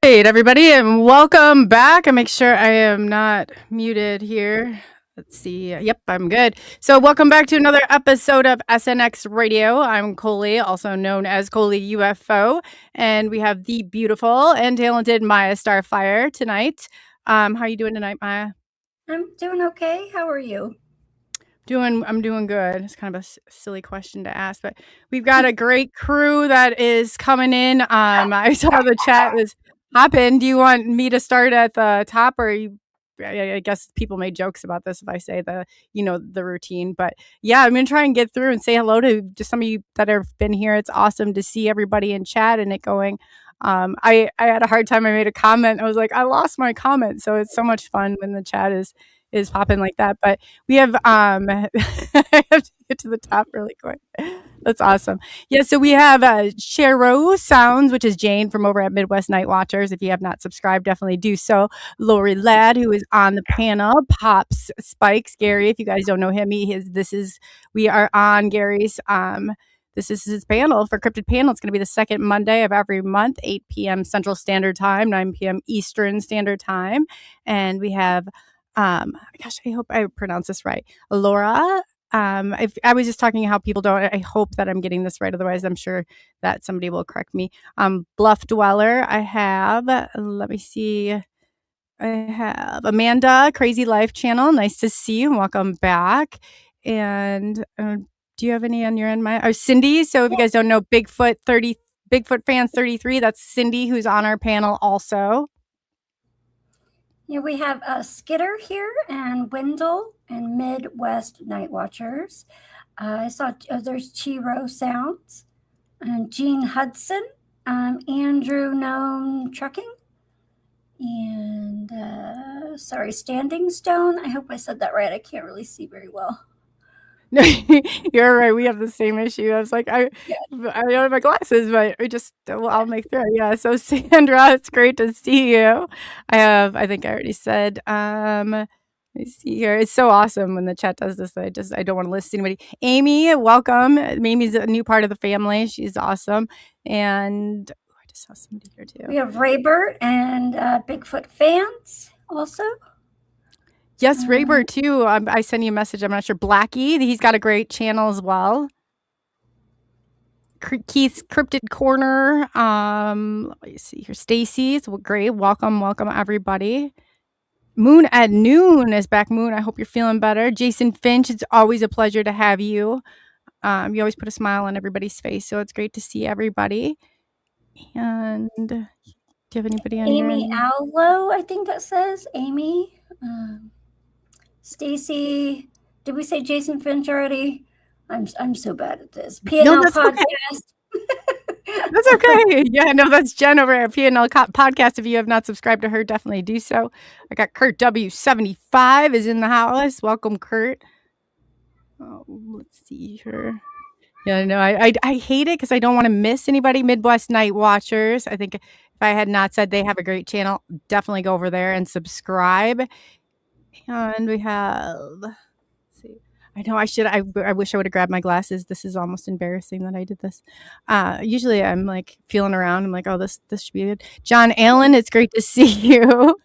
Everybody, and welcome back. I make sure I am not muted here. Let's see. Yep, I'm good. So welcome back to another episode of SNX Radio. I'm Coley, also known as ColeyUFO, and we have the beautiful and talented Miya StarFire tonight. How are you doing tonight, Miya? I'm doing okay. How are you? I'm doing good. It's kind of a silly question to ask, but we've got a great crew that is coming in. I saw the chat was hopping. Do you want me to start at the top, or I guess people made jokes about this if I say the routine, but yeah, I'm gonna try and get through and say hello to just some of you that have been here. It's awesome to see everybody in chat and it going. I had a hard time. I made a comment. I was like, I lost my comment. So it's so much fun when the chat is popping like that. But we have I have to get to the top really quick. That's awesome. Yeah, so we have Shero Sounds, which is Jane from over at Midwest Night Watchers. If you have not subscribed, definitely do so. Lori Ladd, who is on the panel. Pops Spikes, Gary. If you guys don't know him, we are on Gary's this is his panel for Cryptid Panel. It's going to be the second Monday of every month, 8 p.m. Central Standard Time, 9 p.m. Eastern Standard Time. And we have I hope I pronounce this right. Laura. I was just talking how people don't. I hope that I'm getting this right. Otherwise, I'm sure that somebody will correct me. Bluff Dweller. I have. Let me see. I have Amanda, Crazy Life Channel. Nice to see you. Welcome back. And do you have any on your end, Miya? Oh, Cindy. So if you guys don't know, Bigfoot Fans 33. That's Cindy, who's on our panel also. Yeah, we have Skitter here and Wendell and Midwest Night Watchers. I saw there's Chiro Sounds and Gene Hudson, Andrew Gnome Trucking, and Standing Stone. I hope I said that right. I can't really see very well. No, you're right. We have the same issue. I was like, I don't have my glasses, but I'll make through. Yeah. So Sandra, it's great to see you. I think I already said, let me see here. It's so awesome when the chat does this. I don't want to list anybody. Amy, welcome. Amy's a new part of the family. She's awesome. And I just saw somebody here too. We have Raybert and Bigfoot Fans also. Yes, Raybert too. I sent you a message. I'm not sure. Blackie, he's got a great channel as well. Keith's Cryptid Corner. Let me see here. Stacy's great. Welcome everybody. Moon at Noon is back. Moon, I hope you're feeling better. Jason Finch, it's always a pleasure to have you. You always put a smile on everybody's face, so it's great to see everybody. And do you have anybody on Amy Allo, I think that says Amy. Stacy, did we say Jason Finch already? I'm so bad at this. PNL Podcast. Okay. That's okay. Yeah, no, that's Jen over at PNL Podcast. If you have not subscribed to her, definitely do so. I got Kurt W75 is in the house. Welcome, Kurt. Oh, let's see here. Yeah, no, I hate it because I don't want to miss anybody. Midwest Night Watchers. I think if I had not said they have a great channel, definitely go over there and subscribe. And we have, let's see. I know I wish I would have grabbed my glasses. This is almost embarrassing that I did this. Usually I'm like feeling around. I'm like, oh, this should be good. John Allen, it's great to see you.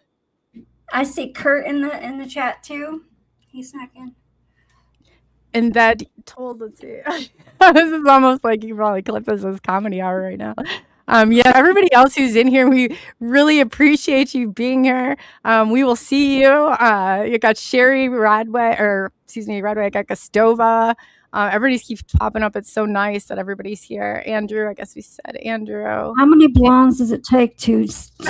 I see Kurt in the chat too. He snuck in. And that let's see. This is almost like you probably clip this as comedy hour right now. Yeah, everybody else who's in here, we really appreciate you being here. We will see you. You got Sherry Radway, I got Gastova. Everybody keeps popping up. It's so nice that everybody's here. Andrew, I guess we said Andrew. How many blondes does it take to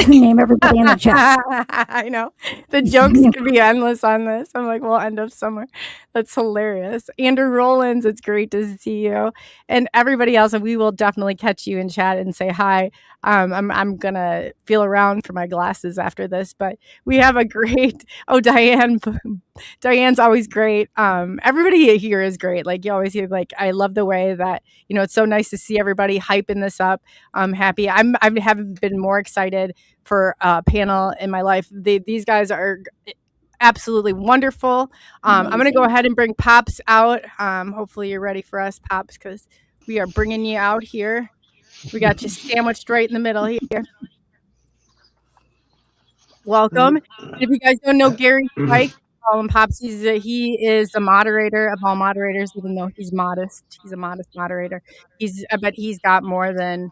name everybody in the chat? I know. The jokes could be endless on this. I'm like, we'll end up somewhere. That's hilarious. Andrew Rollins, it's great to see you. And everybody else, and we will definitely catch you in chat and say hi. I'm going to feel around for my glasses after this, but we have a great, Diane's always great. Everybody here is great. Like you always hear, like, I love the way that, it's so nice to see everybody hyping this up. I'm happy. I haven't been more excited for a panel in my life. These guys are absolutely wonderful. I'm going to go ahead and bring Pops out. Hopefully you're ready for us, Pops, because we are bringing you out here. We got you sandwiched right in the middle here. welcome. If you guys don't know Gary Pike, call him Pops. He is the moderator of all moderators, even though he's modest. He's a modest moderator. I bet he's got more than.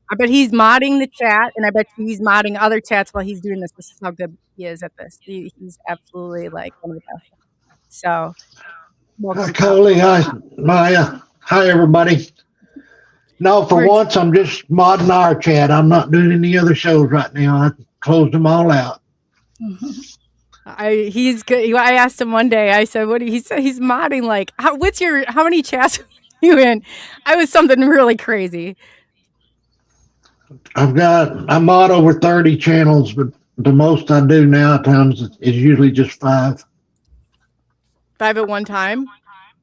I bet he's modding the chat, and I bet he's modding other chats while he's doing this. This is how good he is at this. He's absolutely like one of the best. So, welcome. Hi, Coley. Hi, Maya. Hi, everybody. No, for once, I'm just modding our chat. I'm not doing any other shows right now. I closed them all out. He's good. I asked him one day. I said, "What?" He said he's modding. Like, how many chats are you in? I was something really crazy. I mod over 30 channels, but the most I do now at times is usually just 5. 5 at one time?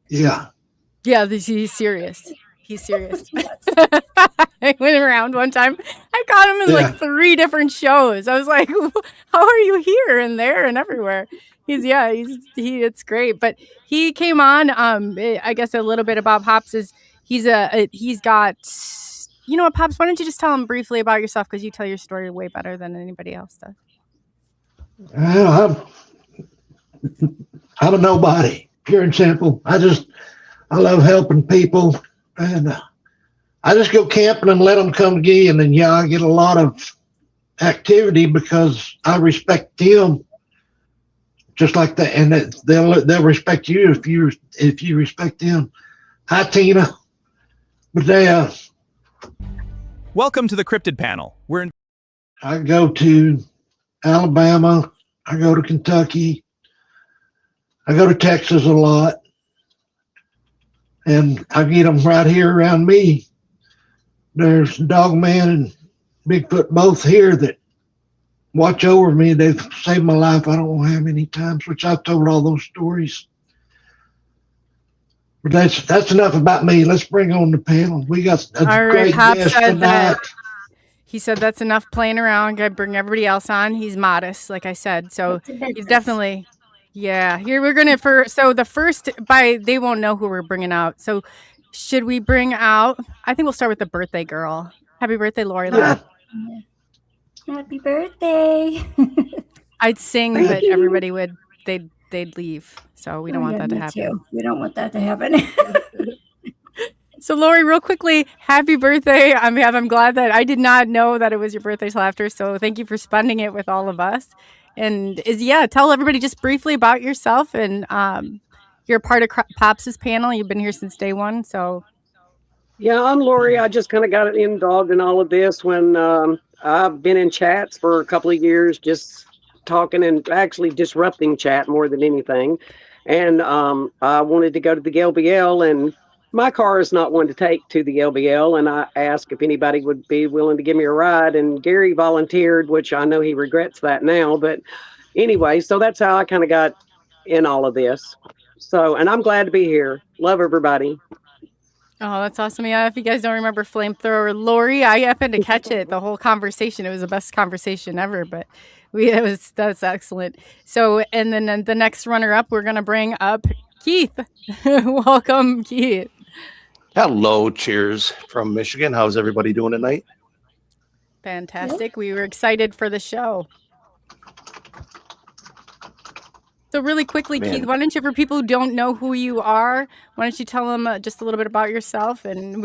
Yeah. Yeah, he's serious. He's serious. I went around one time. I caught him in like 3 different shows. I was like, how are you here and there and everywhere? It's great. But he came on, I guess a little bit about Pops is he's got, you know what, Pops, why don't you just tell him briefly about yourself, because you tell your story way better than anybody else does. Well, I'm a nobody, pure and simple. I love helping people, and I just go camping and let them come to me, and then I get a lot of activity because I respect them, just like that, and they'll respect you if you respect them. Hi, Tina. But welcome to the Cryptid panel. I go to Alabama. I go to Kentucky. I go to Texas a lot. And I get them right here around me. There's Dogman and Bigfoot both here that watch over me. They've saved my life I don't know how many times, which I've told all those stories. But that's enough about me. Let's bring on the panel. We got a great guest tonight. He said that's enough playing around. Gotta bring everybody else on. He's modest, like I said. So he's definitely, Here we're gonna they won't know who we're bringing out. So should we bring out? I think we'll start with the birthday girl. Happy birthday, Lori. Yeah. Happy birthday. I'd sing, but everybody they'd leave. So we don't want that to happen. Too. We don't want that to happen. So Lori, real quickly, happy birthday. I'm glad that I did not know that it was your birthday till after. So thank you for spending it with all of us. And tell everybody just briefly about yourself, and you're part of Pops' panel. You've been here since day one. So yeah, I'm Lori. I just kind of got involved in all of this when I've been in chats for a couple of years, just talking and actually disrupting chat more than anything. And I wanted to go to the LBL, and my car is not one to take to the LBL. And I asked if anybody would be willing to give me a ride. And Gary volunteered, which I know he regrets that now. But anyway, so that's how I kind of got in all of this. So, and I'm glad to be here. Love everybody. Oh, that's awesome. Yeah, if you guys don't remember Flamethrower Lori, I happened to catch it, the whole conversation. It was the best conversation ever, but that's excellent. So, and then the next runner up, we're going to bring up Keith. Welcome, Keith. Hello, cheers from Michigan. How's everybody doing tonight? Fantastic. We were excited for the show. So really quickly, Keith, why don't you, for people who don't know who you are, why don't you tell them just a little bit about yourself? And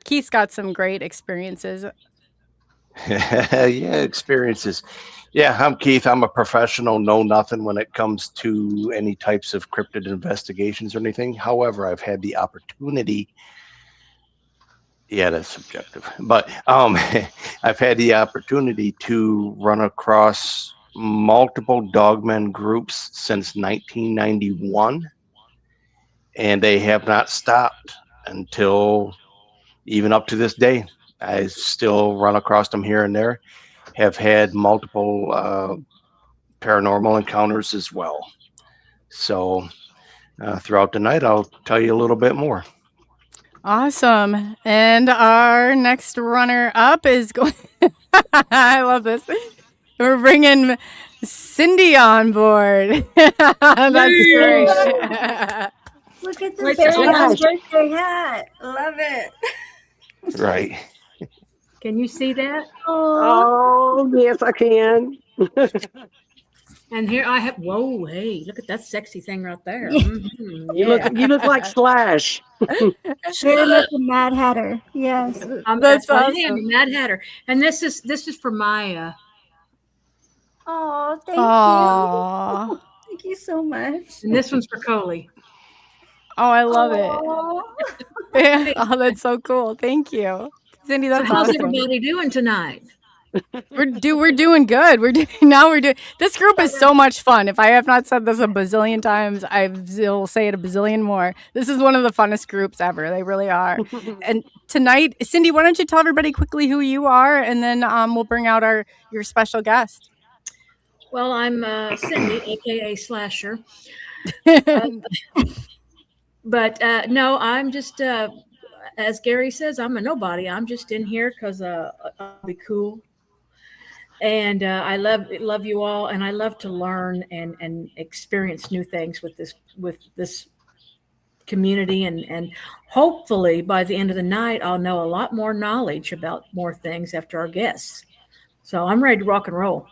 Keith's got some great experiences. Experiences. Yeah, I'm Keith. I'm a professional, know nothing when it comes to any types of cryptid investigations or anything. However, I've had the opportunity. Yeah, that's subjective. But I've had the opportunity to run across multiple dogmen groups since 1991, and they have not stopped until even up to this day. I still run across them here and there. Have had multiple paranormal encounters as well. So throughout the night, I'll tell you a little bit more. Awesome. And our next runner up is going. I love this. We're bringing Cindy on board. That's great. Look at the birthday hat. Love it. Right. Can you see that? Oh, yes, I can. And here I have. Whoa, hey, look at that sexy thing right there. Yeah. Mhm, You yeah. look like Slash. Very much a Mad Hatter. Yes. That's what I am, awesome. a Mad Hatter. And this is for Maya. Oh, thank Aw. you. Thank you so much. And this one's for Coley. Oh, I love Aw. it. Yeah. Oh, that's so cool. Thank you, Cindy. So That's how's awesome. everybody doing tonight? We're doing good. We're doing this group is so much fun. If I have not said this a bazillion times, I will say it a bazillion more. This is one of the funnest groups ever. They really are. And tonight, Cindy, why don't you tell everybody quickly who you are, and then we'll bring out your special guest. Well, I'm Cindy, aka Slasher. But no, I'm just as Gary says, I'm a nobody. I'm just in here because I'll be cool. And I love you all, and I love to learn and experience new things with this community, and hopefully by the end of the night I'll know a lot more knowledge about more things after our guests. So I'm ready to rock and roll.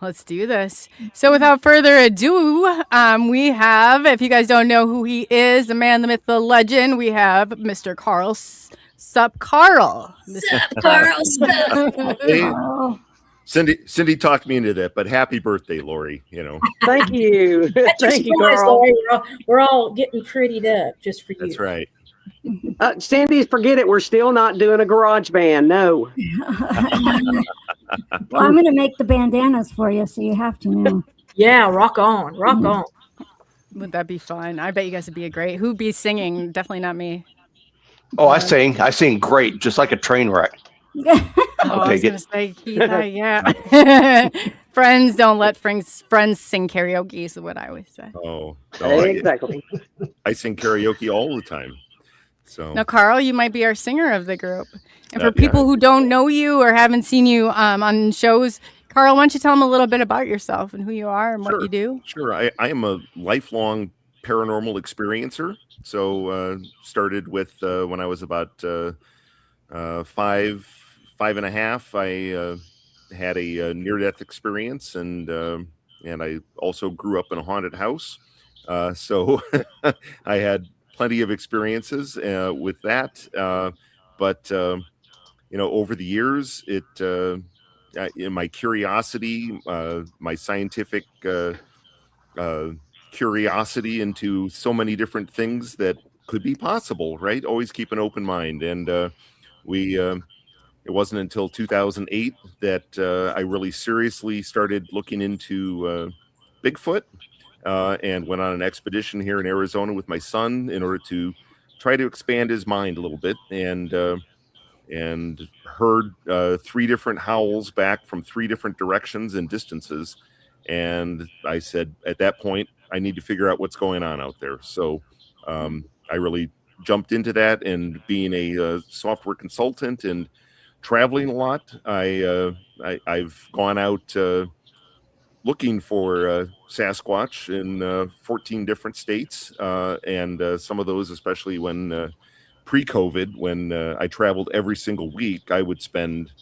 Let's do this. So without further ado, we have, if you guys don't know who he is, the man, the myth, the legend, we have Mr. Carl Sup. Carl. Sup, Carl Sup. Hey, Oh, Cindy talked me into that, but happy birthday, Lori. Thank you. Thank you, Surprise, Carl. Lori. We're all getting prettied up just for you. That's right. Sandy, forget it. We're still not doing a garage band. No. well, I'm going to make the bandanas for you, so you have to know. Yeah, rock on, rock on. Would that be fun? I bet you guys would be who'd be singing? Definitely not me. Oh, I sing great, just like a train wreck. Oh, I was take gonna it. say, Keith, yeah. Friends don't let friends sing karaoke is what I always say. Oh, Exactly. I sing karaoke all the time. So Now, Carl, you might be our singer of the group. And for Yeah. people who don't know you or haven't seen you on shows, Carl, why don't you tell them a little bit about yourself and who you are and what you do? Sure. I am a lifelong paranormal experiencer. So started with when I was about 5.5. I had a near-death experience, and I also grew up in a haunted house. So I had plenty of experiences with that. But over the years, in my curiosity, my scientific curiosity into so many different things that could be possible, right? Always keep an open mind. And it wasn't until 2008 that I really seriously started looking into Bigfoot, and went on an expedition here in Arizona with my son in order to try to expand his mind a little bit, and heard 3 different howls back from 3 different directions and distances. And I said, at that point, I need to figure out what's going on out there. So I really jumped into that, and being a software consultant and traveling a lot, I've gone out looking for Sasquatch in 14 different states, and some of those, especially when pre-COVID, when I traveled every single week, I would spend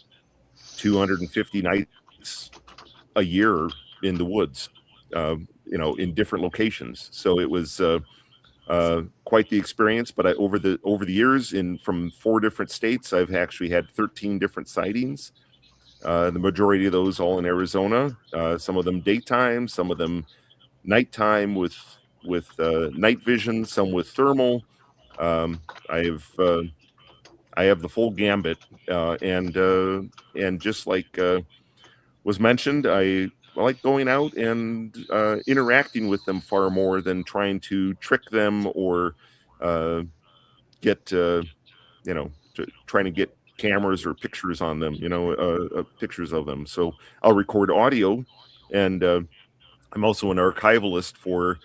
250 nights a year in the woods, in different locations. So it was quite the experience. But over the years, from 4 different states, I've actually had 13 different sightings. The majority of those all in Arizona. Some of them daytime, some of them nighttime with night vision, some with thermal. I have the full gambit, and just like was mentioned, I like going out and interacting with them far more than trying to trick them or get trying to get cameras or pictures on them, pictures of them. So I'll record audio, and I'm also an archivalist for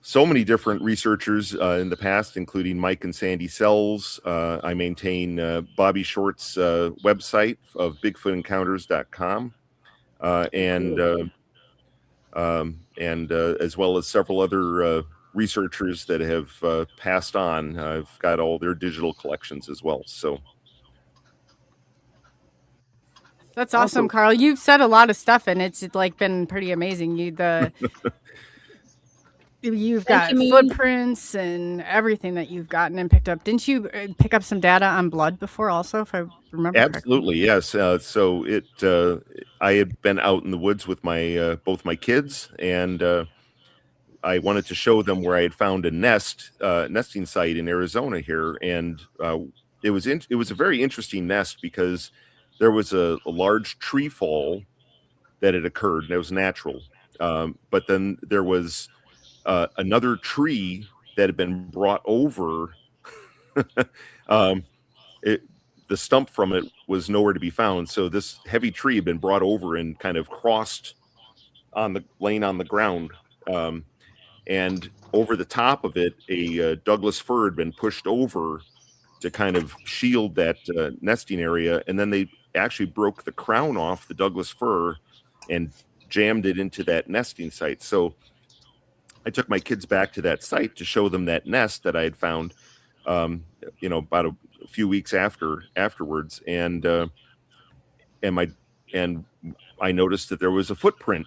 so many different researchers in the past, including Mike and Sandy Sells. I maintain Bobby Short's website of BigfootEncounters.com, and as well as several other researchers that have passed on. I've got all their digital collections as well. So That's awesome, Carl. You've said a lot of stuff, and it's like been pretty amazing. You've got footprints and everything that you've gotten and picked up. Didn't you pick up some data on blood before, also, if I remember Absolutely, correctly? yes. So I had been out in the woods with my both my kids, and I wanted to show them where I had found a nesting site in Arizona here, and it was a very interesting nest because there was a large tree fall that had occurred, and it was natural. But then there was another tree that had been brought over. The stump from it was nowhere to be found, so this heavy tree had been brought over and kind of crossed laying on the ground. And over the top of it, a Douglas fir had been pushed over to kind of shield that nesting area, and then they actually broke the crown off the Douglas fir and jammed it into that nesting site. So I took my kids back to that site to show them that nest that I had found, about a few weeks afterwards, and I noticed that there was a footprint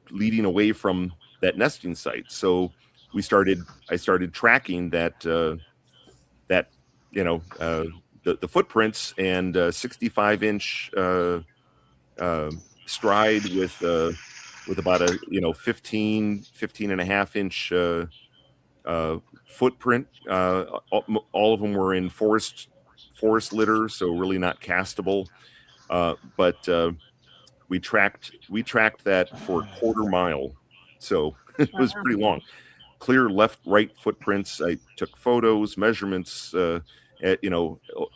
leading away from that nesting site. So I started tracking the footprints, and 65-inch stride with about a 15 and a half inch footprint. All of them were in forest litter, so really not castable. But we tracked that for a quarter mile, so it was pretty long. Clear left-right footprints. I took photos, measurements,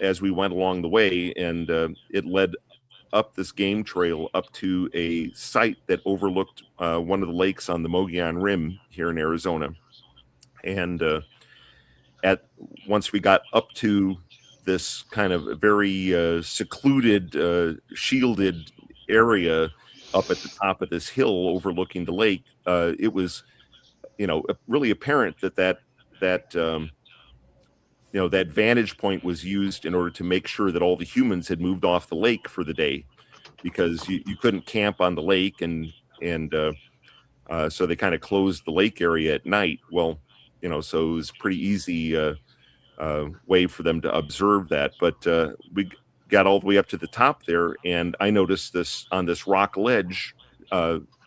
as we went along the way, and it led up this game trail up to a site that overlooked one of the lakes on the Mogollon Rim here in Arizona. And once we got up to this kind of very secluded, shielded area up at the top of this hill overlooking the lake, it was, really apparent that vantage point was used in order to make sure that all the humans had moved off the lake for the day, because you couldn't camp on the lake, and so they kind of closed the lake area at night. Well, so it was pretty easy way for them to observe that. But we got all the way up to the top there, and I noticed this on this rock ledge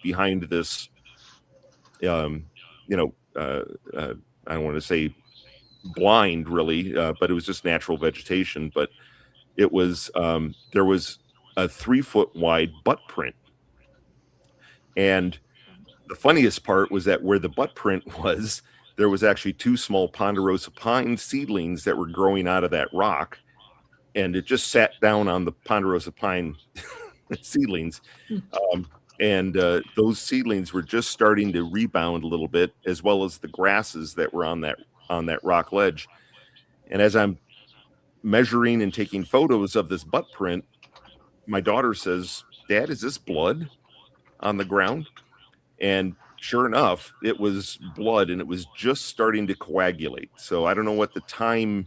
behind this, I don't want to say blind really, but it was just natural vegetation. But it was there was a 3-foot wide butt print, and the funniest part was that where the butt print was, there was actually 2 small ponderosa pine seedlings that were growing out of that rock, and it just sat down on the ponderosa pine seedlings. And those seedlings were just starting to rebound a little bit, as well as the grasses that were on that rock ledge. And as I'm measuring and taking photos of this butt print, my daughter says, "Dad, is this blood on the ground?" And sure enough, it was blood, and it was just starting to coagulate. So I don't know what the time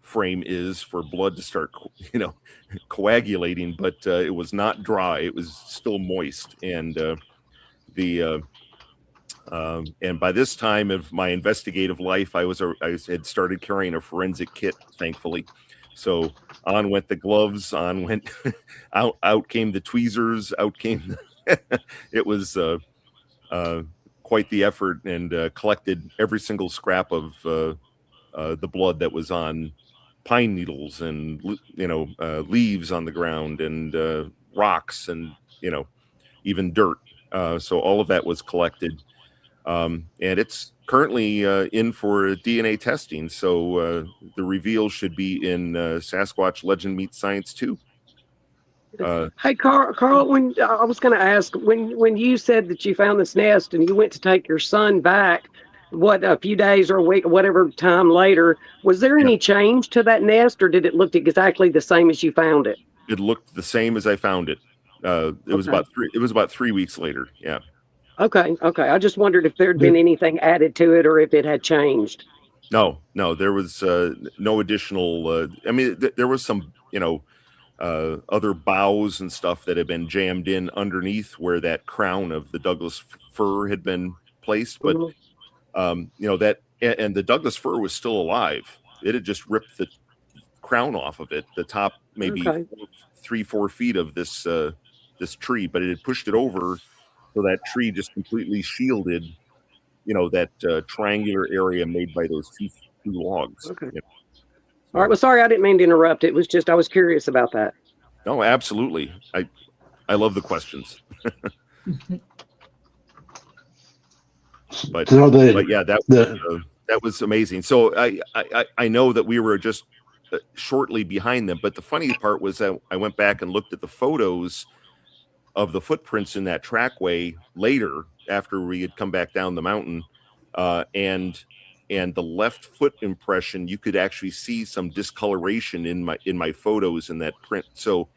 frame is for blood to start, coagulating, but it was not dry. It was still moist. And and by this time of my investigative life, I had started carrying a forensic kit, thankfully. So on went the gloves, on went out came the tweezers, out came it was quite the effort, and collected every single scrap of the blood that was on pine needles, and leaves on the ground, and rocks, and even dirt. So all of that was collected, and it's currently in for DNA testing. So the reveal should be in Sasquatch Legend Meets Science 2. Hey, Carl, when I was going to ask, when you said that you found this nest and you went to take your son back, a few days or a week, whatever time later, was there any change to that nest, or did it look exactly the same as you found it? It looked the same as I found it. It was about 3 weeks later. Yeah. Okay. I just wondered if there had been anything added to it, or if it had changed. No, there was no additional. There was some, other boughs and stuff that had been jammed in underneath where that crown of the Douglas fir had been placed. But that, and the Douglas fir was still alive. It had just ripped the crown off of it, the top maybe 3-4 feet of this this tree, but it had pushed it over, so that tree just completely shielded, that triangular area made by those two logs. Okay. All right. Well, sorry, I didn't mean to interrupt. It was just I was curious about that. No, absolutely. I love the questions. but yeah, that was amazing. So I know that we were just shortly behind them, but the funny part was that I went back and looked at the photos of the footprints in that trackway later after we had come back down the mountain, and the left foot impression, you could actually see some discoloration in my photos in that print. So,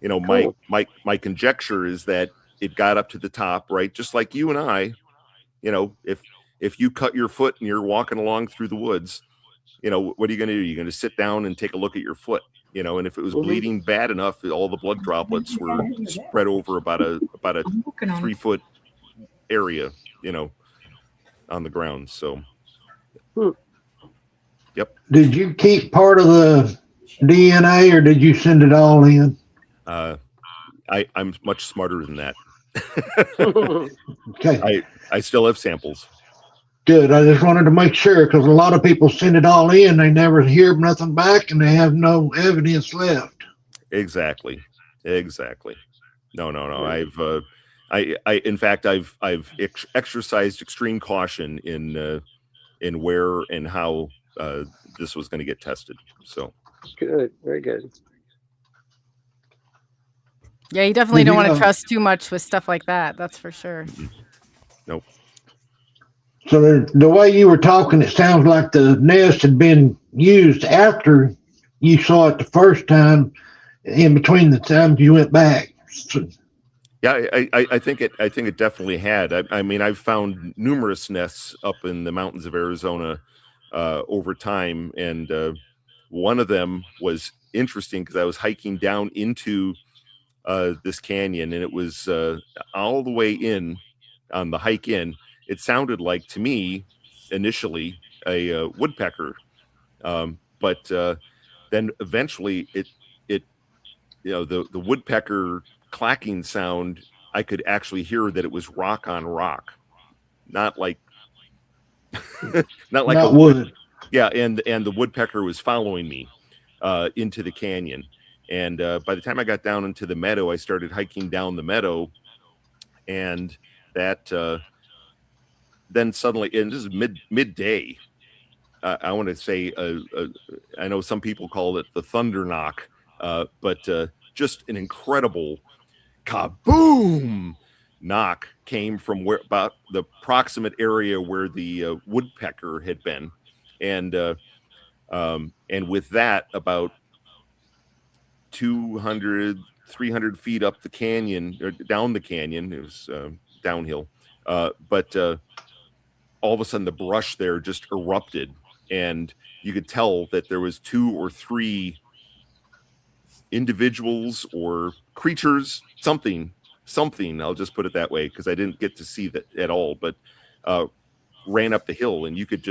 cool. my conjecture is that it got up to the top, right? Just like you and I, if you cut your foot and you're walking along through the woods, what are you going to do? You're going to sit down and take a look at your foot, and if it was bleeding bad enough, all the blood droplets were spread over about a 3-foot area, on the ground. So, yep. Did you keep part of the DNA or did you send it all in? I'm much smarter than that. Okay. I still have samples. Good. I just wanted to make sure because a lot of people send it all in, they never hear nothing back, and they have no evidence left. Exactly. No. In fact, I've exercised extreme caution in where and how this was going to get tested. So good, very good. Yeah, you definitely don't want to trust too much with stuff like that. That's for sure. Nope. So the way you were talking, it sounds like the nest had been used after you saw it the first time, in between the times you went back. So, yeah, I think it definitely had. I mean, I've found numerous nests up in the mountains of Arizona over time, and one of them was interesting because I was hiking down into this canyon, and it was all the way in on the hike in. It sounded like to me initially a woodpecker, but then eventually it the woodpecker clacking sound, I could actually hear that it was rock on rock, not like not a wood. Yeah, and the woodpecker was following me into the canyon, and by the time I got down into the meadow, I started hiking down the meadow, and that. Then suddenly, and this is midday, I want to say, I know some people call it the thunder knock, but just an incredible kaboom knock came from where about the proximate area where the woodpecker had been, and with that, about 200, 300 feet up the canyon or down the canyon, it was downhill, but all of a sudden the brush there just erupted, and you could tell that there was 2 or 3 individuals or creatures, something, I'll just put it that way, because I didn't get to see that at all, but ran up the hill, and you could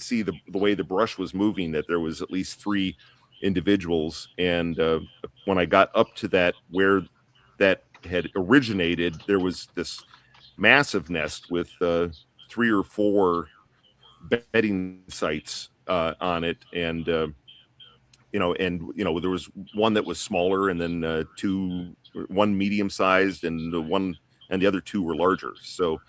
see the way the brush was moving, that there was at least 3 individuals. And when I got up to that, where that had originated, there was this massive nest with 3 or 4 bedding sites on it, and there was one that was smaller, and then 1 medium sized, and the other 2 were larger. So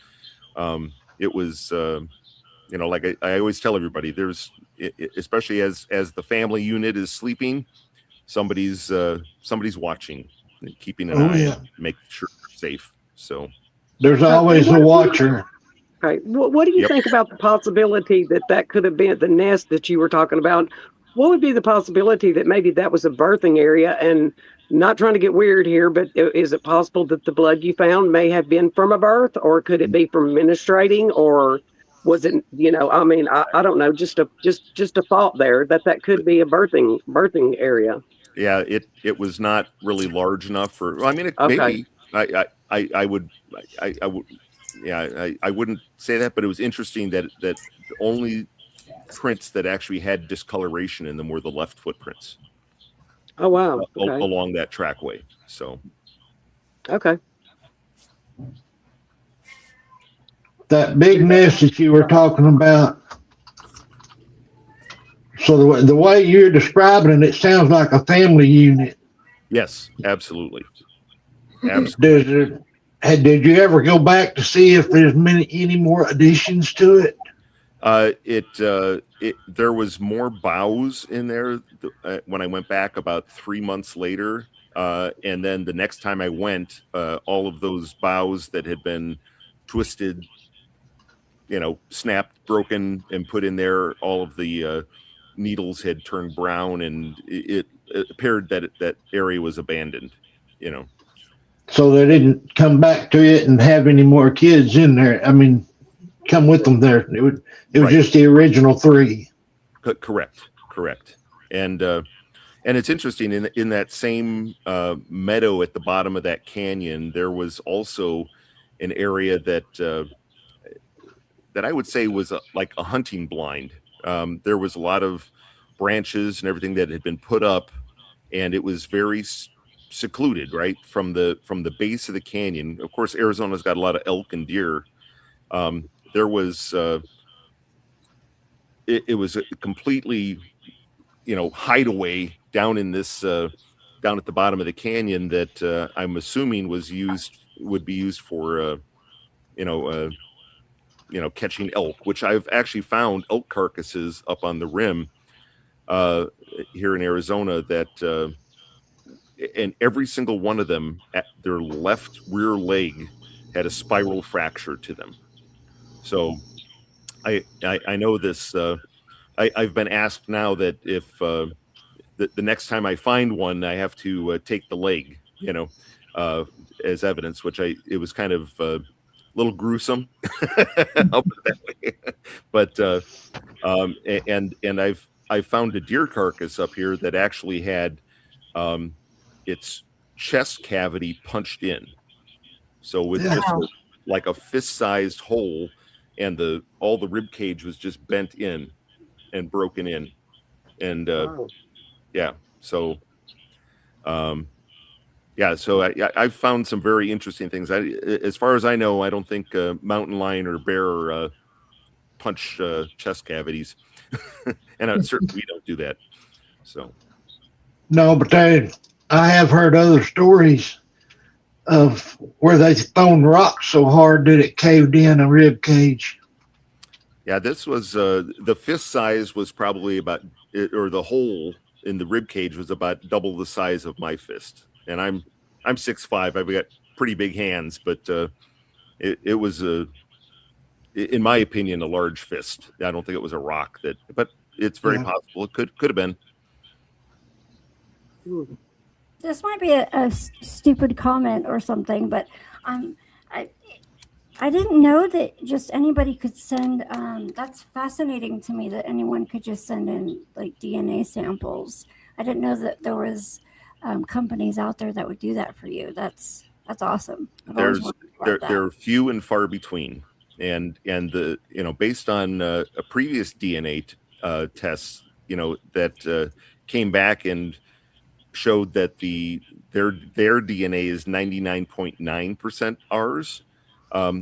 it was like I always tell everybody, there's, especially as the family unit is sleeping, somebody's watching and keeping an eye and making sure they're safe. So there's always a watcher. Right. What do you think about the possibility that could have been the nest that you were talking about? What would be the possibility that maybe that was a birthing area? And not trying to get weird here, but is it possible that the blood you found may have been from a birth, or could it be from menstruating, or was it, I mean, I don't know, just a thought there that could be a birthing area. Yeah, it was not really large enough for. Well, I mean, Okay. maybe I would I wouldn't say that, but it was interesting that the only prints that actually had discoloration in them were the left footprints. Oh wow. Okay. Along that trackway. So Okay. That big nest that you were talking about. So the way you're describing it sounds like a family unit. yes, absolutely. Absolutely. Did you ever go back to see if there's any more additions to it? There was more boughs in there when I went back about 3 months later, and then the next time I went, all of those boughs that had been twisted, snapped, broken, and put in there, all of the needles had turned brown, and it appeared that that area was abandoned. So they didn't come back to it and have any more kids in there. I mean, come with them there. It was Right. just the original 3. Correct. And it's interesting in that same meadow at the bottom of that canyon, there was also an area that I would say was like a hunting blind. There was a lot of branches and everything that had been put up, and it was very secluded, right, from the base of the canyon. Of course, Arizona's got a lot of elk and deer. There was it was a completely hideaway down in this down at the bottom of the canyon that I'm assuming would be used for catching elk, which I've actually found elk carcasses up on the rim here in Arizona that and every single one of them at their left rear leg had a spiral fracture to them. So I know this. I've been asked now that if the next time I find one, I have to take the leg, as evidence, which it was kind of a little gruesome. I'll put it that way. But and I've found a deer carcass up here that actually had its chest cavity punched in. So with just like a fist-sized hole, and all the rib cage was just bent in and broken in, and yeah. So so I've found some very interesting things. As far as I know, I don't think mountain lion or bear punch chest cavities, and certainly we don't do that. So No, but I have heard other stories of where they've thrown rocks so hard that it caved in a rib cage. yeah, this was the fist size was probably about, or the hole in the rib cage was about double the size of my fist, and I'm 6'5". I've got pretty big hands, but it was in my opinion, a large fist. I don't think it was a rock but it's very possible. It could have been. This might be a stupid comment or something, but I didn't know that just anybody could send. That's fascinating to me that anyone could just send in like DNA samples. I didn't know that there was companies out there that would do that for you. That's awesome. They're few and far between, and the based on a previous DNA tests that came back and showed that their DNA is 99.9% ours.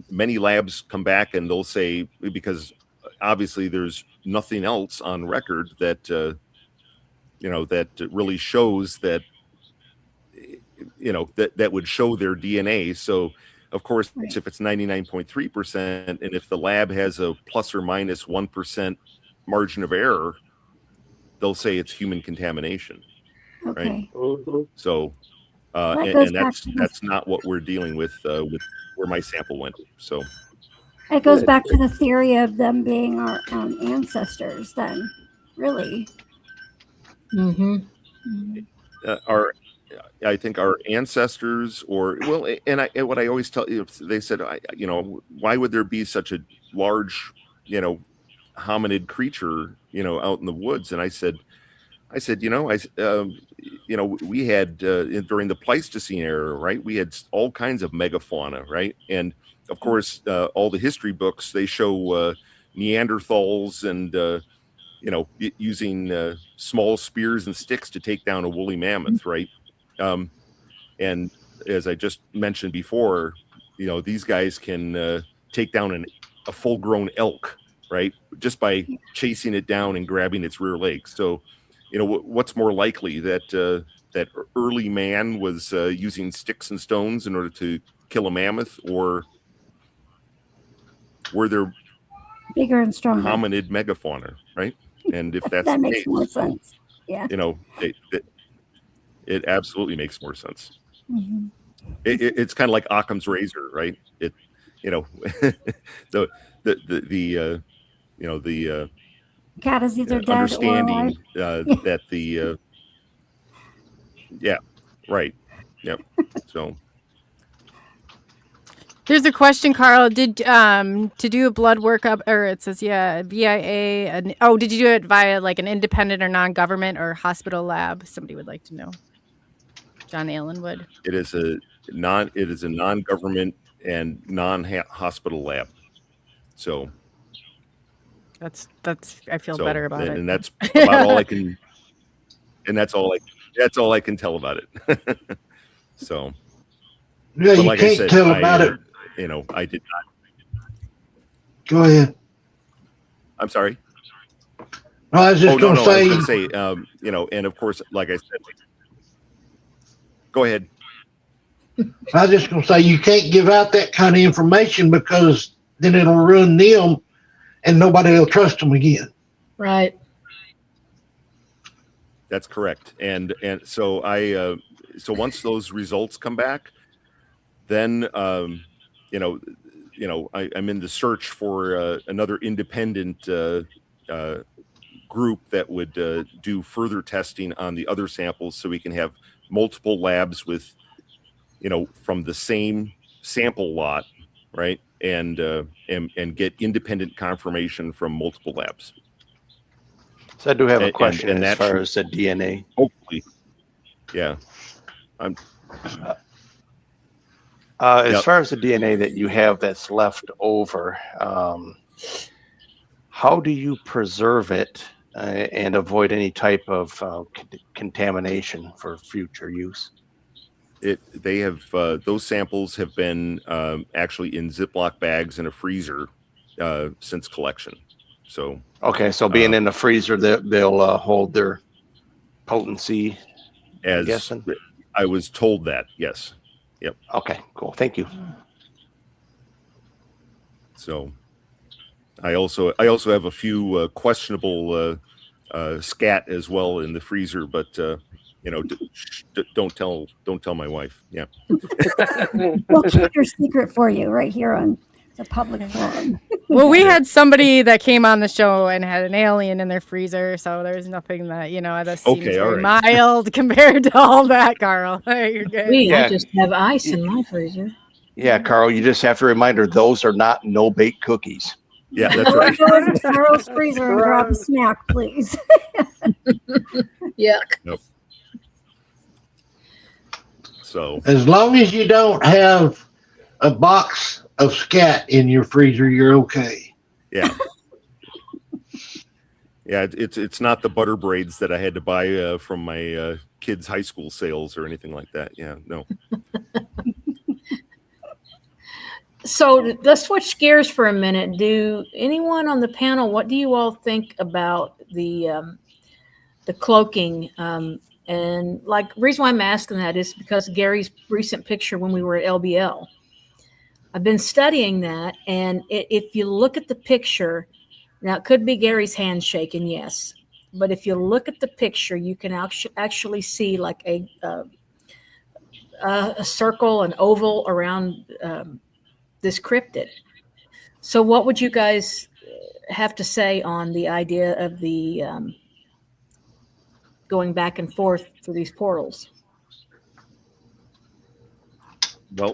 Many labs come back and they'll say, because obviously there's nothing else on record that that really shows that that would show their DNA. So of course, if it's 99.3%, and if the lab has a plus or minus 1% margin of error, they'll say it's human contamination. Okay. Right. So, That and that's not what we're dealing with where my sample went. So it goes back to the theory of them being our ancestors. Then, really. I think our ancestors, and what I always tell you, they said, why would there be such a large, hominid creature, out in the woods? And I said, I said, we had during the Pleistocene era, right? We had all kinds of megafauna, right? And of course, all the history books, they show Neanderthals and using small spears and sticks to take down a woolly mammoth, right? And as I just mentioned before, these guys can take down a full-grown elk, right? Just by chasing it down and grabbing its rear legs. So, what's more likely, that that early man was using sticks and stones in order to kill a mammoth, or were there bigger and stronger hominid megafauna, right? And if that's that the makes case, more sense. Yeah. It absolutely makes more sense. Mm-hmm. It's kind of like Occam's razor, right? The Cat is either dead understanding or alive. that the right, yep. So Here's a question, Carl. Did to do a blood workup, or it says VIA? Did you do it via like an independent or non-government or hospital lab? Somebody would like to know. John Allen would. it is a non-government and non-hospital lab. So That's I feel better about it. And that's about all I can. And that's all I can tell about it. So Yeah, you like can't I said, tell about it. I did not. Go ahead. I'm sorry. No, I was just going to say. I was going to say, and of course, like I said, go ahead. I was just going to say, you can't give out that kind of information because then it'll ruin them and nobody will trust them again. Right. That's correct. And so so once those results come back, then I'm in the search for another independent group that would do further testing on the other samples, so we can have multiple labs with from the same sample lot, right? And get independent confirmation from multiple labs. So I do have a question and as far as the DNA. Hopefully, yeah. As far as the DNA that you have that's left over, how do you preserve it and avoid any type of contamination for future use? They have those samples have been actually in Ziploc bags in a freezer since collection. So okay, so being in the freezer, they'll hold their potency. As I was told that, yes. Yep. Okay, cool. Thank you. So I also have a few questionable scat as well in the freezer, but don't tell my wife. Yeah. We'll keep your secret for you right here on the public forum. Well, we had somebody that came on the show and had an alien in their freezer, so there's nothing that that seems very mild compared to all that, Carl. You're good. I just have ice in my freezer. Yeah, Carl, you just have to remind her those are not no-bake cookies. Yeah, that's right. Go into Carl's freezer and grab a snack, please. Yuck. Nope. So as long as you don't have a box of scat in your freezer, you're okay. Yeah. Yeah, it's not the butter braids that I had to buy from my kids' high school sales or anything like that. Yeah, no. So let's switch gears for a minute. Do anyone on the panel, what do you all think about the cloaking? And like, the reason why I'm asking that is because Gary's recent picture when we were at LBL. I've been studying that, and if you look at the picture, now it could be Gary's hand shaking, yes, but if you look at the picture, you can actually see like a circle, an oval around this cryptid. So what would you guys have to say on the idea of the going back and forth through these portals? Well,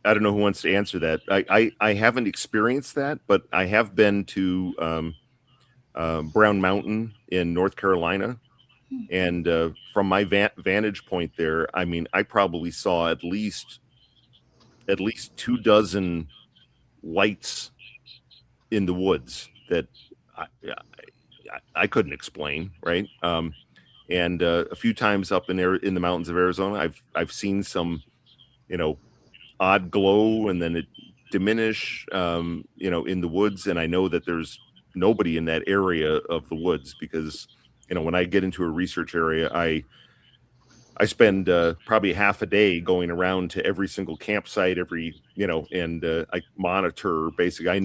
I don't know who wants to answer that. I haven't experienced that, but I have been to Brown Mountain in North Carolina. And from my vantage point there, I mean, I probably saw at least 24 lights in the woods that I couldn't explain, right? And a few times up in the mountains of Arizona, I've seen some, odd glow, and then it diminish, in the woods. And I know that there's nobody in that area of the woods because, when I get into a research area, I spend probably half a day going around to every single campsite, and I monitor. Basically, I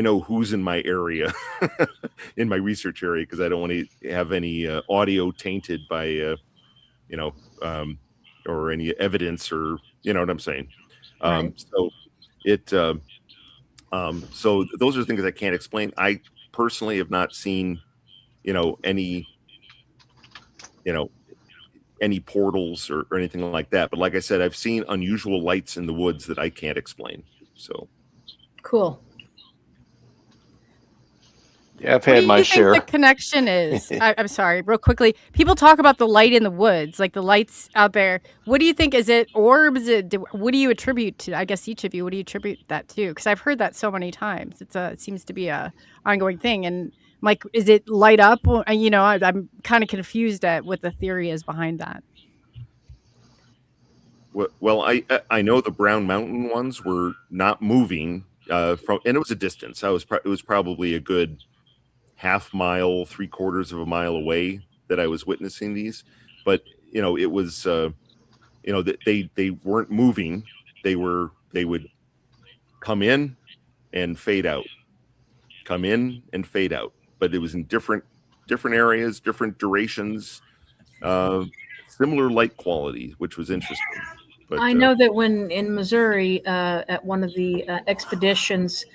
know who's in my area, in my research area, because I don't want to have any audio tainted by, or any evidence, or you know what I'm saying. Right. So so those are things I can't explain. I personally have not seen, any portals or anything like that. But like I said, I've seen unusual lights in the woods that I can't explain. So cool. Yeah, I've What do had you my think share. the connection is? I'm sorry, real quickly. People talk about the light in the woods, like the lights out there. What do you think? Is it orbs? What do you attribute to? I guess each of you, what do you attribute that to? Because I've heard that so many times. It seems to be a ongoing thing. And Mike, is it light up? I'm kind of confused at what the theory is behind that. Well, I know the Brown Mountain ones were not moving and it was a distance. It was probably a good half mile, 3/4 of a mile away that I was witnessing these, but it was that they weren't moving. They would come in and fade out, come in and fade out, but it was in different areas, different durations, similar light quality, which was interesting. But I know that when in Missouri, at one of the expeditions,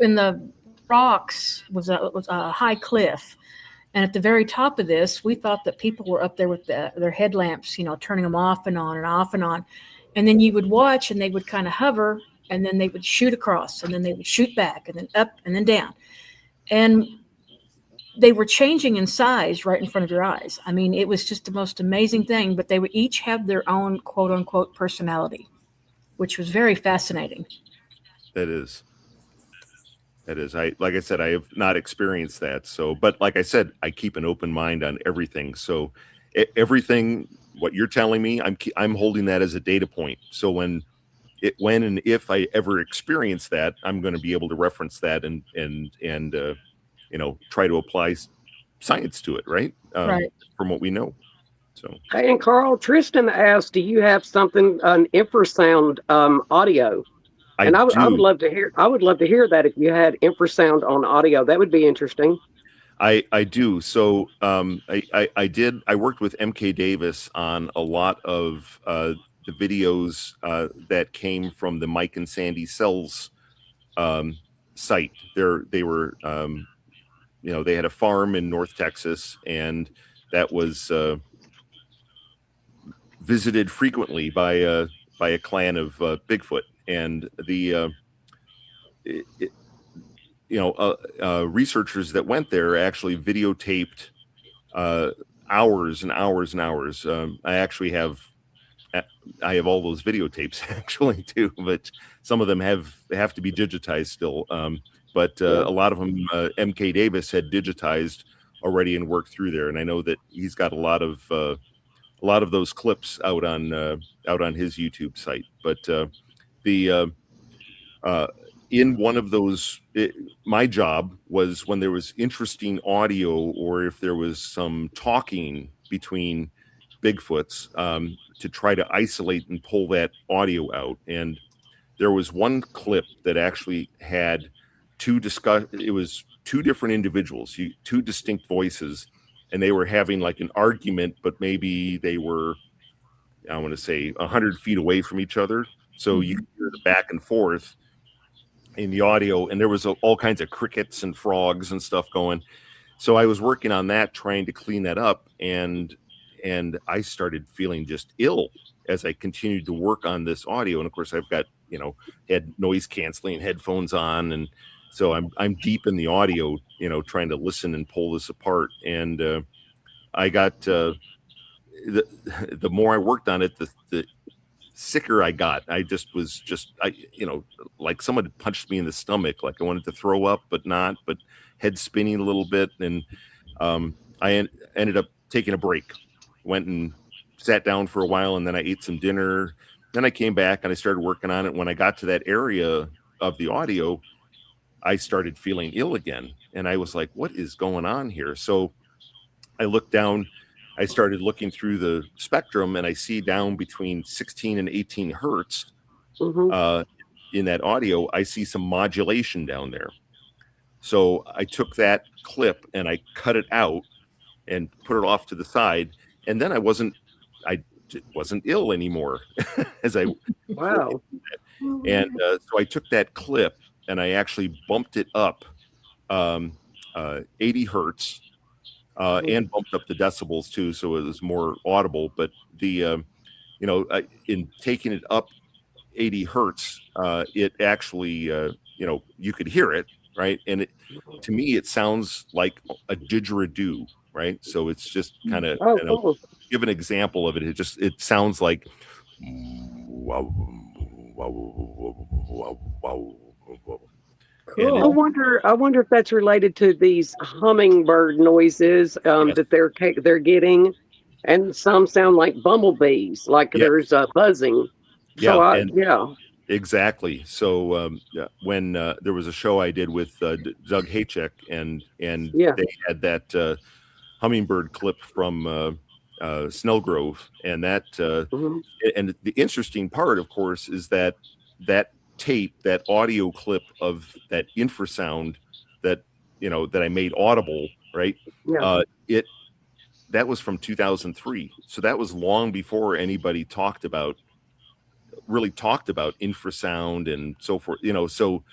in the rocks was a high cliff, and at the very top of this, we thought that people were up there with their headlamps, turning them off and on and off and on, and then you would watch, and they would kind of hover, and then they would shoot across, and then they would shoot back, and then up, and then down, and they were changing in size right in front of your eyes. I mean, it was just the most amazing thing. But they would each have their own quote unquote personality, which was very fascinating. That is. Like I said, I have not experienced that. So, but like I said, I keep an open mind on everything. So everything, what you're telling me, I'm holding that as a data point. So when and if I ever experience that, I'm going to be able to reference that and try to apply science to it. Right. Right. From what we know. So. Hey, and Carl, Tristan asked, do you have an infrasound audio? I would love to hear. I would love to hear that if you had infrasound on audio. That would be interesting. I do. So I did. I worked with MK Davis on a lot of the videos that came from the Mike and Sandy Sells site. They were they had a farm in North Texas, and that was visited frequently by a clan of Bigfoot. And the researchers that went there actually videotaped hours and hours and hours. I actually have all those videotapes actually too, but some of them have to be digitized still. But a lot of them MK Davis had digitized already and worked through there, and I know that he's got a lot of those clips out on his YouTube site. But in one of those, my job was when there was interesting audio or if there was some talking between Bigfoots, to try to isolate and pull that audio out. And there was one clip that actually had it was two different individuals, two distinct voices, and they were having like an argument, but maybe they were, I want to say, 100 feet away from each other. So you hear the back and forth in the audio, and there was all kinds of crickets and frogs and stuff going. So I was working on that, trying to clean that up, and I started feeling just ill as I continued to work on this audio. And of course, I've got had noise canceling headphones on, and So I'm deep in the audio, trying to listen and pull this apart. And I got the more I worked on it, the sicker I got. I was like someone had punched me in the stomach, like I wanted to throw up, but head spinning a little bit. And I ended up taking a break, went and sat down for a while, and then I ate some dinner. Then I came back and I started working on it. When I got to that area of the audio, I started feeling ill again. And I was like, what is going on here? So I looked down, I started looking through the spectrum, and I see down between 16 and 18 hertz in that audio, I see some modulation down there. So I took that clip and I cut it out and put it off to the side. And then I wasn't ill anymore as I wow. And so I took that clip and I actually bumped it up 80 hertz and bumped up the decibels too, so it was more audible. But the in taking it up 80 hertz, it actually you could hear it, right? And to me it sounds like a didgeridoo, right? So it's just kind of cool. Give an example of it. It sounds like Cool. I wonder if that's related to these hummingbird noises that they're getting, and some sound like bumblebees, like there's buzzing. So exactly. So when there was a show I did with Doug Haycheck, and they had that hummingbird clip from Snellgrove, and that and the interesting part, of course, is that tape, that audio clip of that infrasound that I made audible, right? That was from 2003, so that was long before anybody really talked about infrasound and so forth. So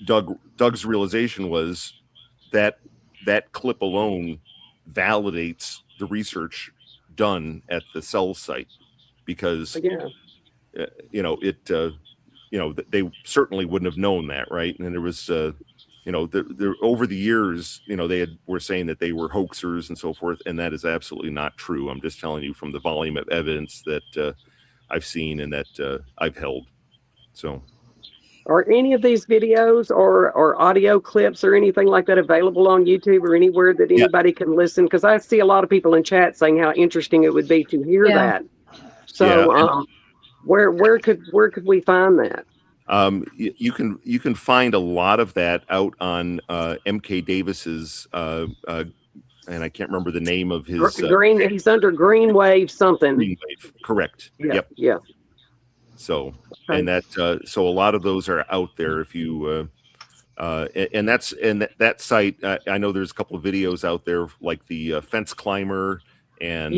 Doug's realization was that clip alone validates the research done at the cell site, because they certainly wouldn't have known that, right? And there was over the years, were saying that they were hoaxers and so forth, and that is absolutely not true. I'm just telling you from the volume of evidence that I've seen and that I've held. So are any of these videos or audio clips or anything like that available on YouTube or anywhere that anybody can listen? Because I see a lot of people in chat saying how interesting it would be to hear that. So where could we find that? You can find a lot of that out on MK Davis's and I can't remember the name of his green. He's under Green Wave something. Green Wave, correct. Yeah. So and that so a lot of those are out there. If you and that site, I know there's a couple of videos out there, like the fence climber, and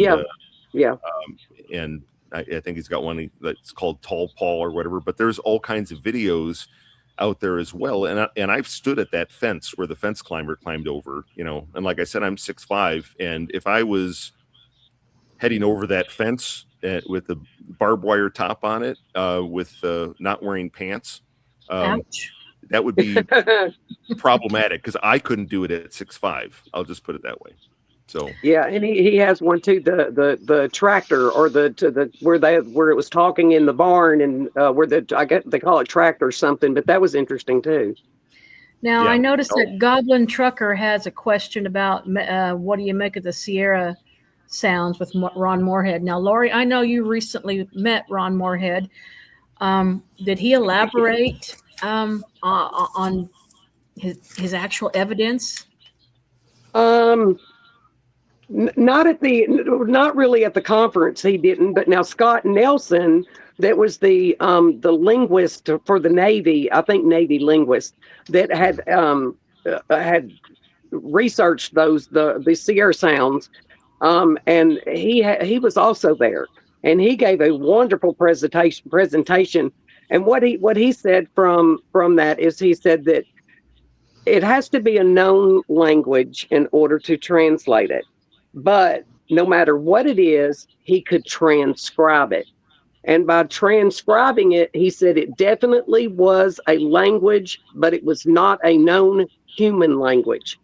and I think he's got one that's called Tall Paul or whatever. But there's all kinds of videos out there as well. And I've stood at that fence where the fence climber climbed over, and like I said, I'm 6'5", and if I was heading over that fence with the barbed wire top on it, with not wearing pants, that would be problematic, because I couldn't do it at 6'5". I'll just put it that way. So and he has one too, the tractor, or where it was talking in the barn, and where they call it tractor or something, but that was interesting too. Now I noticed that Goblin Trucker has a question about what do you make of the Sierra sounds with Ron Moorhead. Now, Lori, I know you recently met Ron Moorhead. Did he elaborate on his actual evidence? Not really at the conference, he didn't. But now Scott Nelson, that was the linguist for the Navy, I think Navy linguist, that had researched the Sierra sounds, and he was also there, and he gave a wonderful presentation. And what he said from that is, he said that it has to be a known language in order to translate it. But no matter what it is, he could transcribe it. And by transcribing it, he said it definitely was a language, but it was not a known human language.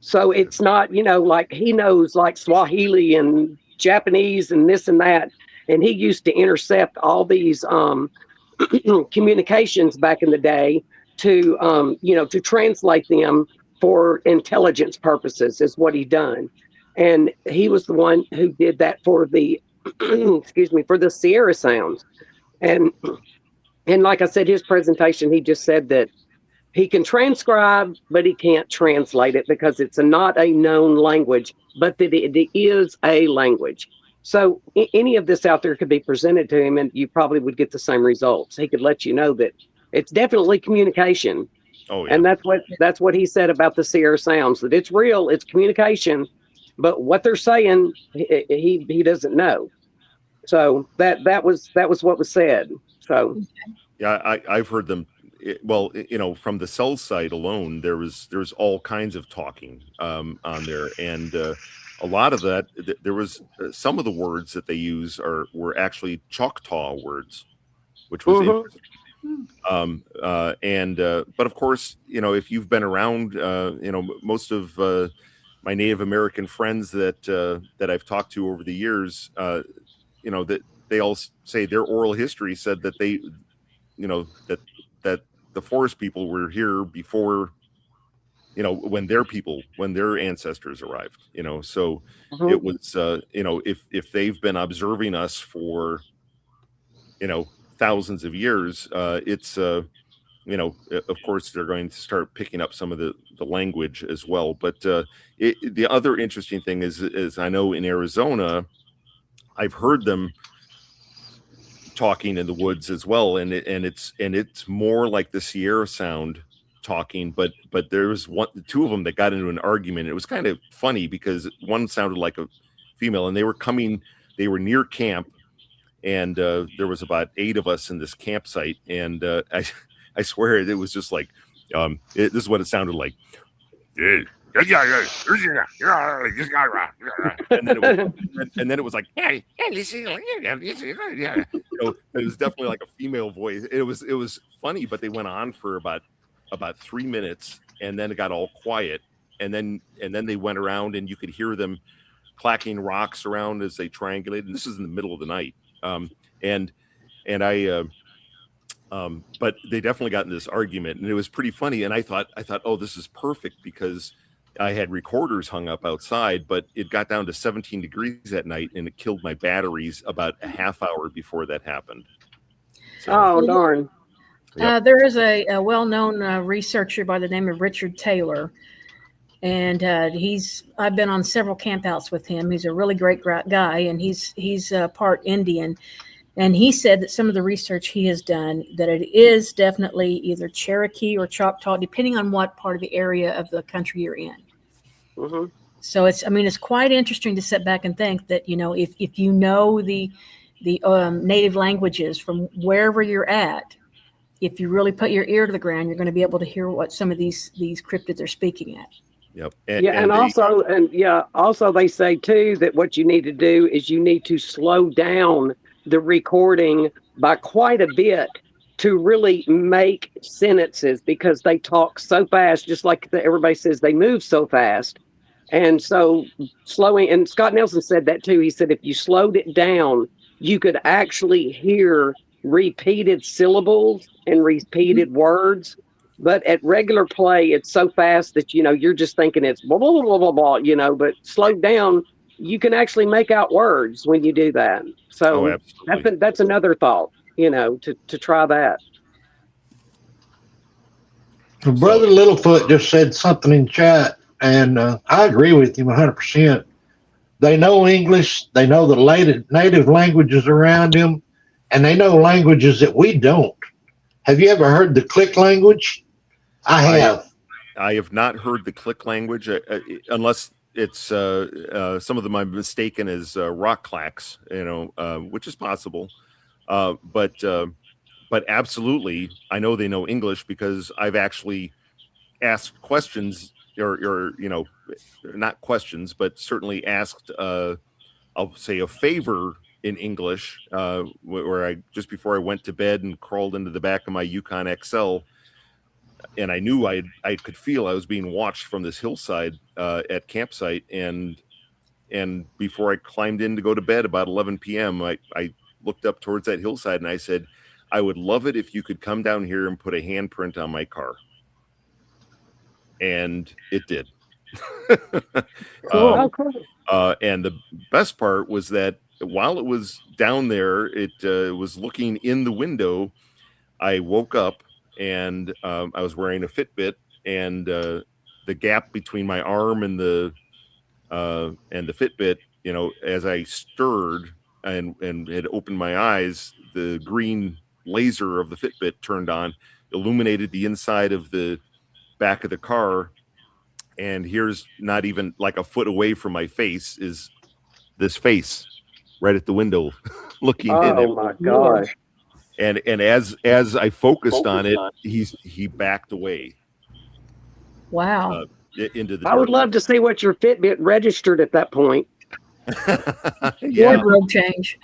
So it's not, like he knows like Swahili and Japanese and this and that. And he used to intercept all these communications back in the day to, to translate them for intelligence purposes is what he done. And he was the one who did that for the, for the Sierra sounds. And like I said, his presentation, he just said that he can transcribe, but he can't translate it because it's not a known language, but that it is a language. So any of this out there could be presented to him and you probably would get the same results. He could let you know that it's definitely communication. Oh, yeah. And that's what he said about the Sierra sounds, that it's real, it's communication, but what they're saying, he doesn't know. So that was what was said. So yeah, I've heard them. From the cell site alone, there's all kinds of talking on there, and a lot of that there was some of the words that they use were actually Choctaw words, which was interesting. But of course, if you've been around, most of my Native American friends that I've talked to over the years, that they all say their oral history said that they, that the forest people were here before, when their ancestors arrived, so it was, if they've been observing us for, thousands of years, it's, of course they're going to start picking up some of the language as well. But the other interesting thing is I know in Arizona, I've heard them talking in the woods as well, and it's more like the Sierra sound talking, but there was two of them that got into an argument. It was kind of funny because one sounded like a female, and they were near camp, and there was about 8 of us in this campsite, and I swear it was just like this is what it sounded like. And then it was like, hey, it was definitely like a female voice. It was funny, but they went on for about 3 minutes, and then it got all quiet, and then they went around, and you could hear them clacking rocks around as they triangulated. And this is in the middle of the night, but they definitely got in this argument, and it was pretty funny. And I thought, oh, this is perfect because I had recorders hung up outside, but it got down to 17 degrees at night, and it killed my batteries about a half hour before that happened. So, oh, darn. Yep. There is a well-known researcher by the name of Richard Taylor, and I've been on several campouts with him. He's a really great guy, and he's part Indian. And he said that some of the research he has done, that it is definitely either Cherokee or Choctaw, depending on what part of the area of the country you're in. Mm-hmm. So it's quite interesting to sit back and think that, if you know the native languages from wherever you're at, if you really put your ear to the ground, you're going to be able to hear what some of these cryptids are speaking at. Yep. Also they say too that what you need to do is you need to slow down the recording by quite a bit to really make sentences, because they talk so fast, just like everybody says, they move so fast. And so slowing, and Scott Nelson said that too. He said if you slowed it down, you could actually hear repeated syllables and repeated words. But at regular play, it's so fast that, you're just thinking it's blah, blah, blah, blah, blah, but slowed down, you can actually make out words when you do that. So that's another thought, to try that. Brother Littlefoot just said something in chat, and I agree with him 100%. They know English, they know the native languages around them, and they know languages that we don't. Have you ever heard the click language? I have. I have not heard the click language, unless it's some of them I'm mistaken as rock clacks, which is possible. But absolutely, I know they know English because I've actually asked questions, or not questions, but certainly asked, I'll say, a favor in English, where I just before I went to bed and crawled into the back of my Yukon XL, and I knew I could feel I was being watched from this hillside at campsite, and before I climbed in to go to bed about 11 p.m., I looked up towards that hillside and I said, I would love it if you could come down here and put a handprint on my car. And it did. Cool. And the best part was that while it was down there, it was looking in the window. I woke up and I was wearing a Fitbit, and the gap between my arm and the Fitbit, you know, as I stirred and had opened my eyes, the green laser of the Fitbit turned on, illuminated the inside of the back of the car, and here's, not even like a foot away from my face, is this face right at the window looking in. Oh my gosh. And as I focused on it, he backed away. Wow. Into the I would love to see what your Fitbit registered at that point. Yeah. Wardrobe change.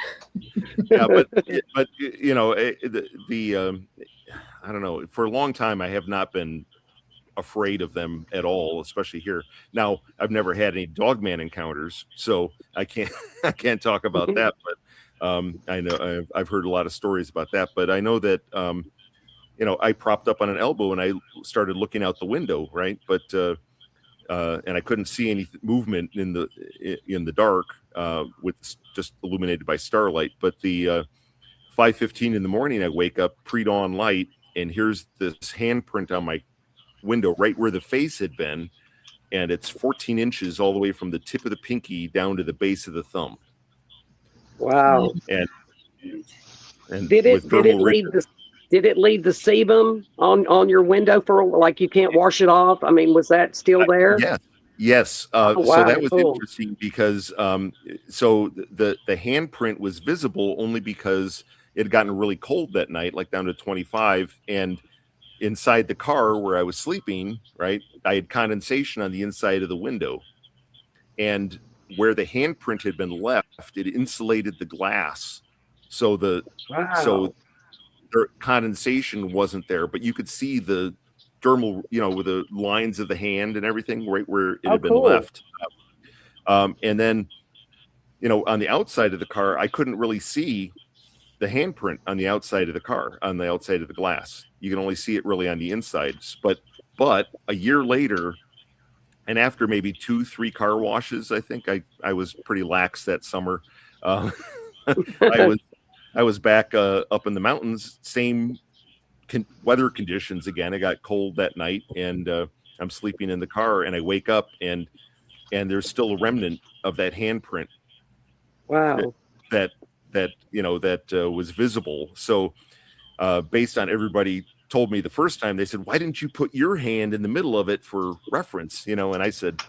Yeah, but you know, the I don't know, for a long time I have not been afraid of them at all, especially here. Now, I've never had any dogman encounters, so I can't talk about that, but I know I've heard a lot of stories about that, but I know that you know, I propped up on an elbow and I started looking out the window, right? But and I couldn't see any movement in the dark, with just illuminated by starlight. But the 5:15 in the morning, I wake up pre-dawn light, and here's this handprint on my window right where the face had been, and it's 14 inches all the way from the tip of the pinky down to the base of the thumb. Wow. And did it leave the sebum on your window for, like, you can't wash it off? I mean, was that still there? Yes. Wow, So that was cool. interesting because so the handprint was visible only because it had gotten really cold that night, like down to 25, and inside the car where I was sleeping, right, I had condensation on the inside of the window, and where the handprint had been left, it insulated the glass, so the condensation wasn't there, but you could see the dermal, you know, with the lines of the hand and everything right where it had been left. And then, you know, on the outside of the car, I couldn't really see the handprint on the outside of the car, on the outside of the glass. You can only see it really on the insides. But a year later, and after maybe 2-3 car washes, I think I was pretty lax that summer. I was back up in the mountains, same weather conditions again. It got cold that night, and I'm sleeping in the car, and I wake up, and there's still a remnant of that handprint. Wow. That you know, that was visible. So based on everybody told me the first time, they said, why didn't you put your hand in the middle of it for reference? You know, and I said,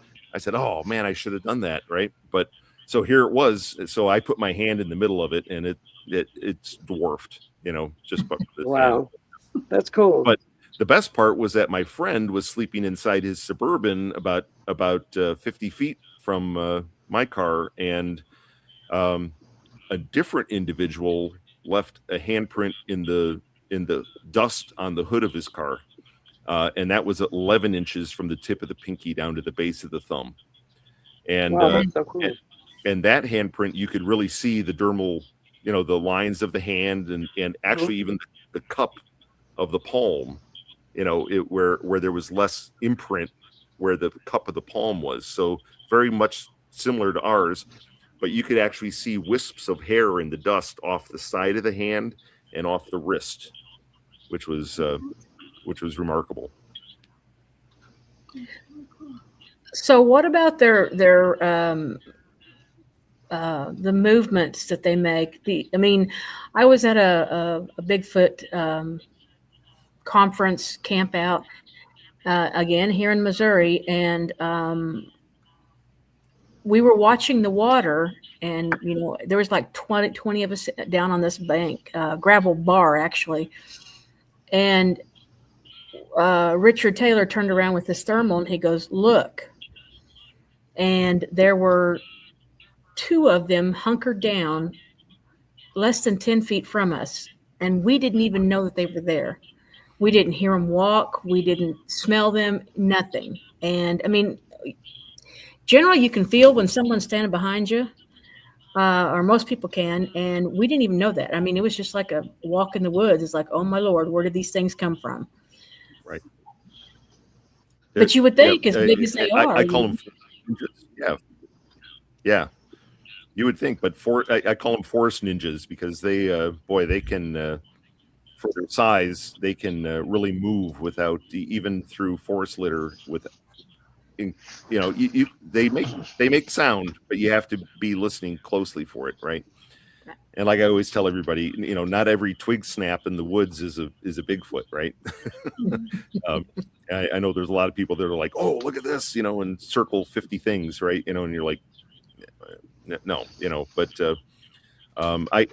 oh man, I should have done that, right? But so here it was. So I put my hand in the middle of it, and it's dwarfed, you know, just wow. That's cool. But the best part was that my friend was sleeping inside his Suburban about 50 feet from my car, and a different individual left a handprint in the dust on the hood of his car, and that was 11 inches from the tip of the pinky down to the base of the thumb. And wow, that's so cool. And that handprint, you could really see the dermal, you know, the lines of the hand, and actually even the cup of the palm, you know, where there was less imprint where the cup of the palm was. So very much similar to ours, but you could actually see wisps of hair in the dust off the side of the hand and off the wrist, which was remarkable. So what about their the movements that they make? I mean, I was at a Bigfoot conference camp out again here in Missouri, and we were watching the water, and you know, there was like 20 of us down on this bank, gravel bar actually, and Richard Taylor turned around with his thermal and he goes, look, and there were 2 of them hunkered down less than 10 feet from us, and we didn't even know that they were there. We didn't hear them walk. We didn't smell them, nothing. And I mean, generally you can feel when someone's standing behind you, or most people can, and we didn't even know that. I mean, it was just like a walk in the woods. It's like, oh my Lord, where did these things come from? Right. But you would think, as big as they are. I call them ninjas. Yeah. You would think, but I call them forest ninjas because they, they can, for their size, they can really move without even through forest litter. They make sound, but you have to be listening closely for it, right? And like I always tell everybody, not every twig snap in the woods is a Bigfoot, right? I know there's a lot of people that are like, oh, look at this, and circle 50 things, right? And you're like, no, but I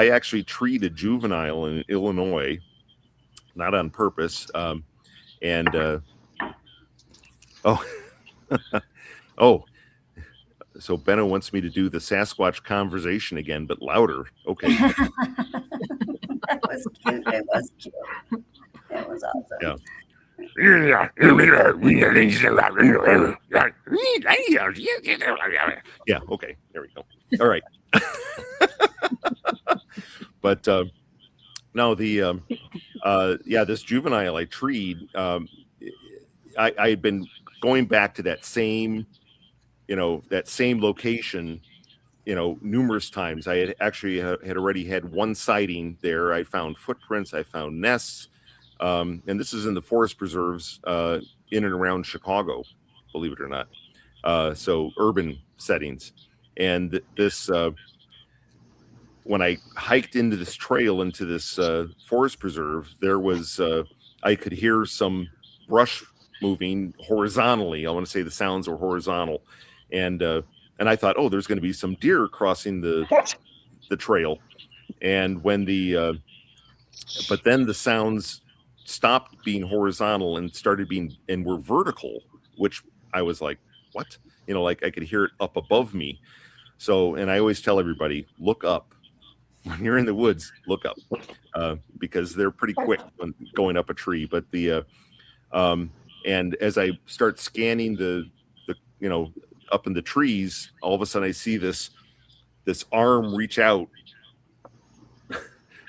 actually treed a juvenile in Illinois, not on purpose. So Benno wants me to do the Sasquatch conversation again, but louder. Okay. That was cute. It was cute. It was awesome. Yeah. Yeah. Okay. There we go. All right. But no, this juvenile I treed. I had been going back to that same location, numerous times. I had actually had already had one sighting there. I found footprints. I found nests. And this is in the forest preserves in and around Chicago, believe it or not. So urban settings. And this, when I hiked into this trail, into this forest preserve, there was, I could hear some brush moving horizontally. I want to say the sounds were horizontal. And I thought, oh, there's going to be some deer crossing the trail. And when but then the sounds stopped being horizontal and started and were vertical, which I was like, what? Like I could hear it up above me. So, and I always tell everybody, look up. When you're in the woods, look up, because they're pretty quick when going up a tree. But and as I start scanning the up in the trees, all of a sudden I see this arm reach out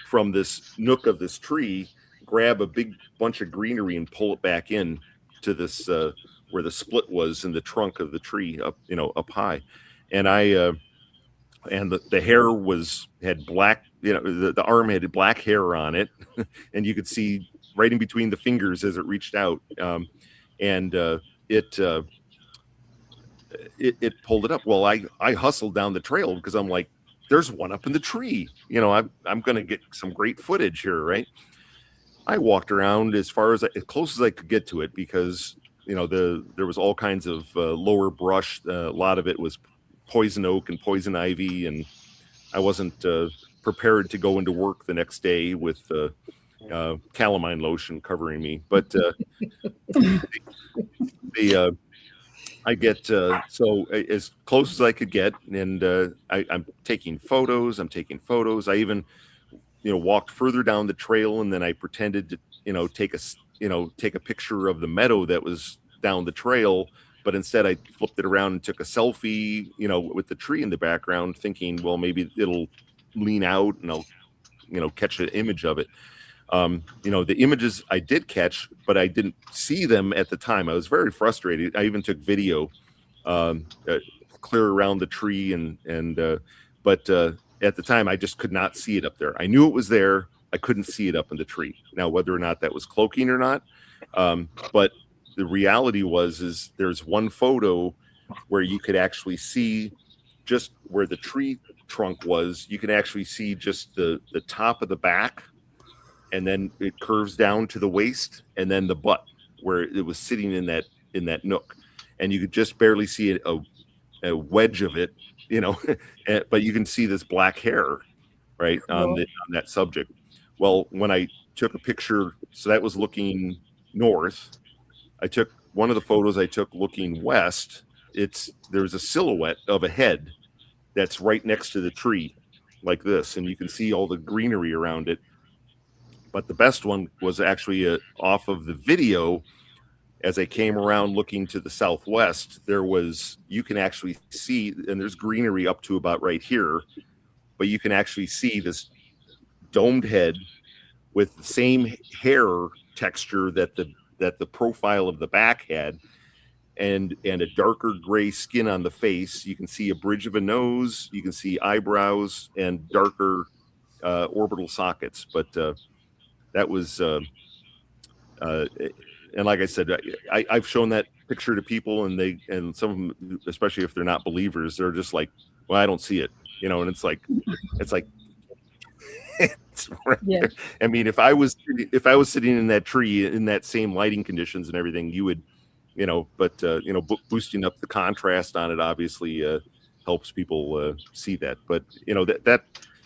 from this nook of this tree, grab a big bunch of greenery and pull it back in to this where the split was in the trunk of the tree up high. And and the hair had black, the arm had black hair on it, and you could see right in between the fingers as it reached out. It pulled it up. Well, I hustled down the trail because I'm like, there's one up in the tree. I'm going to get some great footage here, right? I walked around as close as I could get to it because there was all kinds of lower brush. A lot of it was poison oak and poison ivy, and I wasn't prepared to go into work the next day with calamine lotion covering me. But I get so as close as I could get, and I'm taking photos. I even walked further down the trail, and then I pretended to take a picture of the meadow that was down the trail. But instead, I flipped it around and took a selfie, with the tree in the background, thinking, well, maybe it'll lean out and I'll, catch an image of it. The images I did catch, but I didn't see them at the time. I was very frustrated. I even took video, clear around the tree, but at the time I just could not see it up there. I knew it was there. I couldn't see it up in the tree. Now, whether or not that was cloaking or not, but the reality is there's one photo where you could actually see just where the tree trunk was. You can actually see just the top of the back, and then it curves down to the waist, and then the butt where it was sitting in that nook, and you could just barely see a wedge of it, but you can see this black hair right on that subject. Well, when I took a picture, so that was looking north. I took one of the photos I took looking west. There's a silhouette of a head that's right next to the tree. like this, and you can see all the greenery around it. But the best one was actually off of the video. As I came around looking to the southwest, you can actually see, and there's greenery up to about right here, but you can actually see this domed head with the same hair texture that the profile of the back had, and a darker gray skin on the face. You can see a bridge of a nose, you can see eyebrows and darker orbital sockets. But that was and like I said, I've shown that picture to people, and some of them, especially if they're not believers, they're just like, well, I don't see it, and it's like it's right there. I mean, if I was sitting in that tree in that same lighting conditions and everything, you would, but boosting up the contrast on it obviously helps people see that. But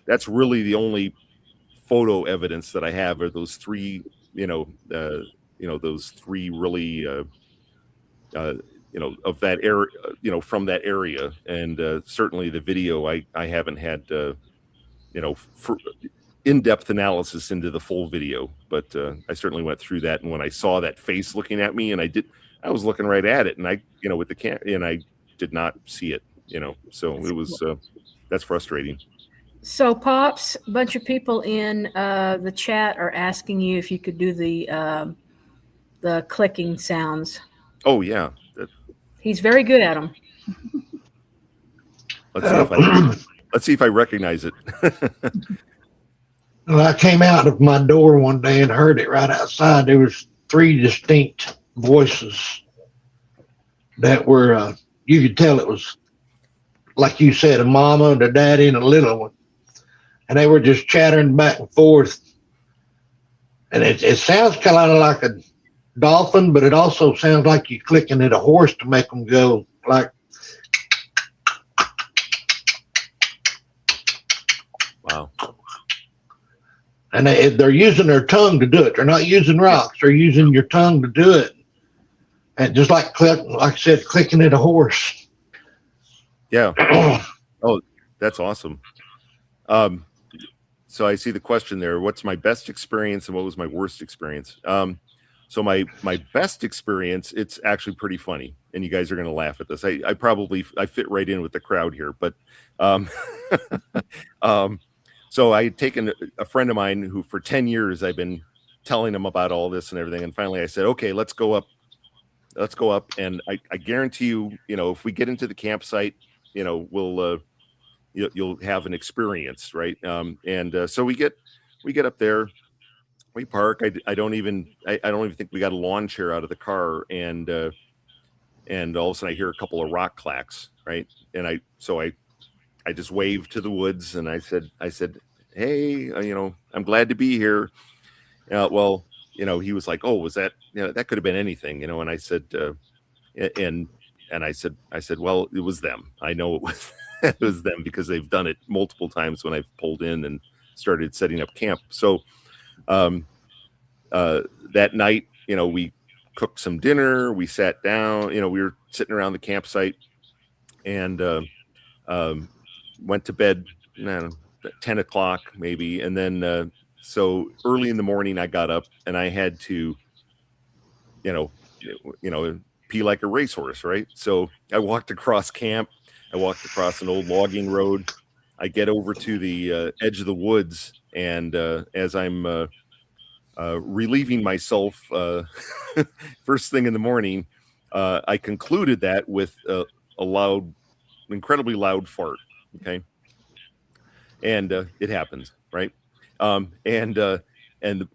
that's really the only photo evidence that I have are those three, those three really, of that area, from that area. And certainly the video, I haven't had, for in-depth analysis into the full video, but I certainly went through that. And when I saw that face looking at me, and I was looking right at it, and I, with the camera, and I did not see it, so it was, that's frustrating. So, Pops, a bunch of people in the chat are asking you if you could do the clicking sounds. Oh, yeah. He's very good at them. Let's see if I recognize it. Well, I came out of my door one day and heard it right outside. There was 3 distinct voices that were, you could tell it was, like you said, a mama, and a daddy, and a little one. And they were just chattering back and forth. And it sounds kind of like a dolphin, but it also sounds like you're clicking at a horse to make them go like. Wow. And they're using their tongue to do it. They're not using rocks. They're using your tongue to do it. And just like I said, clicking at a horse. Yeah. Oh, that's awesome. So I see the question there. What's my best experience and what was my worst experience? So my best experience, it's actually pretty funny, and you guys are going to laugh at this. I fit right in with the crowd here, but so I had taken a friend of mine who for 10 years I've been telling him about all this and everything, and finally I said, okay, let's go up, and I guarantee you, if we get into the campsite, we'll you'll have an experience, right? So we get up there, we park. I don't even think we got a lawn chair out of the car, and all of a sudden I hear a couple of rock clacks, right? And I just waved to the woods, and I said, hey, I'm glad to be here. Well, he was like, oh, was that, that could have been anything, and I said, and I said, well, it was them. I know it was. It was them because they've done it multiple times when I've pulled in and started setting up camp. So that night, we cooked some dinner, we sat down, we were sitting around the campsite, and went to bed, 10 o'clock maybe. And then, so early in the morning I got up and I had to, pee like a racehorse, right? So I walked across camp. I walked across an old logging road. I get over to the edge of the woods, and as I'm relieving myself first thing in the morning, I concluded that with a loud, incredibly loud fart. Okay, and it happens, right? And the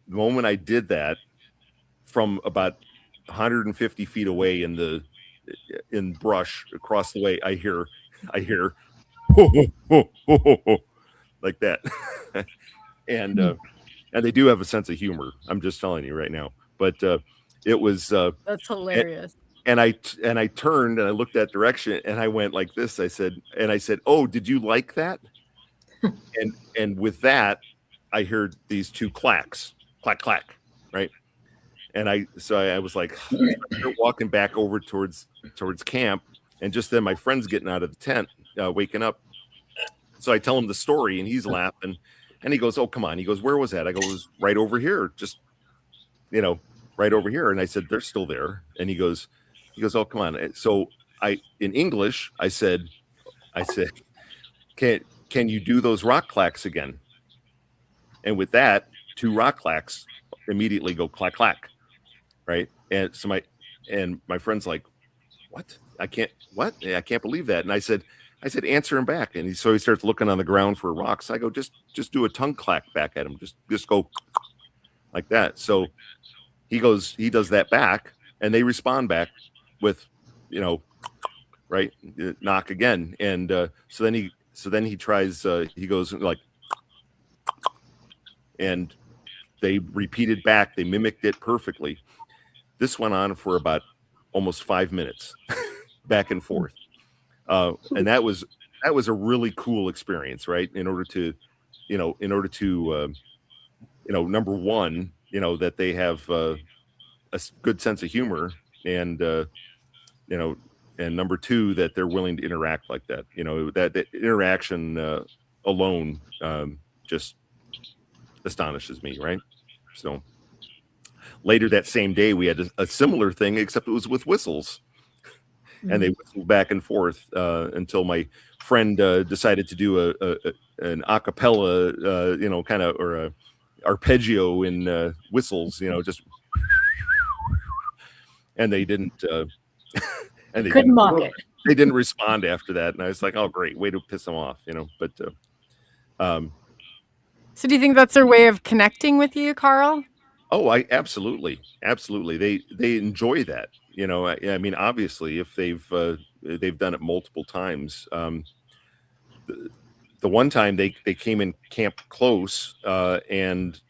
moment I did that, from about 150 feet away in brush across the way, I hear ho, ho, ho, ho, ho, ho, like that. And they do have a sense of humor. I'm just telling you right now. But it was that's hilarious. And I turned and I looked that direction and I went like this. I said, oh, did you like that? and with that, I heard these 2 clacks, clack, clack, right? And I was like, walking back over towards camp, and just then my friend's getting out of the tent, waking up, So I tell him the story, and he's laughing, and he goes, "Oh, come on." He goes, "Where was that?" I go, "It was right over here, just, right over here." And I said, "They're still there." And he goes, "Oh, come on." So in English, I said, can you do those rock clacks again? And with that, 2 rock clacks immediately go clack clack, right? And so my friend's like, "What? I can't believe that." And I said, "Answer him back." And so he starts looking on the ground for rocks. I go, just do a tongue clack back at him. Just go like that. So he does that back, and they respond back with, right, knock again. And so then he tries, he goes like, and they repeated back. They mimicked it perfectly. This went on for about almost 5 minutes, back and forth. And that was a really cool experience, right? In order to, number one, that they have a good sense of humor, and and number two, that they're willing to interact like that. That interaction alone just astonishes me, right? So later that same day, we had a similar thing, except it was with whistles. And they whistled back and forth until my friend decided to do an a cappella, kind of, or a arpeggio in whistles, just, and they didn't, and they couldn't mock it. They didn't respond after that, and I was like, "Oh, great, way to piss them off," But so, do you think that's their way of connecting with you, Carl? Oh, I absolutely. They enjoy that. I mean, obviously, if they've done it multiple times. The one time they came in camp close, and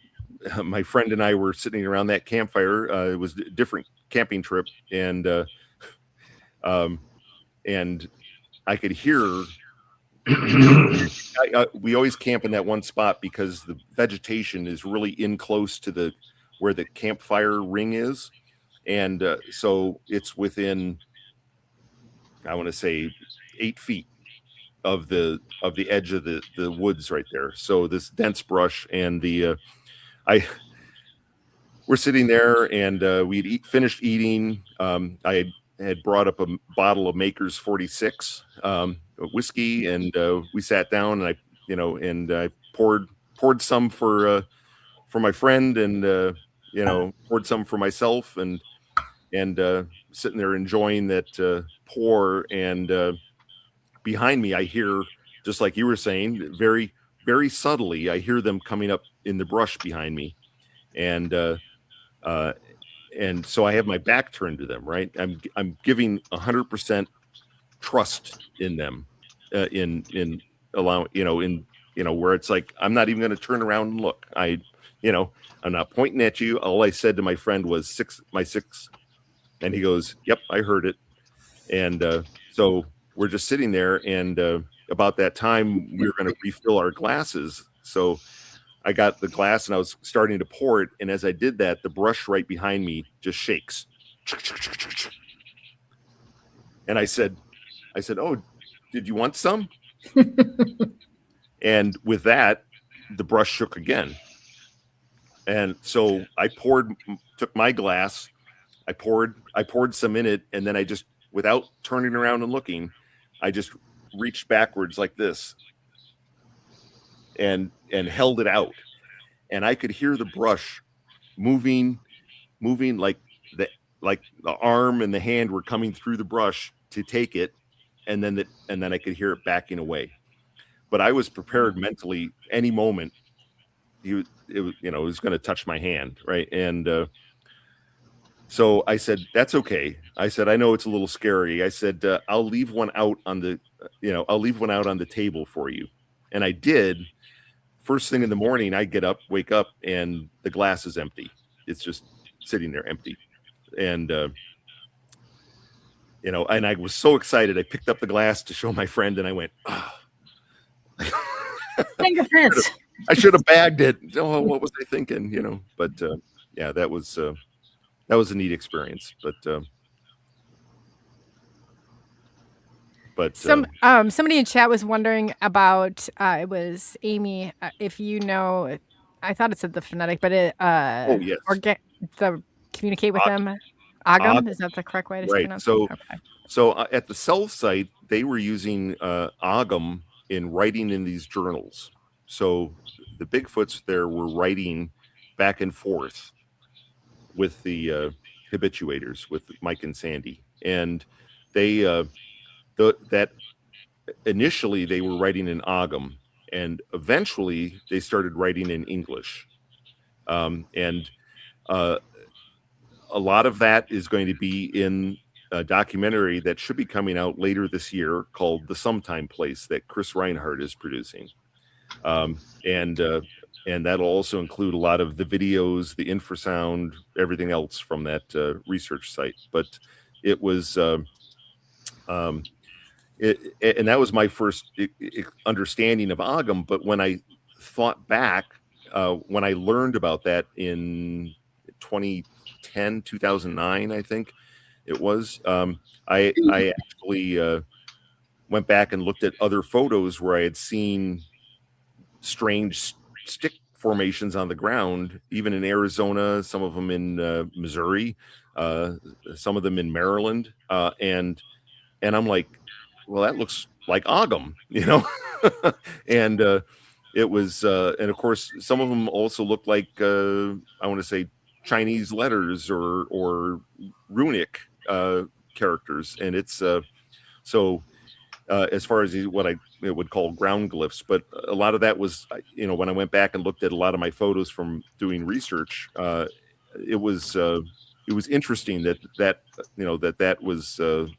my friend and I were sitting around that campfire. It was a different camping trip, and I could hear. We always camp in that one spot because the vegetation is really in close to where the campfire ring is. And so it's within, I want to say, 8 feet of the edge of the woods right there. So this dense brush, and we're sitting there, and we'd finished eating. I had brought up a bottle of Maker's 46 whiskey, and we sat down, and I poured some for my friend, and poured some for myself, and sitting there enjoying that pour. And behind me, I hear, just like you were saying, very, very subtly, I hear them coming up in the brush behind me, and so I have my back turned to them. Right, I'm giving 100% trust in them, in allowing, where it's like I'm not even going to turn around and look. I'm not pointing at you. All I said to my friend was my six, and he goes, "Yep, I heard it." And so we're just sitting there, and about that time we were going to refill our glasses. So I got the glass, and I was starting to pour it, and as I did that, the brush right behind me just shakes. And I said, "Oh, did you want some?" And with that, the brush shook again. And so I took my glass, I poured some in it, and then I just, without turning around and looking, I just reached backwards like this and held it out. And I could hear the brush moving like the arm and the hand were coming through the brush to take it, and then I could hear it backing away. But I was prepared mentally any moment it was going to touch my hand, right? And so I said, "That's okay." I said, "I know it's a little scary." I said, I'll leave one out on the table for you." And I did. First thing in the morning, I wake up, and the glass is empty. It's just sitting there empty. And and I was so excited. I picked up the glass to show my friend, and I went, "Oh." Fingerprints. I should have bagged it. Oh, what was I thinking? But yeah, that was a neat experience. But But somebody in chat was wondering about it was Amy, if you know, I thought it said the phonetic, but it oh yes, the communicate with them. Agam, is that the correct way to right. pronounce So, it? Okay. so at the cell site, they were using Agam in writing in these journals. So the Bigfoots there were writing back and forth with the habituators, with Mike and Sandy, and they that initially they were writing in Agam, and eventually they started writing in English, and a lot of that is going to be in a documentary that should be coming out later this year called The Sometime Place that Chris Reinhardt is producing. And that'll also include a lot of the videos, the infrasound, everything else from that research site. But it was, and that was my first understanding of Agam. But when I thought back, when I learned about that in 2009, I think it was, I actually went back and looked at other photos where I had seen strange stick formations on the ground, even in Arizona, some of them in Missouri, some of them in Maryland, and I'm like, well, that looks like Agam, you know. And it was, and of course, some of them also look like I want to say Chinese letters or runic characters, and it's so. As far as what I would call ground glyphs, but a lot of that was, you know, when I went back and looked at a lot of my photos from doing research, it was interesting that you know that was you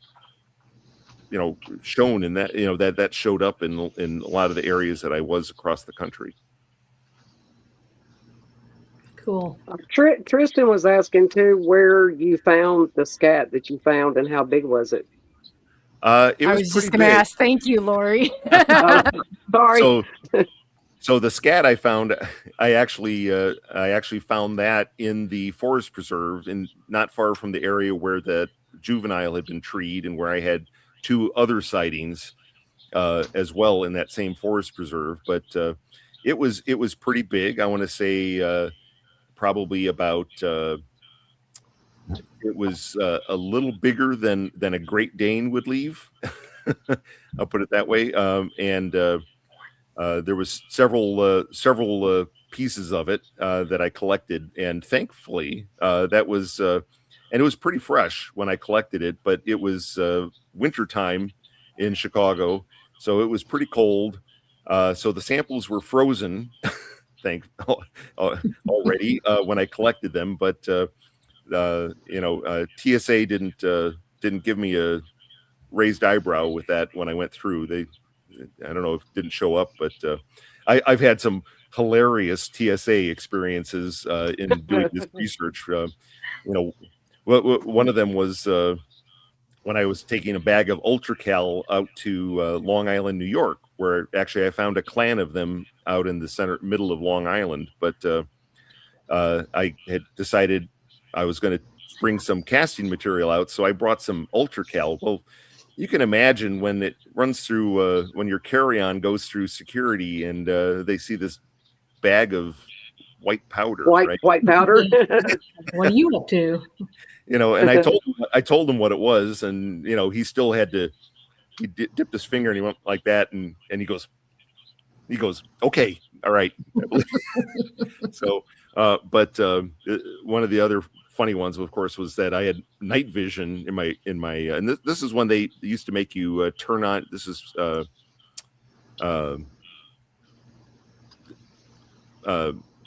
know shown in that, you know, that showed up in a lot of the areas that I was across the country. Cool. Tristan was asking too where you found the scat that you found and how big was it? I was just going to ask. Thank you, Lori. Sorry. So the scat I found, I actually found that in the forest preserve, and not far from the area where the juvenile had been treed, and where I had 2 other sightings as well in that same forest preserve. But it was pretty big. I want to say probably about. It was a little bigger than a Great Dane would leave. I'll put it that way. And there was several pieces of it that I collected, and thankfully that was and it was pretty fresh when I collected it. But it was wintertime in Chicago, so it was pretty cold. So the samples were frozen, already when I collected them, but. You know, TSA didn't give me a raised eyebrow with that when I went through. I don't know if it didn't show up, but I've had some hilarious TSA experiences in doing this research. You know, one of them was when I was taking a bag of UltraCal out to Long Island, New York, where actually I found a clan of them out in the middle of Long Island. But I had decided I was going to bring some casting material out, so I brought some UltraCal. Well, you can imagine when it runs through, when your carry-on goes through security, and they see this bag of white powder. White powder. What are you up to? You know, and I told him what it was, and you know, he still had to. He dipped his finger and he went like that, and he goes, okay, all right. So, but one of the other funny ones, of course, was that I had night vision in my and this is when they used to make you turn on. This is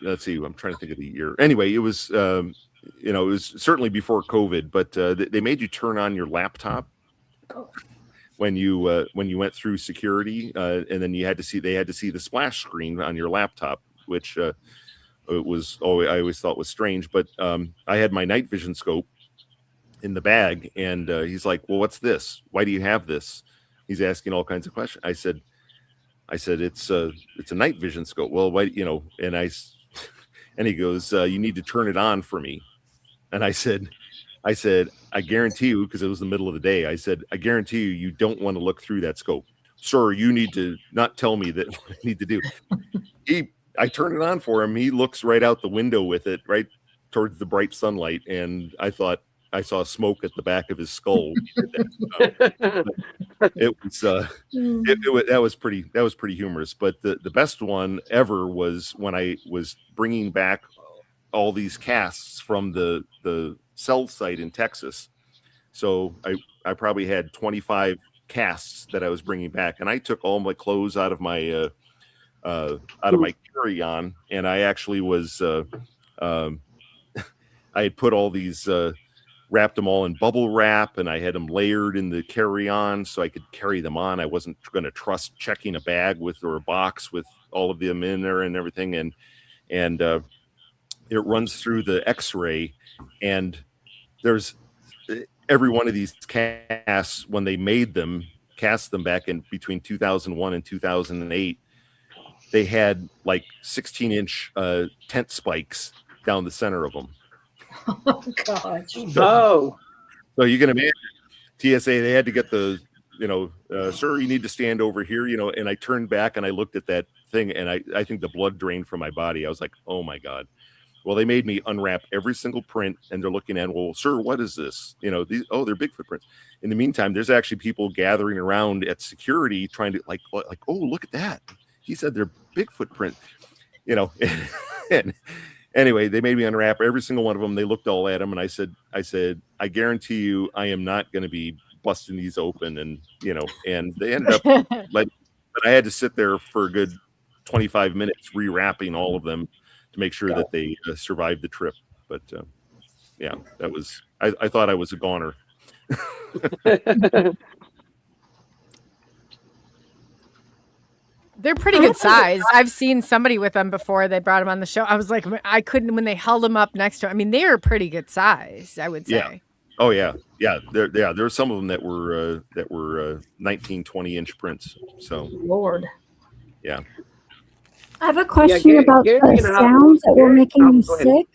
let's see, I'm trying to think of the year. Anyway, it was you know, it was certainly before COVID, but they made you turn on your laptop when you went through security, and then they had to see the splash screen on your laptop, which it was I always thought was strange. But I had my night vision scope in the bag, and he's like, well, what's this? Why do you have this? He's asking all kinds of questions. I said it's a night vision scope. Well, why, you know? And he goes, you need to turn it on for me. And I said, I said, I guarantee you, because it was the middle of the day, I said, I guarantee you, you don't want to look through that scope. Sir, you need to not tell me that what I need to do. I turn it on for him. He looks right out the window with it, right towards the bright sunlight. And I thought I saw smoke at the back of his skull. It was that was pretty humorous. But the best one ever was when I was bringing back all these casts from the cell site in Texas. So I probably had 25 casts that I was bringing back, and I took all my clothes out of my carry-on, and I actually was I had put all these wrapped them all in bubble wrap, and I had them layered in the carry-on so I could carry them on. I wasn't going to trust checking a bag or a box with all of them in there and everything, and it runs through the X-ray, and there's every one of these casts when they cast them back in between 2001 and 2008. They had like 16-inch tent spikes down the center of them. Oh gosh! Oh, so you can imagine TSA. They had to get the, sir, you need to stand over here, And I turned back and I looked at that thing, and I think the blood drained from my body. I was like, oh my God. Well, they made me unwrap every single print, and they're looking at, well, sir, what is this? They're Bigfoot prints. In the meantime, there's actually people gathering around at security trying to like, oh, look at that. He said they're Bigfoot print, and anyway, they made me unwrap every single one of them. They looked all at them, and I said, I guarantee you, I am not going to be busting these open, and they ended up but I had to sit there for a good 25 minutes rewrapping all of them to make sure that they survived the trip. But yeah, that was, I thought I was a goner. They're pretty good size. I've seen somebody with them before. They brought them on the show. I was like, I couldn't, when they held them up next to, I mean, they are pretty good size, I would say. Yeah. Oh yeah. Yeah. There were some of them that were 19, 20-inch prints. So Lord. Yeah. I have a question about the sounds that were making me sick.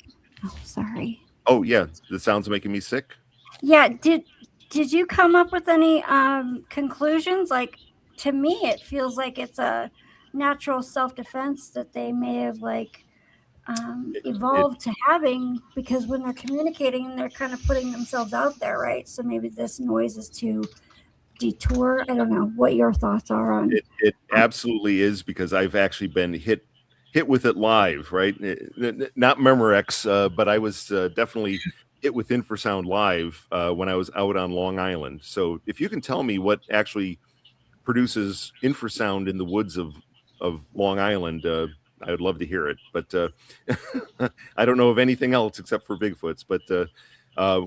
Oh, sorry. Oh yeah, the sounds making me sick. Yeah. Did you come up with any conclusions? Like, to me, it feels like it's a natural self-defense that they may have evolved to having, because when they're communicating, they're kind of putting themselves out there, right? So maybe this noise is to detour. I don't know what your thoughts are on it. It absolutely is, because I've actually been hit with it live, right? Not Memorex, but I was definitely hit with infrasound live when I was out on Long Island. So if you can tell me what actually produces infrasound in the woods of Long Island, I would love to hear it. But I don't know of anything else except for Bigfoots. But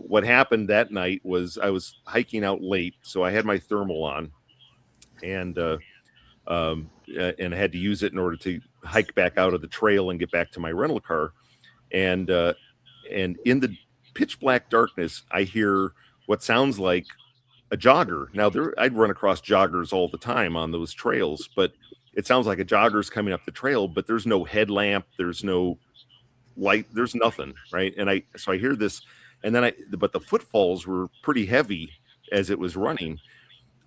what happened that night was I was hiking out late, so I had my thermal on, and I had to use it in order to hike back out of the trail and get back to my rental car. And in the pitch black darkness, I hear what sounds like a jogger. Now, I'd run across joggers all the time on those trails, but it sounds like a jogger's coming up the trail, but there's no headlamp, there's no light, there's nothing, right? And so I hear this, and then but the footfalls were pretty heavy as it was running,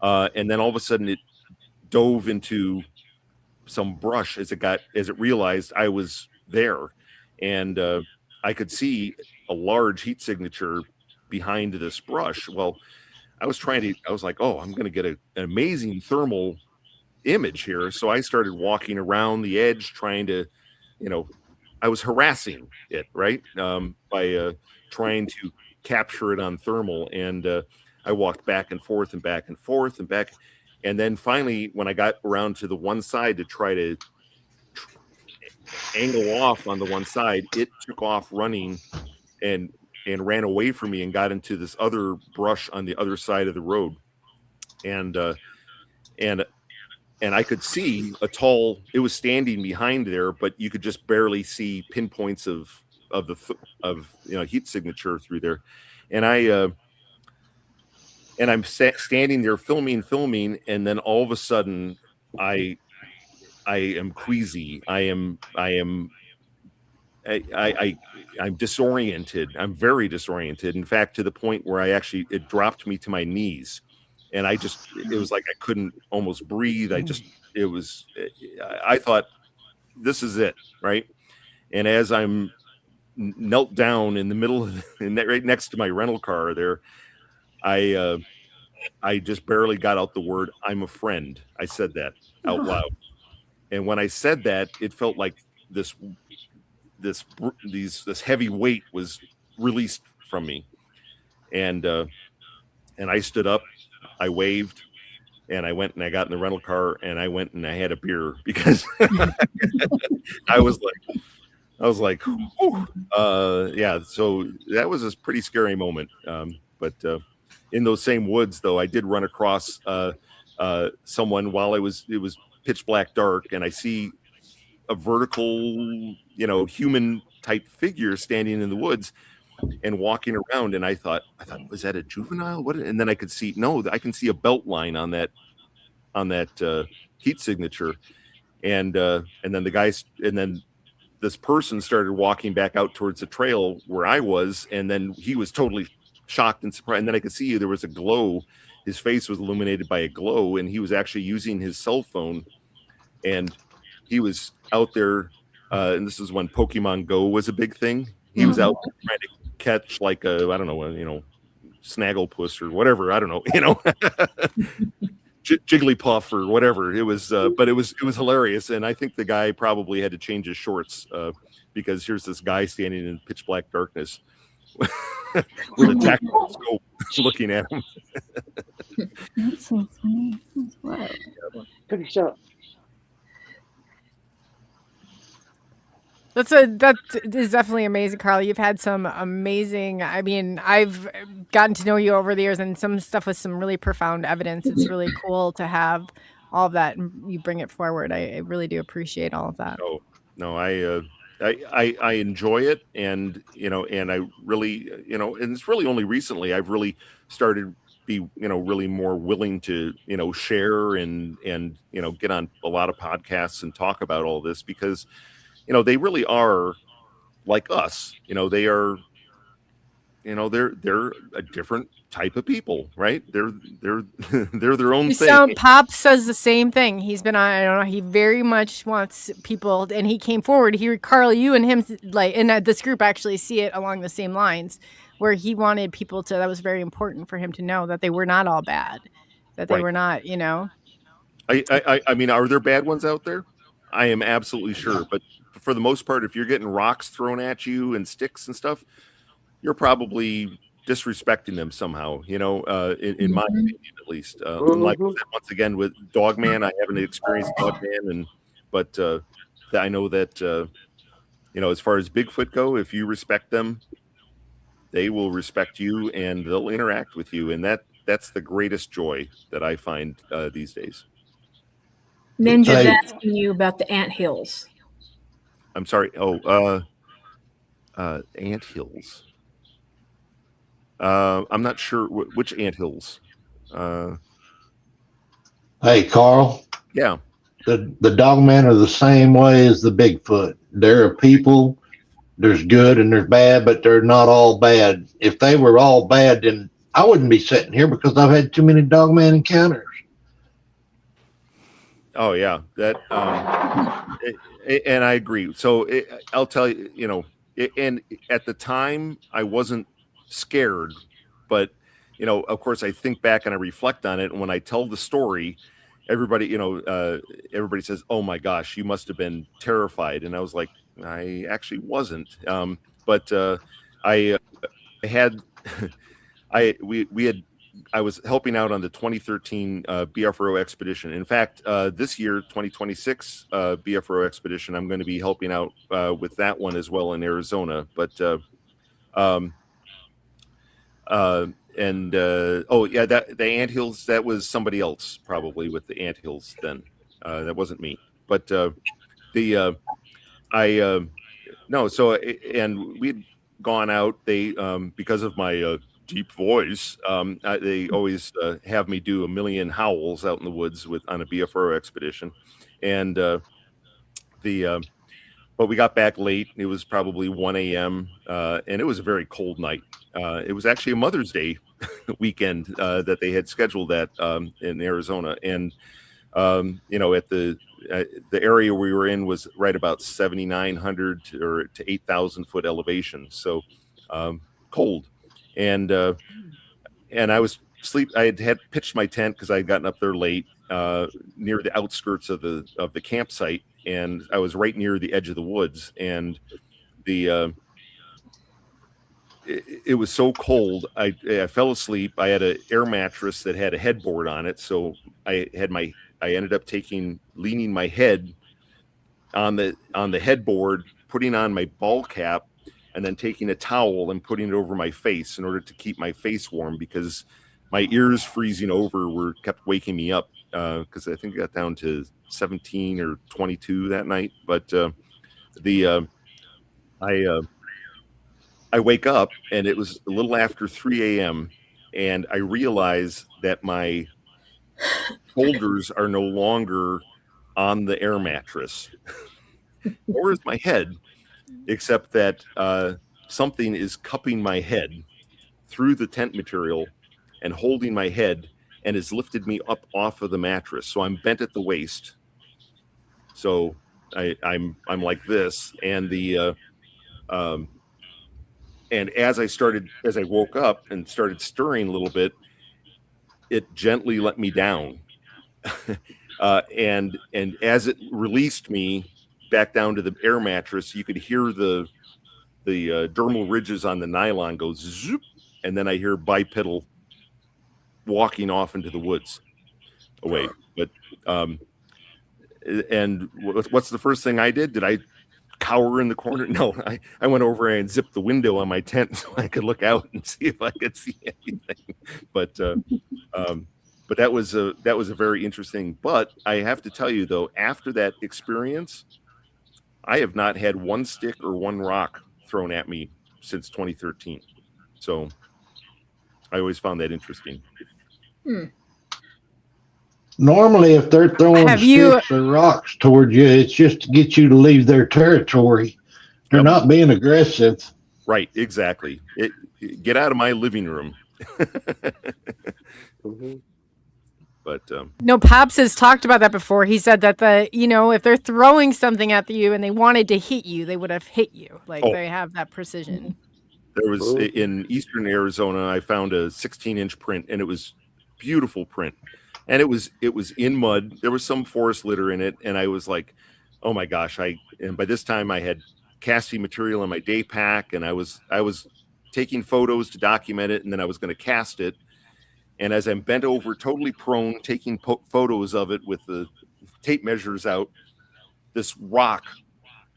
and then all of a sudden it dove into some brush as it realized I was there, and I could see a large heat signature behind this brush. Well, I was like, oh, I'm going to get an amazing thermal image here. So I started walking around the edge, trying to, I was harassing it, right? By trying to capture it on thermal. And I walked back and forth and back and forth and back. And then finally, when I got around to the one side to try to angle off on the one side, it took off running and ran away from me and got into this other brush on the other side of the road. And I could see it was standing behind there, but you could just barely see pinpoints of heat signature through there. And I'm standing there filming. And then all of a sudden I am queasy. I am I'm disoriented. I'm very disoriented. In fact, to the point where it dropped me to my knees, and it was like I couldn't almost breathe. I thought, this is it, right? And as I'm knelt down in the middle of right next to my rental car there, I just barely got out the word, "I'm a friend." I said that out loud. And when I said that, it felt like this heavy weight was released from me. And I stood up, I waved, and I went and I got in the rental car and I went and I had a beer because I was like, yeah. So that was a pretty scary moment. But in those same woods, though, I did run across someone while it was pitch black dark, and I see a vertical, human type figure standing in the woods and walking around. And I thought, was that a juvenile? What? And then I can see a belt line on that heat signature. And then this person started walking back out towards the trail where I was. And then he was totally shocked and surprised. And then I could see there was a glow. His face was illuminated by a glow, and he was actually using his cell phone. And he was out there. And this is when Pokemon Go was a big thing. He was out there trying to catch like a, I don't know, snagglepuss or whatever. I don't know, Jigglypuff or whatever. It was, but it was hilarious. And I think the guy probably had to change his shorts because here's this guy standing in pitch black darkness with a tactical scope looking at him. That's so funny. That's wild. Good shot. That is definitely amazing, Carl. You've had some amazing, I've gotten to know you over the years, and some stuff with some really profound evidence. It's really cool to have all of that, and you bring it forward. I really do appreciate all of that. No, I enjoy it, and and I really, and it's really only recently I've really started be really more willing to share and get on a lot of podcasts and talk about all this, because they really are like us. They are, they're a different type of people, right? They're their own thing. Pop says the same thing. He's been on, I don't know, he very much wants people, and he came forward. Carl, you and him, and this group actually see it along the same lines, where he wanted people to, that was very important for him to know that they were not all bad, that they were not, I mean, are there bad ones out there? I am absolutely sure. But for the most part, if you're getting rocks thrown at you and sticks and stuff, you're probably disrespecting them somehow, in my opinion, at least. Like once again with Dogman, I haven't experienced Dogman, but I know that, as far as Bigfoot go, if you respect them, they will respect you and they'll interact with you. And that's the greatest joy that I find these days. Ninja's asking you about the anthills. I'm sorry. Anthills. I'm not sure which anthills. Hey, Carl. Yeah. The Dogmen are the same way as the Bigfoot. There are people, there's good and there's bad, but they're not all bad. If they were all bad, then I wouldn't be sitting here, because I've had too many Dogman encounters. Oh yeah, that and I agree. So I'll tell you, and at the time I wasn't scared, but of course I think back and I reflect on it, and when I tell the story, everybody everybody says, "Oh my gosh, you must have been terrified," and I was like, I actually wasn't. But I had I was helping out on the 2013 BFRO expedition. In fact, this year, 2026 BFRO expedition, I'm going to be helping out with that one as well in Arizona. But the anthills, that was somebody else probably with the anthills then. That wasn't me. But and we'd gone out. They because of my deep voice, they always have me do a million howls out in the woods on a BFRO expedition, and but but we got back late. It was probably 1 a.m. And it was a very cold night. It was actually a Mother's Day weekend that they had scheduled that in Arizona. And, you know, at the area we were in was right about 7,900 or to 8,000 foot elevation. So cold. And I was I had pitched my tent because I had gotten up there late near the outskirts of the campsite. And I was right near the edge of the woods, and it was so cold. I fell asleep. I had an air mattress that had a headboard on it, so I ended up leaning my head on the headboard, putting on my ball cap, and then taking a towel and putting it over my face in order to keep my face warm, because my ears freezing over kept waking me up. Because I think it got down to 17 or 22 that night. But I wake up, and it was a little after 3 a.m. and I realize that my shoulders are no longer on the air mattress, or is my head, except that something is cupping my head through the tent material and holding my head, and has lifted me up off of the mattress. So I'm bent at the waist. So I'm like this, and and as I woke up and started stirring a little bit, it gently let me down. And as it released me back down to the air mattress, you could hear the dermal ridges on the nylon go zoop, and then I hear bipedal walking off into the woods away. But and what's the first thing I did? Did I cower in the corner? No, I went over and zipped the window on my tent so I could look out and see if I could see anything. But that was a very interesting. But I have to tell you though, after that experience, I have not had one stick or one rock thrown at me since 2013. So I always found that interesting. Normally, if they're throwing sticks or rocks towards you, it's just to get you to leave their territory. They're not being aggressive. Right, exactly. Get out of my living room. But no, Pops has talked about that before. He said that if they're throwing something at you and they wanted to hit you, they would have hit you. Like they have that precision. There was in eastern Arizona, I found a 16-inch print, and it was beautiful print, and it was in mud. There was some forest litter in it, and I was like, oh my gosh. And by this time I had casting material in my day pack, and I was taking photos to document it, and then I was going to cast it. And as I'm bent over, totally prone, taking photos of it with the tape measures out, this rock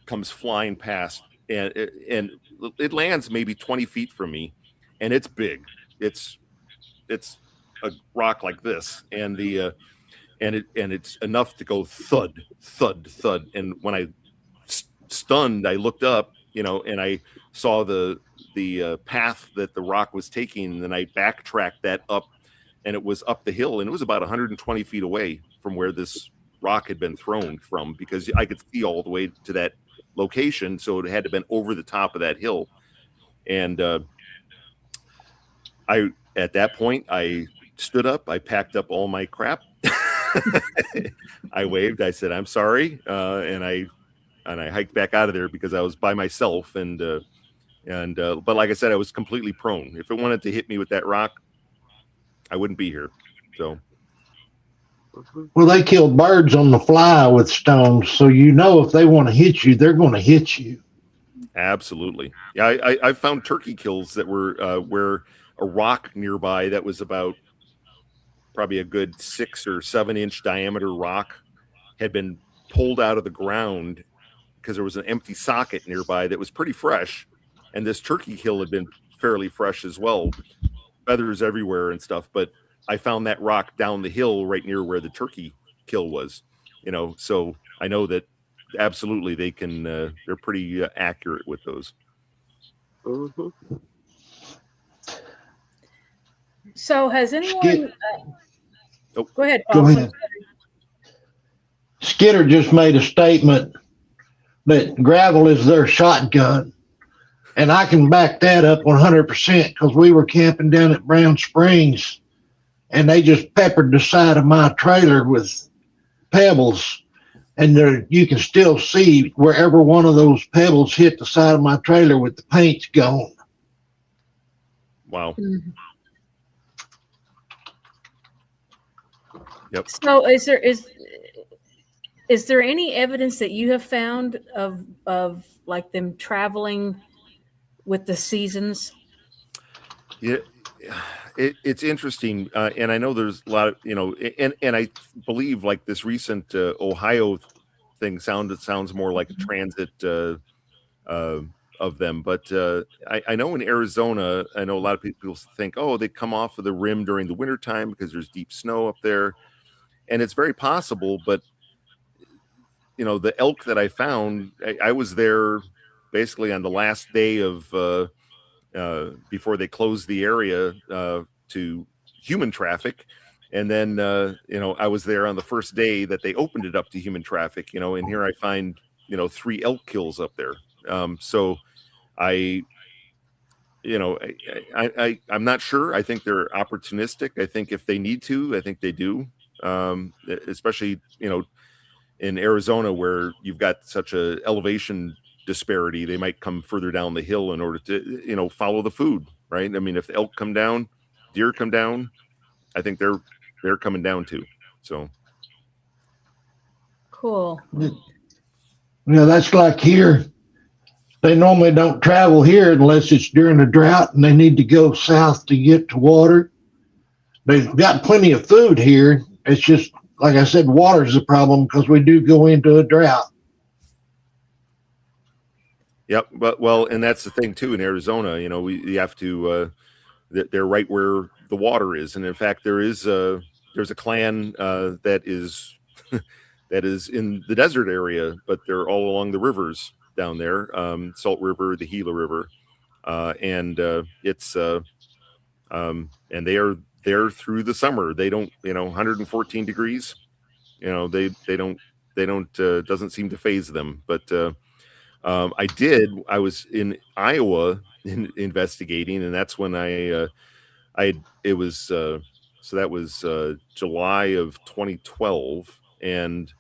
comes flying past, and it lands maybe 20 feet from me, and it's big. It's a rock like this, and it's enough to go thud, thud, thud. And when I stunned, I looked up, and I saw the path that the rock was taking, and then I backtracked that up, and it was up the hill, and it was about 120 feet away from where this rock had been thrown from, because I could see all the way to that location. So it had to have been over the top of that hill. And at that point, I stood up, I packed up all my crap. I waved, I said, I'm sorry. And I hiked back out of there because I was by myself. But like I said, I was completely prone. If it wanted to hit me with that rock, I wouldn't be here. So. Well, they kill birds on the fly with stones. So, if they want to hit you, they're going to hit you. Absolutely. Yeah. I found turkey kills that were, where a rock nearby that was about probably a good 6 or 7 inch diameter rock had been pulled out of the ground because there was an empty socket nearby that was pretty fresh. And this turkey kill had been fairly fresh as well. Feathers everywhere and stuff. But I found that rock down the hill right near where the turkey kill was, so I know that absolutely they can, they're pretty accurate with those. Mm-hmm. So has anyone... go ahead, Go Paul. ahead. Skitter just made a statement that gravel is their shotgun. And I can back that up 100% because we were camping down at Brown Springs and they just peppered the side of my trailer with pebbles. And there, you can still see wherever one of those pebbles hit the side of my trailer with the paint's gone. Wow. Mm-hmm. Yep. So is there any evidence that you have found of like them traveling with the seasons? Yeah, it's interesting, and I know there's a lot of, you know, and I believe like this recent Ohio thing sounds more like a transit of them, but I know in Arizona, I know a lot of people think, oh, they come off of the rim during the wintertime because there's deep snow up there, and it's very possible, but you know, the elk that I found, I was there basically on the last day of before they closed the area to human traffic. And then, you know, I was there on the first day that they opened it up to human traffic, you know, and here I find, you know, 3 elk kills up there. So I'm not sure. I think they're opportunistic. I think if they need to, I think they do. Especially, you know, in Arizona where you've got such a elevation disparity, they might come further down the hill in order to, you know, follow the food, right? I mean, if the elk come down, deer come down, I think they're coming down too. So cool. You know, that's like here. They normally don't travel here unless it's during a drought and they need to go south to get to water. They've got plenty of food here. It's just, like I said, water is a problem because we do go into a drought. Yep, but well, and that's the thing too in Arizona. You know, we have to. They're right where the water is, and in fact, there's a clan that is that is in the desert area, but they're all along the rivers down there, Salt River, the Gila River, and it's and they are there through the summer. They don't, you know, 114 degrees. You know, they don't doesn't seem to faze them, but. I was in Iowa investigating, and that's when so that was July of 2012, and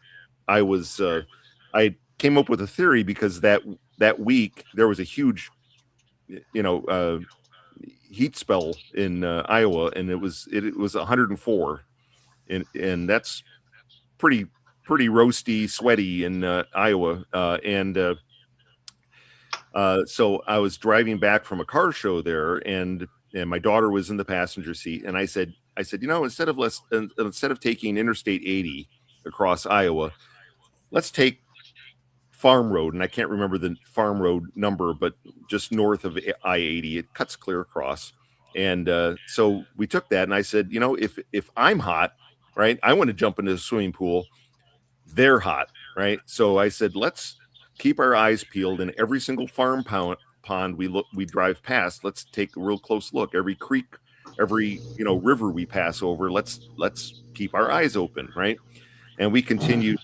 I came up with a theory because that week there was a huge, you know, heat spell in Iowa, and it was 104, and that's pretty roasty, sweaty in Iowa, and so I was driving back from a car show there, and my daughter was in the passenger seat, and I said, you know, instead of taking Interstate 80 across Iowa, let's take Farm Road, and I can't remember the Farm Road number, but just north of I-80, it cuts clear across, and so we took that, and I said, you know, if I'm hot, right, I want to jump into the swimming pool. They're hot, right? So I said, let's keep our eyes peeled, and every single farm pond we drive past, let's take a real close look. Every creek, every, you know, river we pass over, let's keep our eyes open, right? And we continued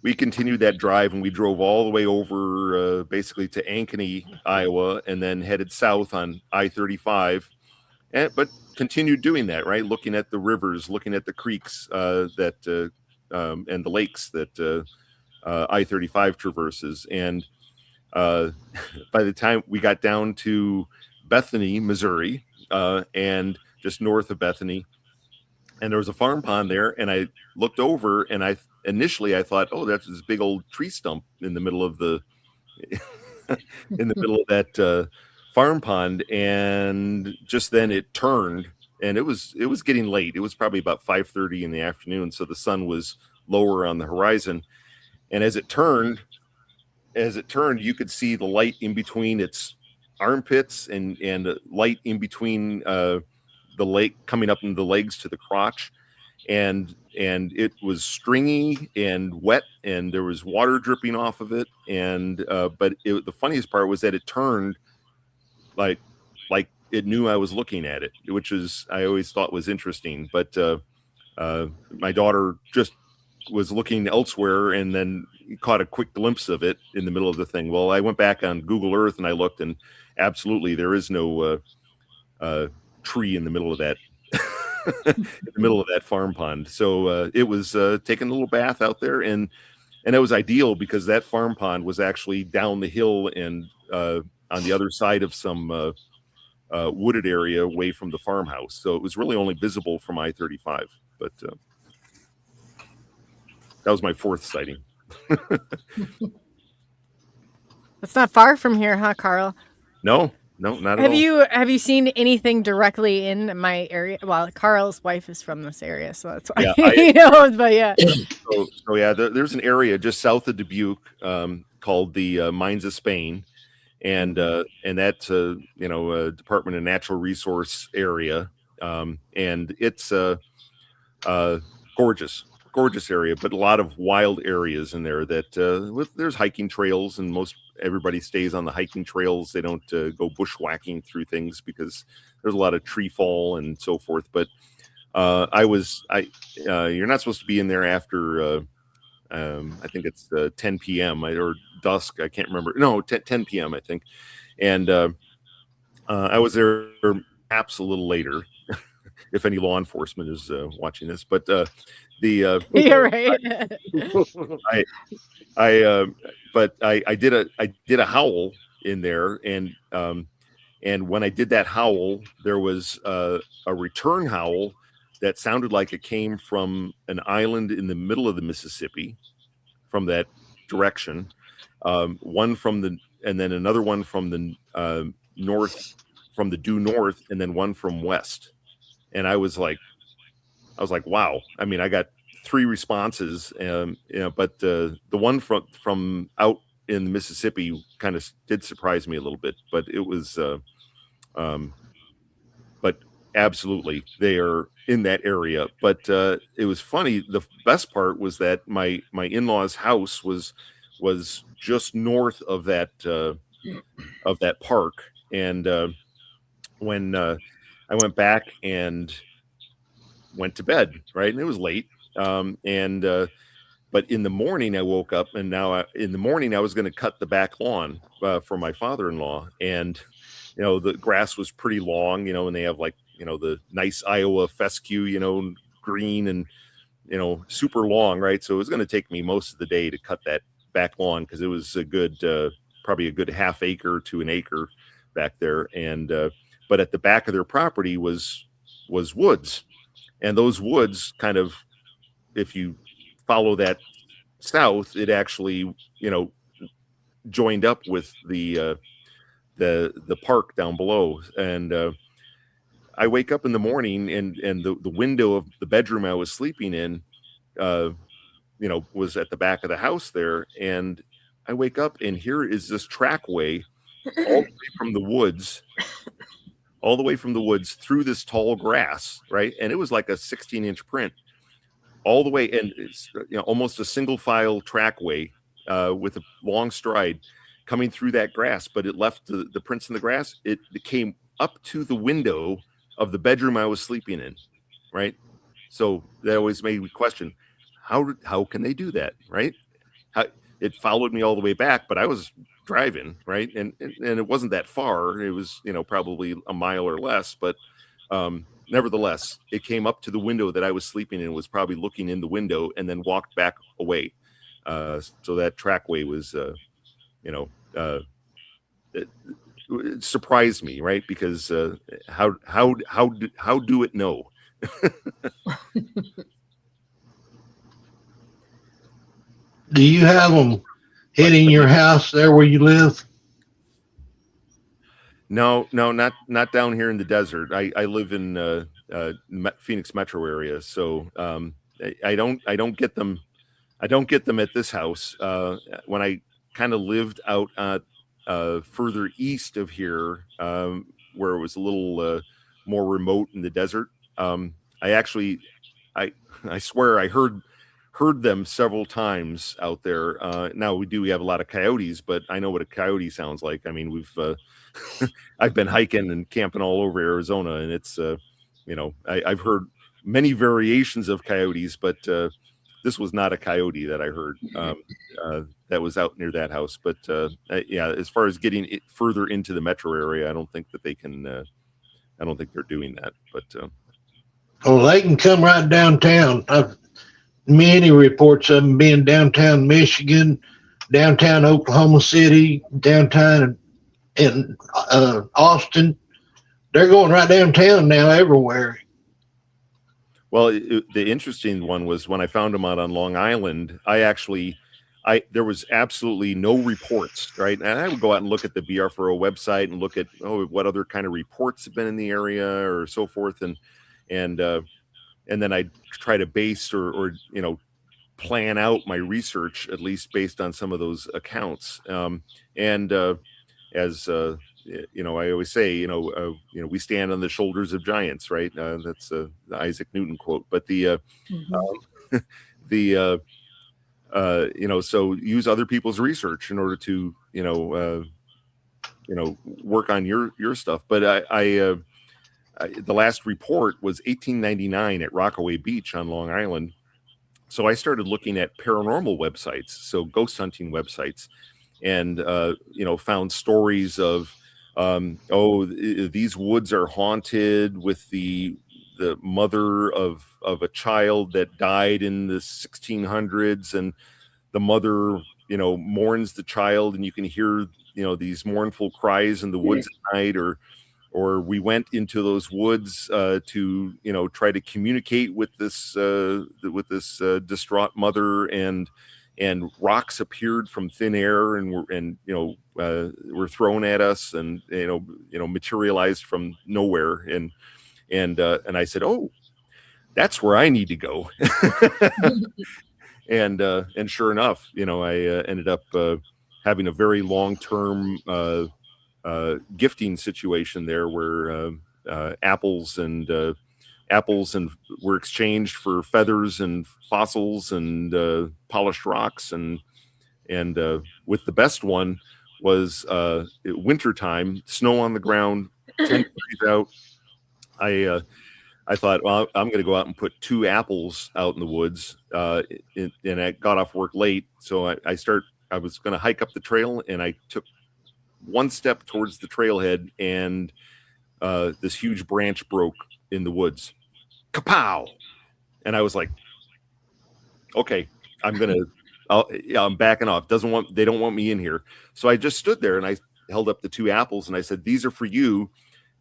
that drive, and we drove all the way over basically to Ankeny, Iowa, and then headed south on I-35, but continued doing that, right? Looking at the rivers, looking at the creeks and the lakes that I-35 traverses, and by the time we got down to Bethany, Missouri, and just north of Bethany, and there was a farm pond there, and I looked over, and I thought, oh, that's this big old tree stump in the middle of the in the middle of that farm pond, and just then it turned, and it was getting late. It was probably about 5:30 in the afternoon, so the sun was lower on the horizon. And as it turned, you could see the light in between its armpits and light in between the lake coming up into the legs to the crotch. And it was stringy and wet, and there was water dripping off of it. And but the funniest part was that it turned like it knew I was looking at it, which is I always thought was interesting. But my daughter just was looking elsewhere and then caught a quick glimpse of it in the middle of the thing. Well, I went back on Google Earth and I looked, and absolutely there is no tree in the middle of that in the middle of that farm pond. So it was taking a little bath out there, and it was ideal because that farm pond was actually down the hill and on the other side of some wooded area away from the farmhouse. So it was really only visible from I-35. But that was my 4th sighting. That's not far from here, huh, Carl? No, not at all. Have you seen anything directly in my area? Well, Carl's wife is from this area, so that's why he knows. But yeah. So yeah, there's an area just south of Dubuque called the Mines of Spain, and that's a Department of Natural Resource area, and it's gorgeous area, but a lot of wild areas in there that there's hiking trails, and everybody stays on the hiking trails. They don't go bushwhacking through things because there's a lot of tree fall and so forth. But you're not supposed to be in there after I think it's 10 p.m. or dusk. I can't remember. No, 10 p.m. I think. And I was there perhaps a little later, if any law enforcement is watching this. But you're right. I did a howl in there, and when I did that howl, there was a return howl that sounded like it came from an island in the middle of the Mississippi, from that direction. One from and then another one from the north, from the due north, and then one from west. And I was like, wow. I mean, I got 3 responses, but the one from out in the Mississippi kind of did surprise me a little bit. But it was, but absolutely, they are in that area. But it was funny. The best part was that my in-laws' house was just north of that park, and when I went back and went to bed, right, and it was late. But in the morning I woke up, and in the morning I was going to cut the back lawn for my father-in-law, and the grass was pretty long, and they have the nice Iowa fescue, green and super long, right? So it was going to take me most of the day to cut that back lawn because it was a good probably a good half acre to an acre back there, and but at the back of their property was woods, and those woods kind of, if you follow that south, it actually joined up with the park down below. And I wake up in the morning, and the window of the bedroom I was sleeping in was at the back of the house there, and I wake up and here is this trackway all the way from the woods through this tall grass, right? And it was like a 16-inch print all the way, and it's almost a single file trackway with a long stride coming through that grass, but it left the prints in the grass. It came up to the window of the bedroom I was sleeping in, right? So that always made me question, how can they do that, right? It followed me all the way back, but I was driving, right? And it wasn't that far. It was, probably a mile or less, but nevertheless, it came up to the window that I was sleeping in, was probably looking in the window, and then walked back away. So that trackway was, it surprised me, right? Because how do it know? Do you have them hitting your house there where you live? No, not down here in the desert. I live in Phoenix metro area, so I don't get them. I don't get them at this house. When I kind of lived out further east of here, where it was a little more remote in the desert, I swear I heard them several times out there. Now we have a lot of coyotes, but I know what a coyote sounds like. I mean, we've I've been hiking and camping all over Arizona, and it's I've heard many variations of coyotes, but this was not a coyote that I heard that was out near that house. But yeah, as far as getting it further into the metro area, I don't think that they can. I don't think they're doing that. But well, they can come right downtown. I've many reports of them being downtown Michigan, downtown Oklahoma City, downtown in Austin. They're going right downtown now everywhere. Well, the interesting one was when I found them out on Long Island. There was absolutely no reports, right? And I would go out and look at the BR4O website and look at what other kind of reports have been in the area or so forth, and then I'd try to base or plan out my research at least based on some of those accounts. As I always say, we stand on the shoulders of giants, right? That's the Isaac Newton quote. But so use other people's research in order to, work on your stuff. But the last report was 1899 at Rockaway Beach on Long Island. So I started looking at paranormal websites, so ghost hunting websites, and found stories of these woods are haunted with the mother of a child that died in the 1600s, and the mother mourns the child, and you can hear these mournful cries in the woods at night, or we went into those woods to try to communicate with this distraught mother, and rocks appeared from thin air and were thrown at us, and materialized from nowhere, and I said, oh, that's where I need to go. And sure enough, I ended up having a very long-term gifting situation there, where apples were exchanged for feathers and fossils and polished rocks, and with the best one was wintertime, snow on the ground, 10 degrees out. I thought, well, I'm going to go out and put 2 apples out in the woods, and I got off work late, so I was going to hike up the trail, and I took one step towards the trailhead, and this huge branch broke in the woods. Kapow! And I was like, okay, I'm backing off. They don't want me in here. So I just stood there, and I held up the 2 apples, and I said, these are for you.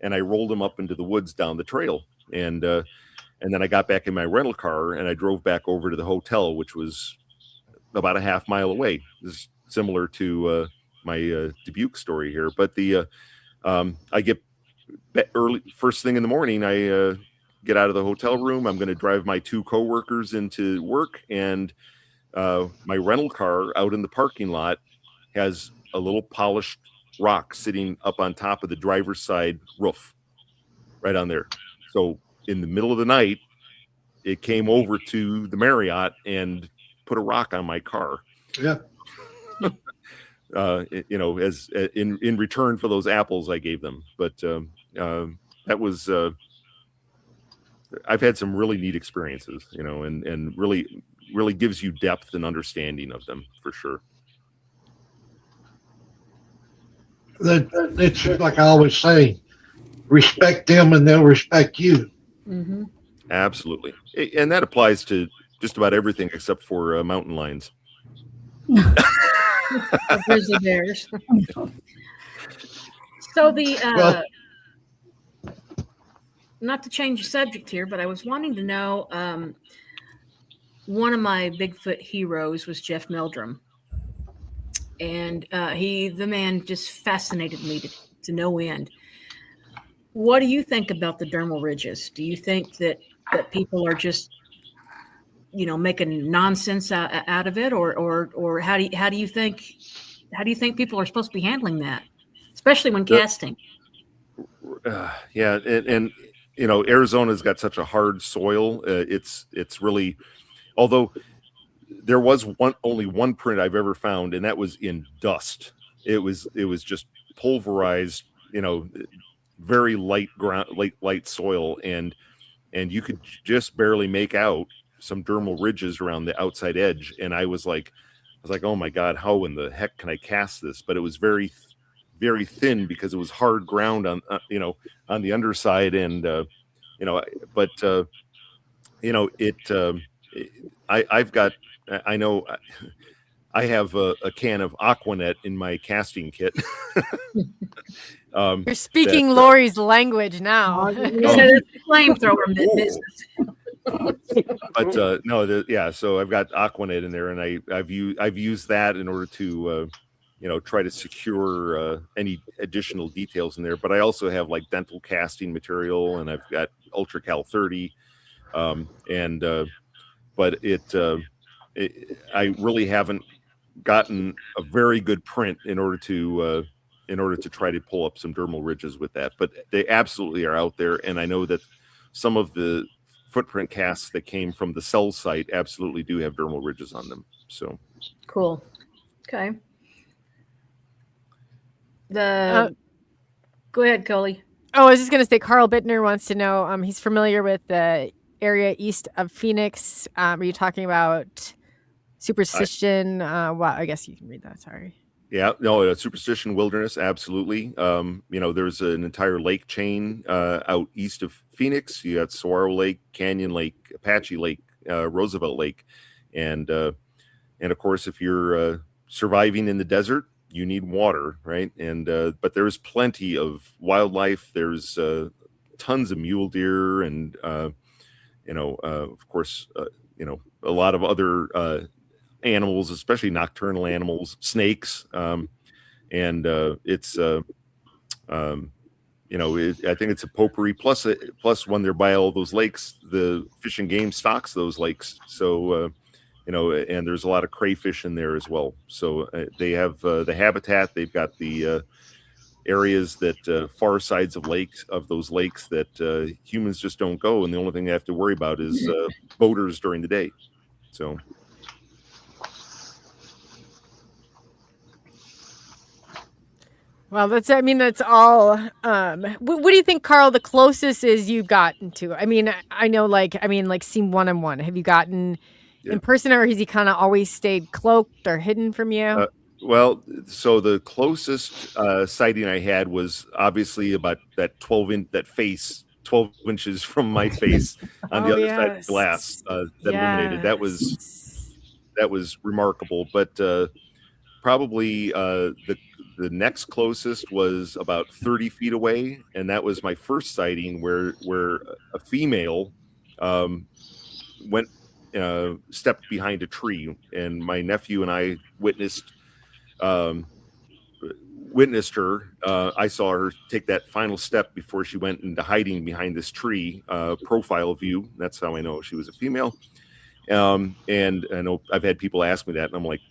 And I rolled them up into the woods down the trail. And then I got back in my rental car, and I drove back over to the hotel, which was about a half mile away. This is similar to my Dubuque story here. But I get early, first thing in the morning, I get out of the hotel room. I'm going to drive my 2 coworkers into work, and my rental car out in the parking lot has a little polished rock sitting up on top of the driver's side roof, right on there. So in the middle of the night, it came over to the Marriott and put a rock on my car. Yeah. As in return for those apples I gave them. But that was I've had some really neat experiences, and really gives you depth and understanding of them, for sure. It's like I always say, respect them and they'll respect you. Mm-hmm. Absolutely. And that applies to just about everything except for mountain lions. Grizzly bears. So not to change the subject here, but I was wanting to know, one of my Bigfoot heroes was Jeff Meldrum. And the man just fascinated me to no end. What do you think about the dermal ridges? Do you think that people are just, making nonsense out of it, or how do you think people are supposed to be handling that, especially when casting? Yeah, and Arizona's got such a hard soil. It's really, although there was only one print I've ever found, and that was in dust. It was just pulverized, very light ground, light soil, and you could just barely make out some dermal ridges around the outside edge, and I was like, oh my God, how in the heck can I cast this? But it was very, very thin because it was hard ground on on the underside, and I have a can of Aquanet in my casting kit. You're speaking Lori's language now. You said it's a flamethrower business. But so I've got Aquanet in there, and I've used that in order to try to secure any additional details in there. But I also have like dental casting material, and I've got UltraCal 30, I really haven't gotten a very good print in order to try to pull up some dermal ridges with that. But they absolutely are out there, and I know that some of the footprint casts that came from the cell site absolutely do have dermal ridges on them. So cool. Okay. Go ahead, Coley. Oh, I was just going to say, Carl Bittner wants to know, he's familiar with the area east of Phoenix. Are you talking about superstition? I guess you can read that. Sorry. Yeah, no, superstition wilderness. Absolutely. There's an entire lake chain out east of Phoenix. You got Saguaro Lake, Canyon Lake, Apache Lake, Roosevelt Lake. And of course, if you're surviving in the desert, you need water, right? And but there's plenty of wildlife. There's tons of mule deer, and of course, a lot of other animals, especially nocturnal animals, snakes, and it's I think it's a potpourri. Plus, when they're by all those lakes, the Fish and Game stocks those lakes. So and there's a lot of crayfish in there as well. So they have the habitat. They've got the areas that far sides of those lakes that humans just don't go, and the only thing they have to worry about is boaters during the day. So. Well, that's all. What do you think, Carl, the closest is you've gotten to? I mean, seen one-on-one. Have you gotten in person, or has he kind of always stayed cloaked or hidden from you? So the closest sighting I had was obviously about that 12 inches from my face on the other side of the glass that illuminated. That was remarkable. But probably the next closest was about 30 feet away, and that was my first sighting where a female stepped behind a tree, and my nephew and I witnessed her. I saw her take that final step before she went into hiding behind this tree. Profile view. That's how I know she was a female. And I know I've had people ask me that, and I'm like,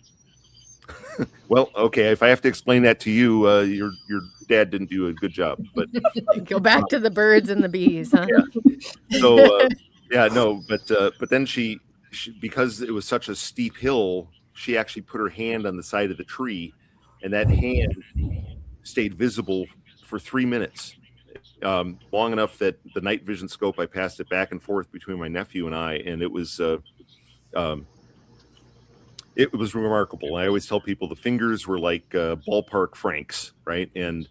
well, okay, if I have to explain that to you, your dad didn't do a good job. But go back to the birds and the bees, huh? Yeah. So but then she, because it was such a steep hill, she actually put her hand on the side of the tree, and that hand stayed visible for 3 minutes, long enough that the night vision scope, I passed it back and forth between my nephew and I, and it was remarkable. I always tell people the fingers were like ballpark francs, right? And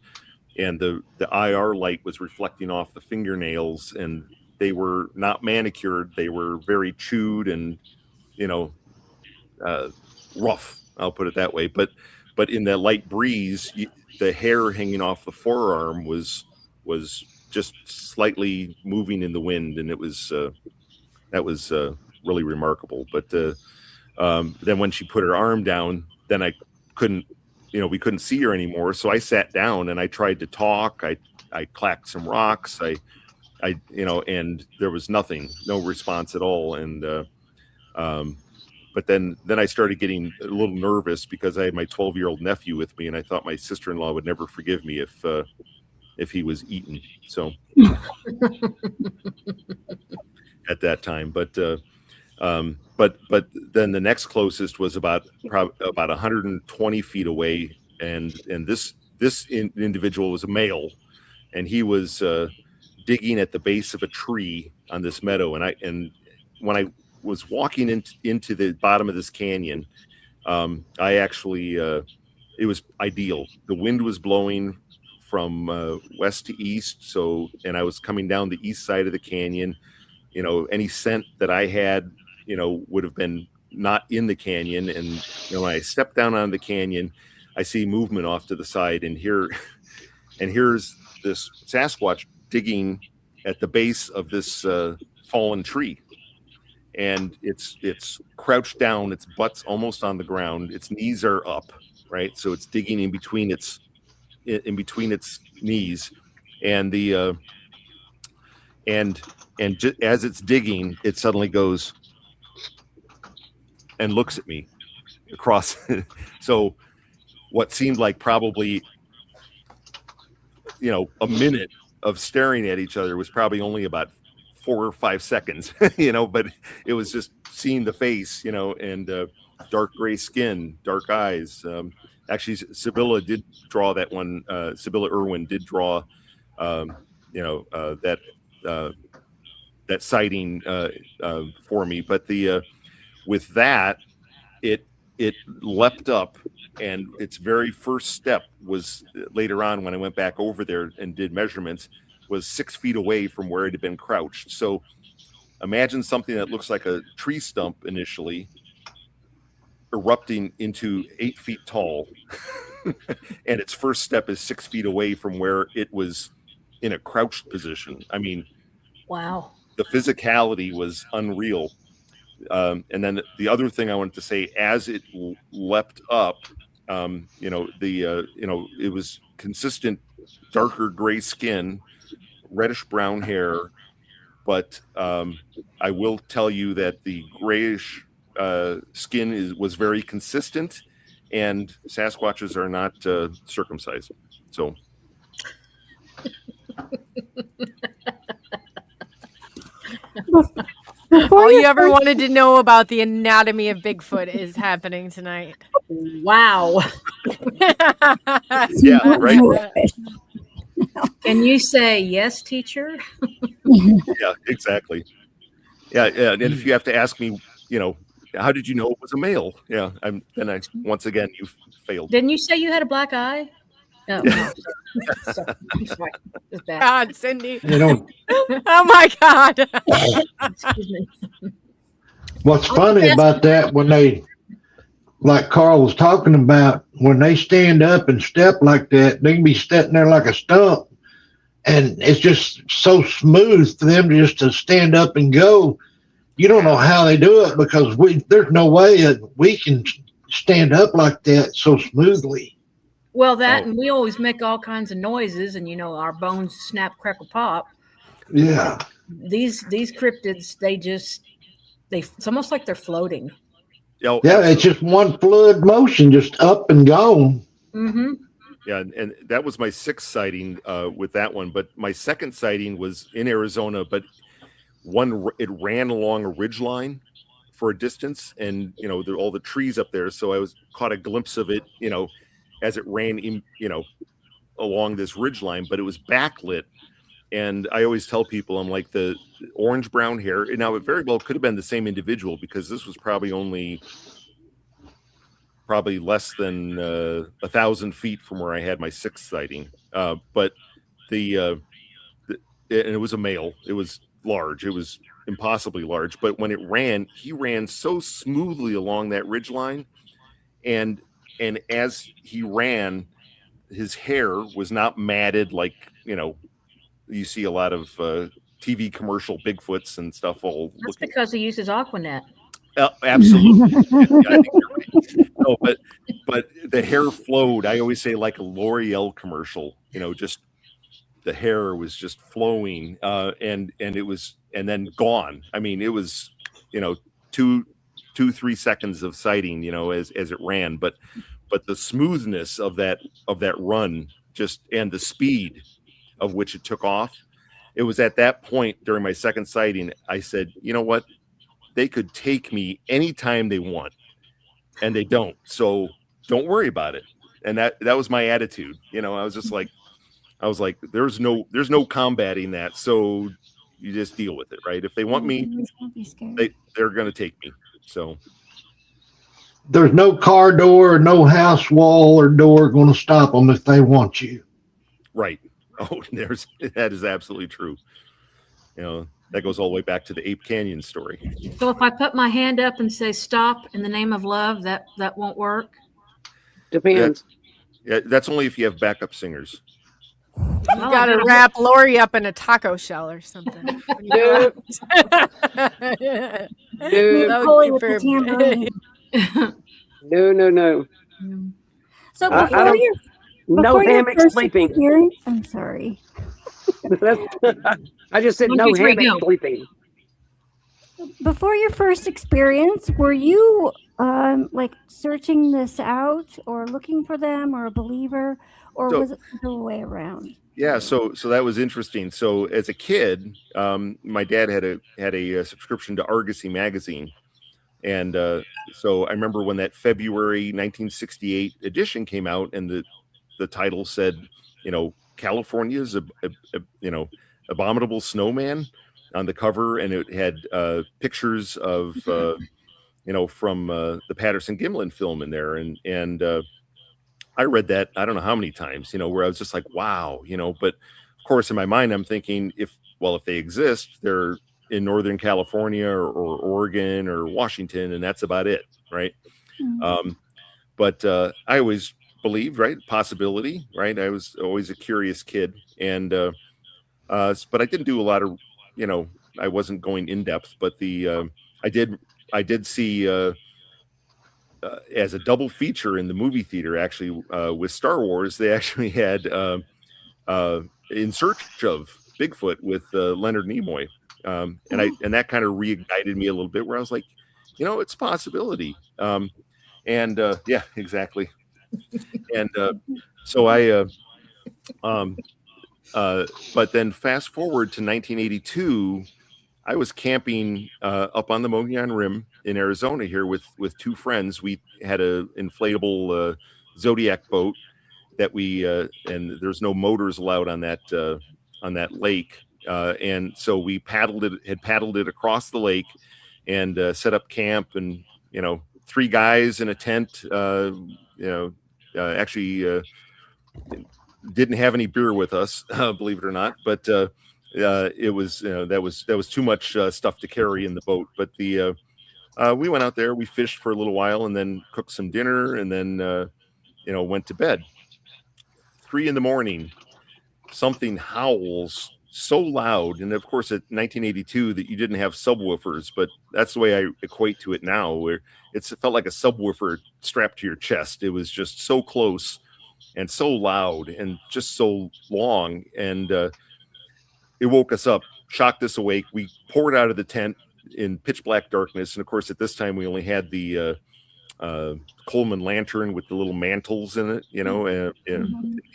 the IR light was reflecting off the fingernails, and they were not manicured. They were very chewed and, rough. I'll put it that way. But in that light breeze, the hair hanging off the forearm was just slightly moving in the wind, and it was that was really remarkable. But then when she put her arm down, then I couldn't, we couldn't see her anymore. So I sat down and I tried to talk. I clacked some rocks. And there was nothing, no response at all. And but then I started getting a little nervous because I had my 12-year-old nephew with me, and I thought my sister-in-law would never forgive me if he was eaten. So at that time, but then the next closest was about 120 feet away, and this individual was a male, and he was digging at the base of a tree on this meadow, and when I was walking into the bottom of this canyon, I actually, it was ideal. The wind was blowing from west to east. So, and I was coming down the east side of the canyon. You know, any scent that I had, you know, would have been not in the canyon. And, you know, when I stepped down on the canyon, I see movement off to the side, and here's this Sasquatch digging at the base of this fallen tree. And it's crouched down, its butt's almost on the ground, its knees are up, right? So it's digging in between its knees, and as it's digging, it suddenly goes and looks at me across. So what seemed like probably, you know, a minute of staring at each other was probably only about 4 or 5 seconds, you know, but it was just seeing the face, you know, and dark gray skin, dark eyes. Actually, Sibylla did draw that one. Sibylla Irwin did draw, you know, that sighting for me. But with that, it leapt up, and its very first step was later on when I went back over there and did measurements, was 6 feet away from where it had been crouched. So imagine something that looks like a tree stump initially erupting into 8 feet tall. And its first step is 6 feet away from where it was in a crouched position. I mean, wow. The physicality was unreal. And then the other thing I wanted to say, as it leapt up, you know, you know, it was consistent darker gray skin, reddish brown hair, but I will tell you that the grayish skin was very consistent, and Sasquatches are not circumcised. So all you ever wanted to know about the anatomy of Bigfoot is happening tonight. Wow. Yeah, right. Can you say yes, teacher? Yeah, exactly. Yeah, yeah. And if you have to ask me, you know, how did you know it was a male? Yeah, once again, you failed. Didn't you say you had a black eye? Oh, no. Sorry. I'm sorry. It's bad. God, Cindy. You know, Oh my God. Excuse me. what's funny about that, when they, like Carl was talking about, when they stand up and step like that, they can be stepping there like a stump, and it's just so smooth for them just to stand up and go. You don't know how they do it, because there's no way that we can stand up like that so smoothly. Well, and we always make all kinds of noises, and you know, our bones snap, crackle, pop. Yeah. These cryptids, it's almost like they're floating. Oh, yeah, it's just one fluid motion, just up and gone. Mm-hmm. Yeah, and that was my 6th sighting with that one. But my 2nd sighting was in Arizona, but it ran along a ridge line for a distance, and you know, all the trees up there. So I caught a glimpse of it, you know, as it ran in, you know, along this ridge line, but it was backlit. And I always tell people, I'm like, the orange brown hair. Now it very well could have been the same individual, because this was probably less than 1,000 feet from where I had my 6th sighting. But and it was a male. It was large. It was impossibly large. But when he ran so smoothly along that ridge line, and as he ran, his hair was not matted like, you know, you see a lot of TV commercial Bigfoots and stuff. That's because he uses Aquanet. Absolutely. Yeah, I think you're right. No, but the hair flowed. I always say like a L'Oreal commercial. You know, just the hair was just flowing, and it was, and then gone. I mean, it was, you know, 2-3 seconds of sighting, you know, as it ran, but the smoothness of that run, just, and the speed of which it took off. It was at that point during my 2nd sighting, I said, you know what, they could take me anytime they want, and they don't. So don't worry about it. And that was my attitude. You know, I was like, there's no combating that. So you just deal with it, right? If they want me, they're going to take me. So there's no car door, or no house wall or door going to stop them if they want you. Right. Oh, that is absolutely true. You know, that goes all the way back to the Ape Canyon story. So if I put my hand up and say stop in the name of love, that won't work? Depends. That's only if you have backup singers. You gotta wrap Lori up in a taco shell or something. Dude. No. So before no hammock sleeping. I'm sorry. I just said no hammock sleeping. Before your first experience, were you like searching this out or looking for them or a believer, or was it the other way around? Yeah, so that was interesting. So as a kid, my dad had a subscription to Argosy magazine, and so I remember when that February 1968 edition came out, and the title said, California's abominable snowman on the cover, and it had pictures of from the Patterson-Gimlin film in there, and I read that I don't know how many times, where I was just like, wow, but of course in my mind I'm thinking if they exist, they're in Northern California or Oregon or Washington, and that's about it, right? Mm-hmm. But I always believed, right, possibility, right? I was always a curious kid, and but I didn't do a lot of, I wasn't going in depth, but I did see as a double feature in the movie theater, actually, with Star Wars, they actually had In Search of Bigfoot with Leonard Nimoy, and that kind of reignited me a little bit, where I was like, it's a possibility, and yeah, exactly, and so I, but then fast forward to 1982. I was camping up on the Mogollon Rim in Arizona here with two friends. We had a inflatable Zodiac boat that we and there's no motors allowed on that lake, and so we paddled it across the lake and set up camp, and 3 guys in a tent. Actually didn't have any beer with us, believe it or not, but. It was that was too much stuff to carry in the boat, but we went out there, we fished for a little while, and then cooked some dinner, and then went to bed. 3 a.m, something howls so loud, and of course at 1982 that you didn't have subwoofers, but that's the way I equate to it now, where it felt like a subwoofer strapped to your chest. It was just so close and so loud and just so long, and it woke us up, shocked us awake. We poured out of the tent in pitch black darkness. And of course, at this time, we only had the Coleman lantern with the little mantles in it, and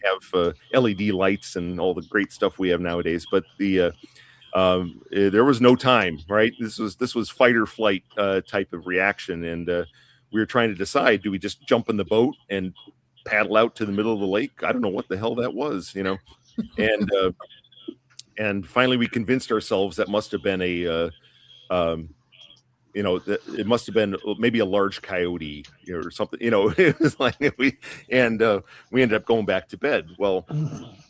have LED lights and all the great stuff we have nowadays. But there was no time, right? This was fight or flight type of reaction. And we were trying to decide, do we just jump in the boat and paddle out to the middle of the lake? I don't know what the hell that was, and finally, we convinced ourselves that must have been it must have been maybe a large coyote or something. It was like we ended up going back to bed. Well,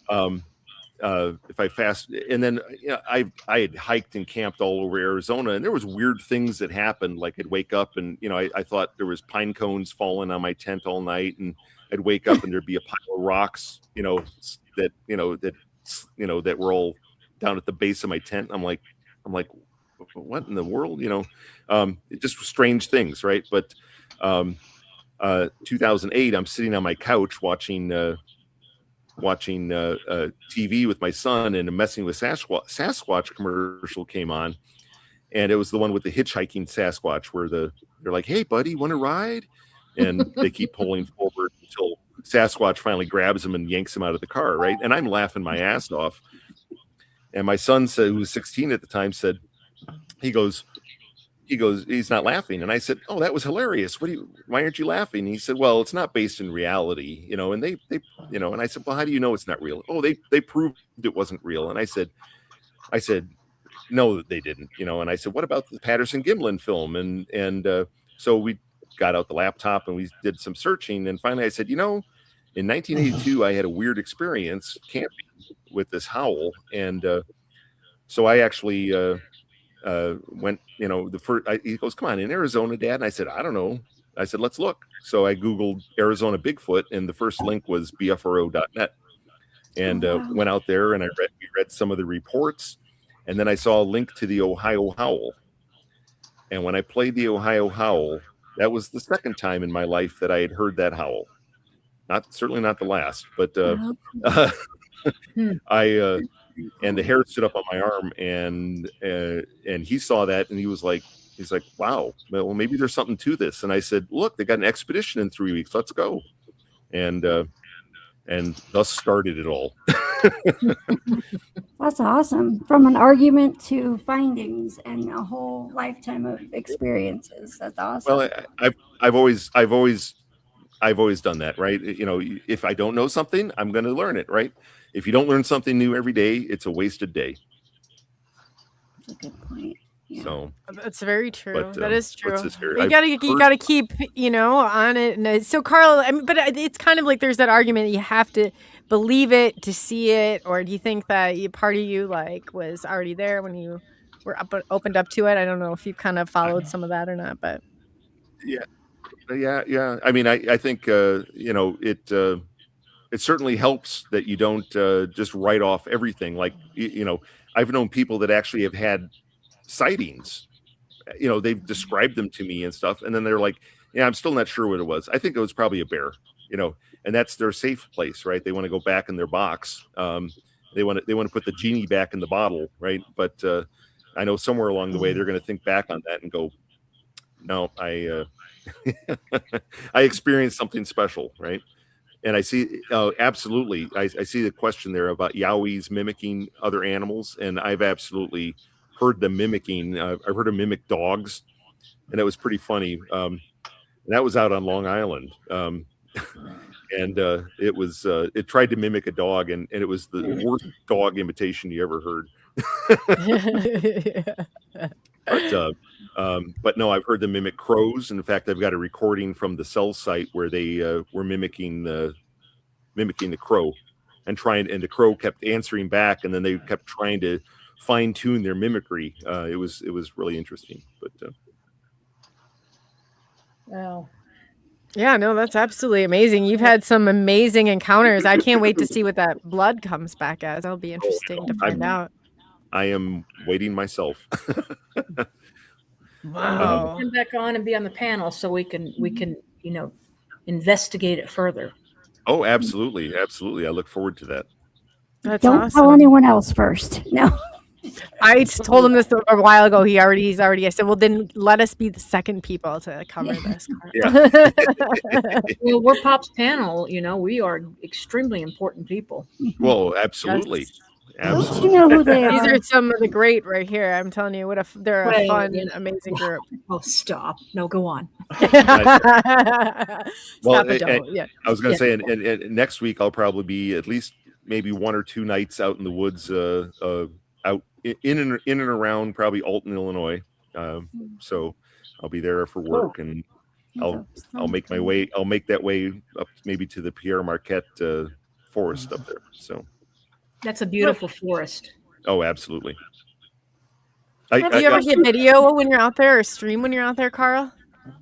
if I fast, and then I had hiked and camped all over Arizona, and there was weird things that happened. Like I'd wake up, and I thought there was pine cones falling on my tent all night, and I'd wake up and there'd be a pile of rocks, that were all down at the base of my tent. I'm like, what in the world? It just strange things, right? But 2008, I'm sitting on my couch watching TV with my son, and a Messing with Sasquatch commercial came on, and it was the one with the hitchhiking Sasquatch, where they're like, "Hey, buddy, want to ride?" And they keep pulling forward until Sasquatch finally grabs him and yanks him out of the car, right? And I'm laughing my ass off. And my son said, who was 16 at the time, said, he goes, he's not laughing. And I said, "Oh, that was hilarious. Why aren't you laughing?" And he said, "Well, it's not based in reality, and they, and I said, "Well, how do you know it's not real?" "Oh, they proved it wasn't real." And I said, no, they didn't, and I said, what about the Patterson-Gimlin film? And so we got out the laptop and we did some searching, and finally I said, in 1982 I had a weird experience camping with this howl, and so I actually went, the first, he goes, come on, in Arizona, Dad? And I said, I don't know. I said, let's look. So I Googled Arizona Bigfoot, and the first link was bfro.net. And went out there and we read some of the reports, and then I saw a link to the Ohio Howl. And when I played the Ohio Howl, that was the second time in my life that I had heard that howl. Certainly not the last, but I and the hair stood up on my arm, and he saw that, and he's like, wow, well, maybe there's something to this. And I said, look, they got an expedition in 3 weeks. Let's go. And thus started it all. That's awesome. From an argument to findings and a whole lifetime of experiences. That's awesome. Well, I've always done that, right? If I don't know something, I'm going to learn it, right? If you don't learn something new every day, it's a wasted day. That's a good point. Yeah. So that's very true. But, that is true. You gotta keep, on it. And so Carl, but it's kind of like there's that argument you have to believe it to see it, or do you think that part of you was already there when you were opened up to it? I don't know if you kind of followed some of that or not, but yeah. I mean, I think it certainly helps that you don't just write off everything. Like I've known people that actually have had sightings. They've described them to me and stuff, and then they're like, yeah, I'm still not sure what it was. I think it was probably a bear, and that's their safe place, right? They want to go back in their box. They want to put the genie back in the bottle, right? But I know somewhere along the way they're going to think back on that and go, no, I experienced something special, right? And I see, absolutely, I see the question there about Yowies mimicking other animals, and I've absolutely heard them mimicking. I've heard them mimic dogs, and that was pretty funny. And that was out on Long Island, and it tried to mimic a dog, and it was the worst dog imitation you ever heard. But no, I've heard them mimic crows. In fact, I've got a recording from the cell site where they were mimicking the crow, and the crow kept answering back, and then they kept trying to fine tune their mimicry. It was really interesting. But wow. Yeah, no, that's absolutely amazing. You've had some amazing encounters. I can't wait to see what that blood comes back as. That'll be interesting to find out. I am waiting myself. Wow. Come back on and be on the panel so we can investigate it further. Oh, absolutely. I look forward to that. That's Don't awesome. tell anyone else first. No. I told him this a while ago. He's already. I said, well, then let us be the second people to cover this. Yeah. Well, we're Pop's panel. We are extremely important people. Well, absolutely. Yes. Don't you know who they are? These are some of the great right here. I'm telling you, they're a fun, amazing group. Oh, stop! No, go on. Well, Stop it, don't. Yeah. I was going to say, and next week I'll probably be at least maybe 1 or 2 nights out in the woods, out in and around probably Alton, Illinois. So I'll be there for work, and I'll make my way. I'll make that way up maybe to the Pierre Marquette forest up there. So that's a beautiful forest. Oh, absolutely. Have you ever get video when you're out there, or stream when you're out there, Carl?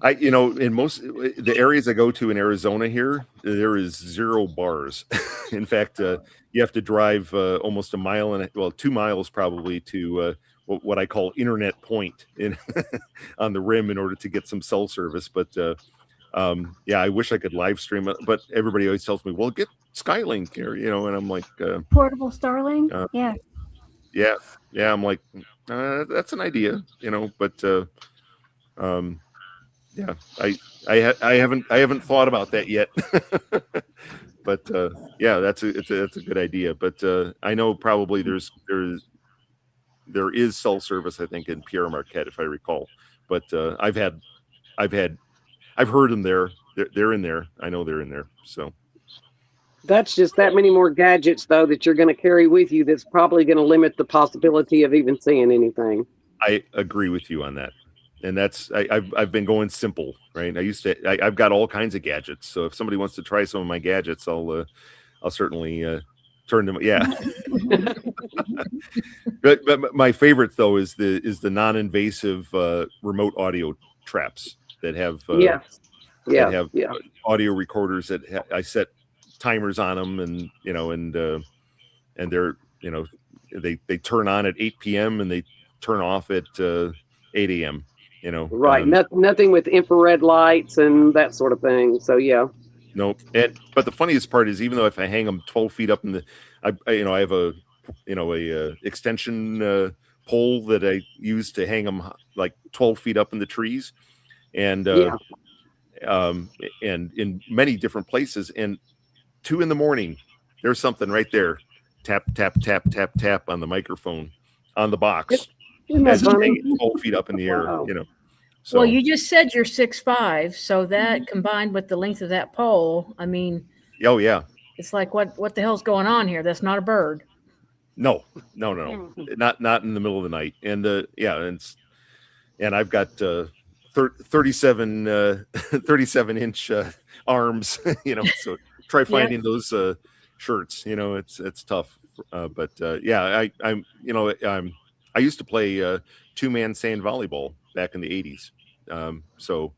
In most the areas I go to in Arizona here, there is 0 bars. In fact, you have to drive almost 2 miles probably to what I call internet point on the rim in order to get some cell service. But I wish I could live stream it, but everybody always tells me, well, get Skylink here, and I'm like, portable Starlink. Yeah. I'm like, that's an idea, but I haven't thought about that yet. But it's a good idea. But I know probably there is cell service, I think, in Pierre Marquette, if I recall. But I've heard them there. They're in there. I know they're in there. So That's just that many more gadgets, though, that you're going to carry with you. That's probably going to limit the possibility of even seeing anything. I agree with you on that, and that's I've been going simple, right? I've got all kinds of gadgets. So if somebody wants to try some of my gadgets, I'll certainly turn them. Yeah. but my favorite though is the non-invasive remote audio traps that have audio recorders that I set timers on them, and they're they turn on at 8 p.m. and they turn off at 8 a.m. Right. Nothing with infrared lights and that sort of thing. So yeah. Nope. But the funniest part is, even though if I hang them 12 feet up in the, I have a extension pole that I use to hang them like 12 feet up in the trees, and in many different places. And 2 a.m, there's something right there, tap tap tap tap tap on the microphone on the box as it's hanging 12 feet up in the air. Wow. So, well, you just said you're 6'5", so that combined with the length of that pole, I mean, oh yeah, it's like what the hell's going on here? That's not a bird. No, not in the middle of the night. And and I've got 37 inch arms, so try finding those shirts. It's tough, but I used to play 2-man sand volleyball back in the 80s. So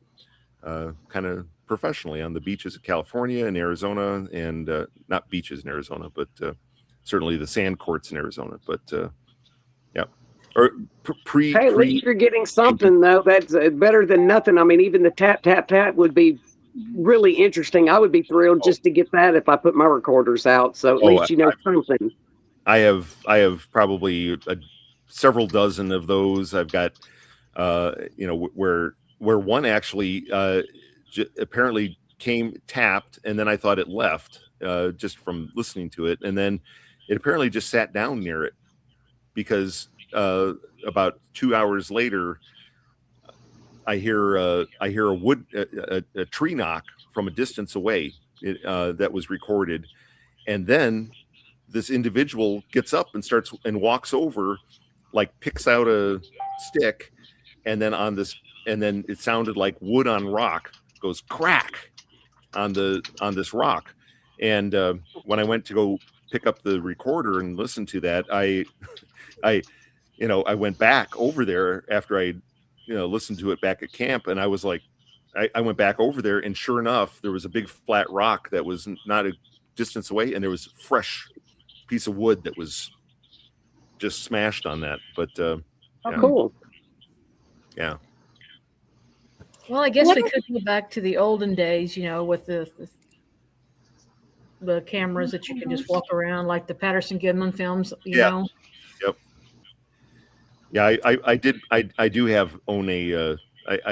kind of professionally on the beaches of California and Arizona, and not beaches in Arizona, but certainly the sand courts in Arizona. But or hey, at least you're getting something though. That's better than nothing. I mean, even the tap tap tap would be really interesting. I would be thrilled just to get that if I put my recorders out. So at least something. I have probably several dozen of those. I've got where one actually apparently came tapped, and then I thought it left just from listening to it, and then it apparently just sat down near it, because about 2 hours later I hear a tree knock from a distance away that was recorded, and then this individual gets up and walks over, like picks out a stick, and then it sounded like wood on rock goes crack on this rock. And when I went to go pick up the recorder and listen to that, I went back over there after I listened to it back at camp, and I was like, I went back over there, and sure enough, there was a big flat rock that was not a distance away, and there was a fresh piece of wood that was just smashed on that. But cool. Yeah. Well, I guess we could go back to the olden days, with the cameras that you can just walk around, like the Patterson-Gimlin films, you know. Yep. Yeah, I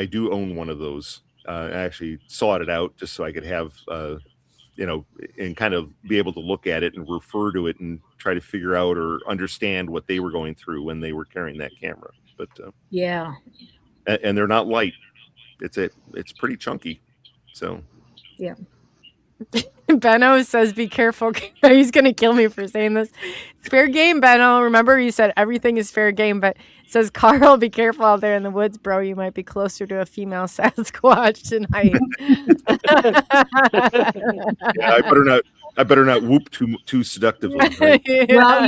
do own one of those. I actually sought it out just so I could have and kind of be able to look at it and refer to it and try to figure out or understand what they were going through when they were carrying that camera. But and they're not light. It's pretty chunky. So yeah. Benno says, be careful. He's going to kill me for saying this. It's fair game, Benno. Remember, you said everything is fair game, but it says, Carl, be careful out there in the woods, bro. You might be closer to a female Sasquatch in height. Yeah, I better not whoop too seductively. Right? Yeah. Well,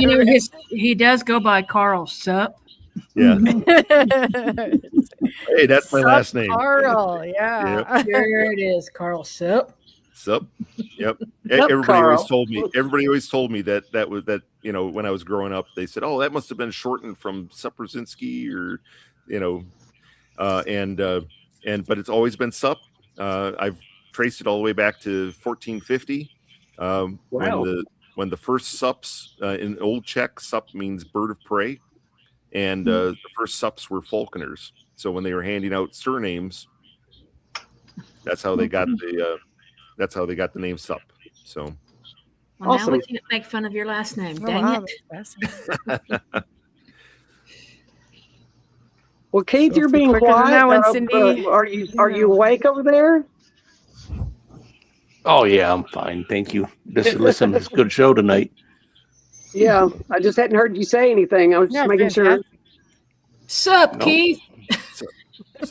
he does go by Carl Sup. Yeah. Hey, that's my last name. Carl, yeah. Yep. There it is, Carl Sup. Sup. Yep. Yep, Everybody Carl. always told me that when I was growing up, they said, "Oh, that must have been shortened from Sup-Brzezinski," or but it's always been Sup. I've traced it all the way back to 1450. Wow. When the first Sups in Old Czech, Sup means bird of prey, and the first Sups were falconers. So when they were handing out surnames, that's how they got the name Sup. So Well, now we can't make fun of your last name. Dang it. Well, Keith, you're being quiet. Are you awake over there? Oh yeah, I'm fine. Thank you. Just listen, it's a good show tonight. Yeah, I just hadn't heard you say anything. I was just making sure. Sup, No. Keith?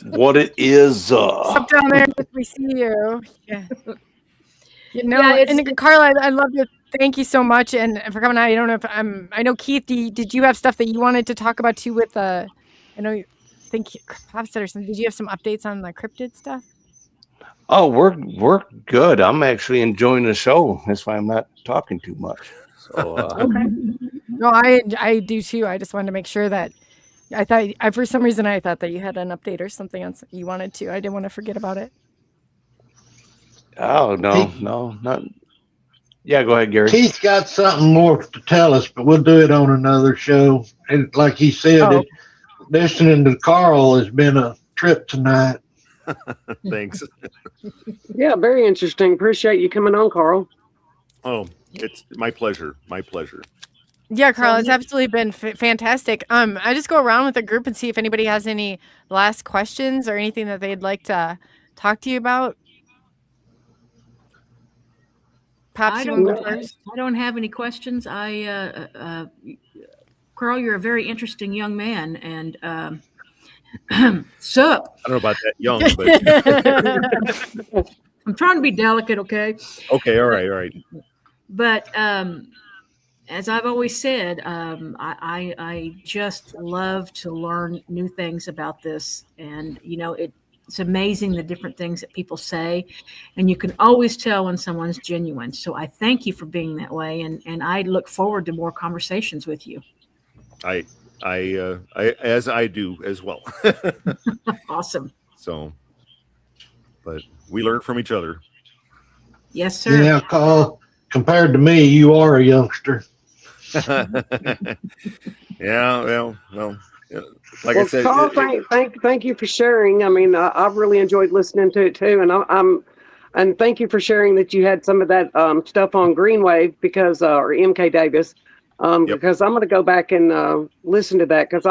What it is. Sup down there, we see you. Yeah. You know, Yeah, it's- and Carla, I love to thank you so much and for coming out. I don't know if I know Keith, did you have stuff that you wanted to talk about too with I know you think Pop said or something. Did you have some updates on the cryptid stuff? Oh, we're good. I'm actually enjoying the show. That's why I'm not talking too much. So Okay. No, I do too. I just wanted to make sure that I thought for some reason I thought that you had an update or something else you wanted to. I didn't want to forget about it. oh no, not. Yeah, go ahead, Gary. Keith got something more to tell us, but we'll do it on another show. And like he said, listening to Carl has been a trip tonight. Thanks. Yeah, very interesting. Appreciate you coming on, Carl. Oh, it's my pleasure. My pleasure. Yeah, Carl, it's absolutely been fantastic. I just go around with the group and see if anybody has any last questions or anything that they'd like to talk to you about. Pops, you want to go first? I don't have any questions. Carl, you're a very interesting young man, and sup? I don't know about that young, but I'm trying to be delicate, okay? okay, all right. But as I've always said, I just love to learn new things about this, and it's amazing the different things that people say, and you can always tell when someone's genuine. So I thank you for being that way, and I look forward to more conversations with you. I as I do as well. Awesome. So, but we learn from each other. Yes, sir. Yeah, Carl, compared to me, you are a youngster. Yeah, well, like I said, Carl, thank you for sharing. I mean, I've really enjoyed listening to it too, and thank you for sharing that you had some of that stuff on Greenwave because or MK Davis. Because I'm going to go back and listen to that because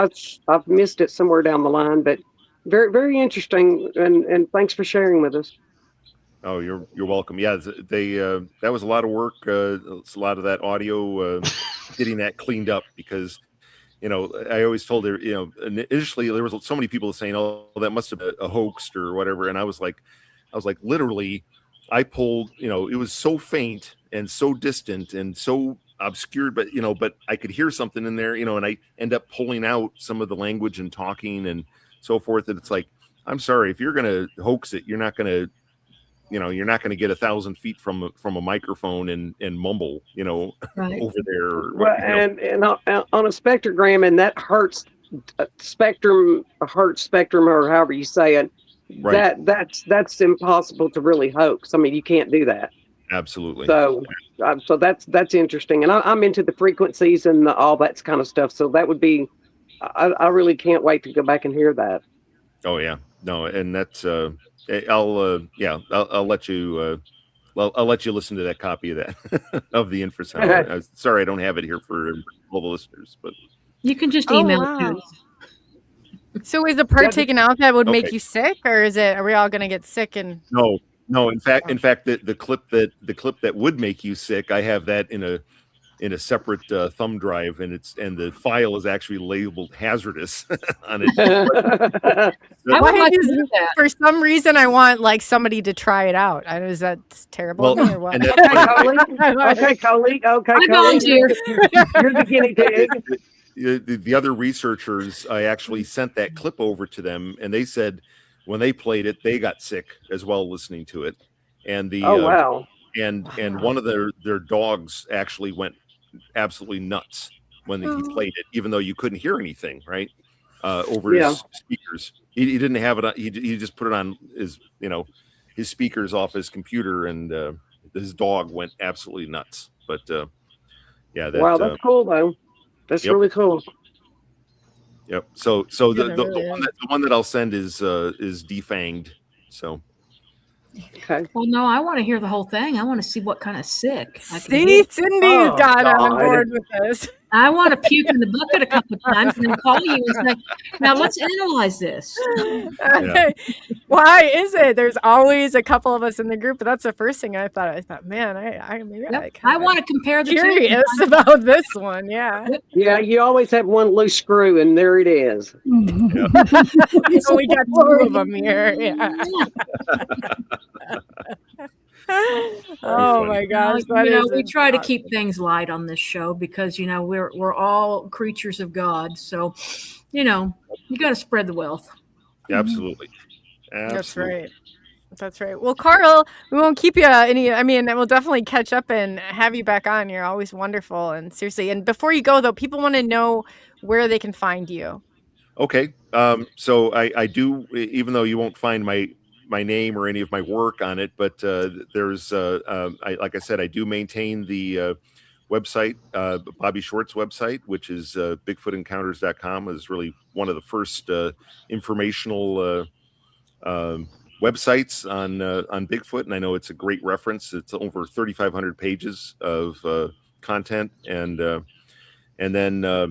I've missed it somewhere down the line, but very, very interesting. And thanks for sharing with us. Oh, you're welcome. Yeah, that was a lot of work. It's a lot of that audio, getting that cleaned up because, I always told her, initially there was so many people saying, "Oh, that must have been a hoax or whatever," and I was like, literally, I pulled, it was so faint and so distant and so obscured, but I could hear something in there, and I end up pulling out some of the language and talking and so forth. And it's like, I'm sorry, if you're going to hoax it, you're not going to, you're not going to get 1,000 feet from a microphone and mumble, right. over there. Well, and on a spectrogram, and that hertz spectrum, or however you say it, right. That's impossible to really hoax. I mean, you can't do that. Absolutely. So that's interesting, and I'm into the frequencies and all that kind of stuff. So that would be, I really can't wait to go back and hear that. Oh yeah, no, and that's I'll let you. I'll let you listen to that copy of that of the Infrasound. Sorry, I don't have it here for all the listeners, but you can just email it to us. So is the part taken out that would make you sick, or are we all going to get sick? And no. In fact, the clip that would make you sick, I have that in a separate thumb drive, and the file is actually labeled hazardous on it. I would like to do that. For some reason, I want somebody to try it out. Is that terrible or what? Okay, Coley. I volunteer. You're the guinea pig. The other researchers, I actually sent that clip over to them, and they said when they played it, they got sick as well listening to it. And wow. And one of their dogs actually went absolutely nuts when he played it, even though you couldn't hear anything, right? Over his speakers. He didn't have it on, he just put it on his speakers off his computer, and his dog went absolutely nuts. But wow, that's cool though. That's really cool. Yep. So the one that I'll send is defanged. So. Okay. Well, no, I want to hear the whole thing. I want to see what kind of sick. See, Cindy's got on board with this. I want to puke in the bucket a couple of times and then call you and say, now let's analyze this. Yeah. Why is it? There's always a couple of us in the group, but that's the first thing I thought. I thought, man, I want to compare the curious two. about this one. Yeah. Yeah, you always have one loose screw, and there it is. So we got two of them here. Yeah. Oh my gosh! We try to keep things light on this show because we're all creatures of God. So, you got to spread the wealth. Absolutely. That's right. That's right. Well, Carl, we won't keep you we'll definitely catch up and have you back on. You're always wonderful. And seriously, and before you go though, people want to know where they can find you. Okay. So I do, even though you won't find my name or any of my work on it, but there's, like I said, I do maintain the website, Bobby Short's website, which is BigfootEncounters.com, is really one of the first informational websites on Bigfoot, and I know it's a great reference. It's over 3,500 pages of content, and then a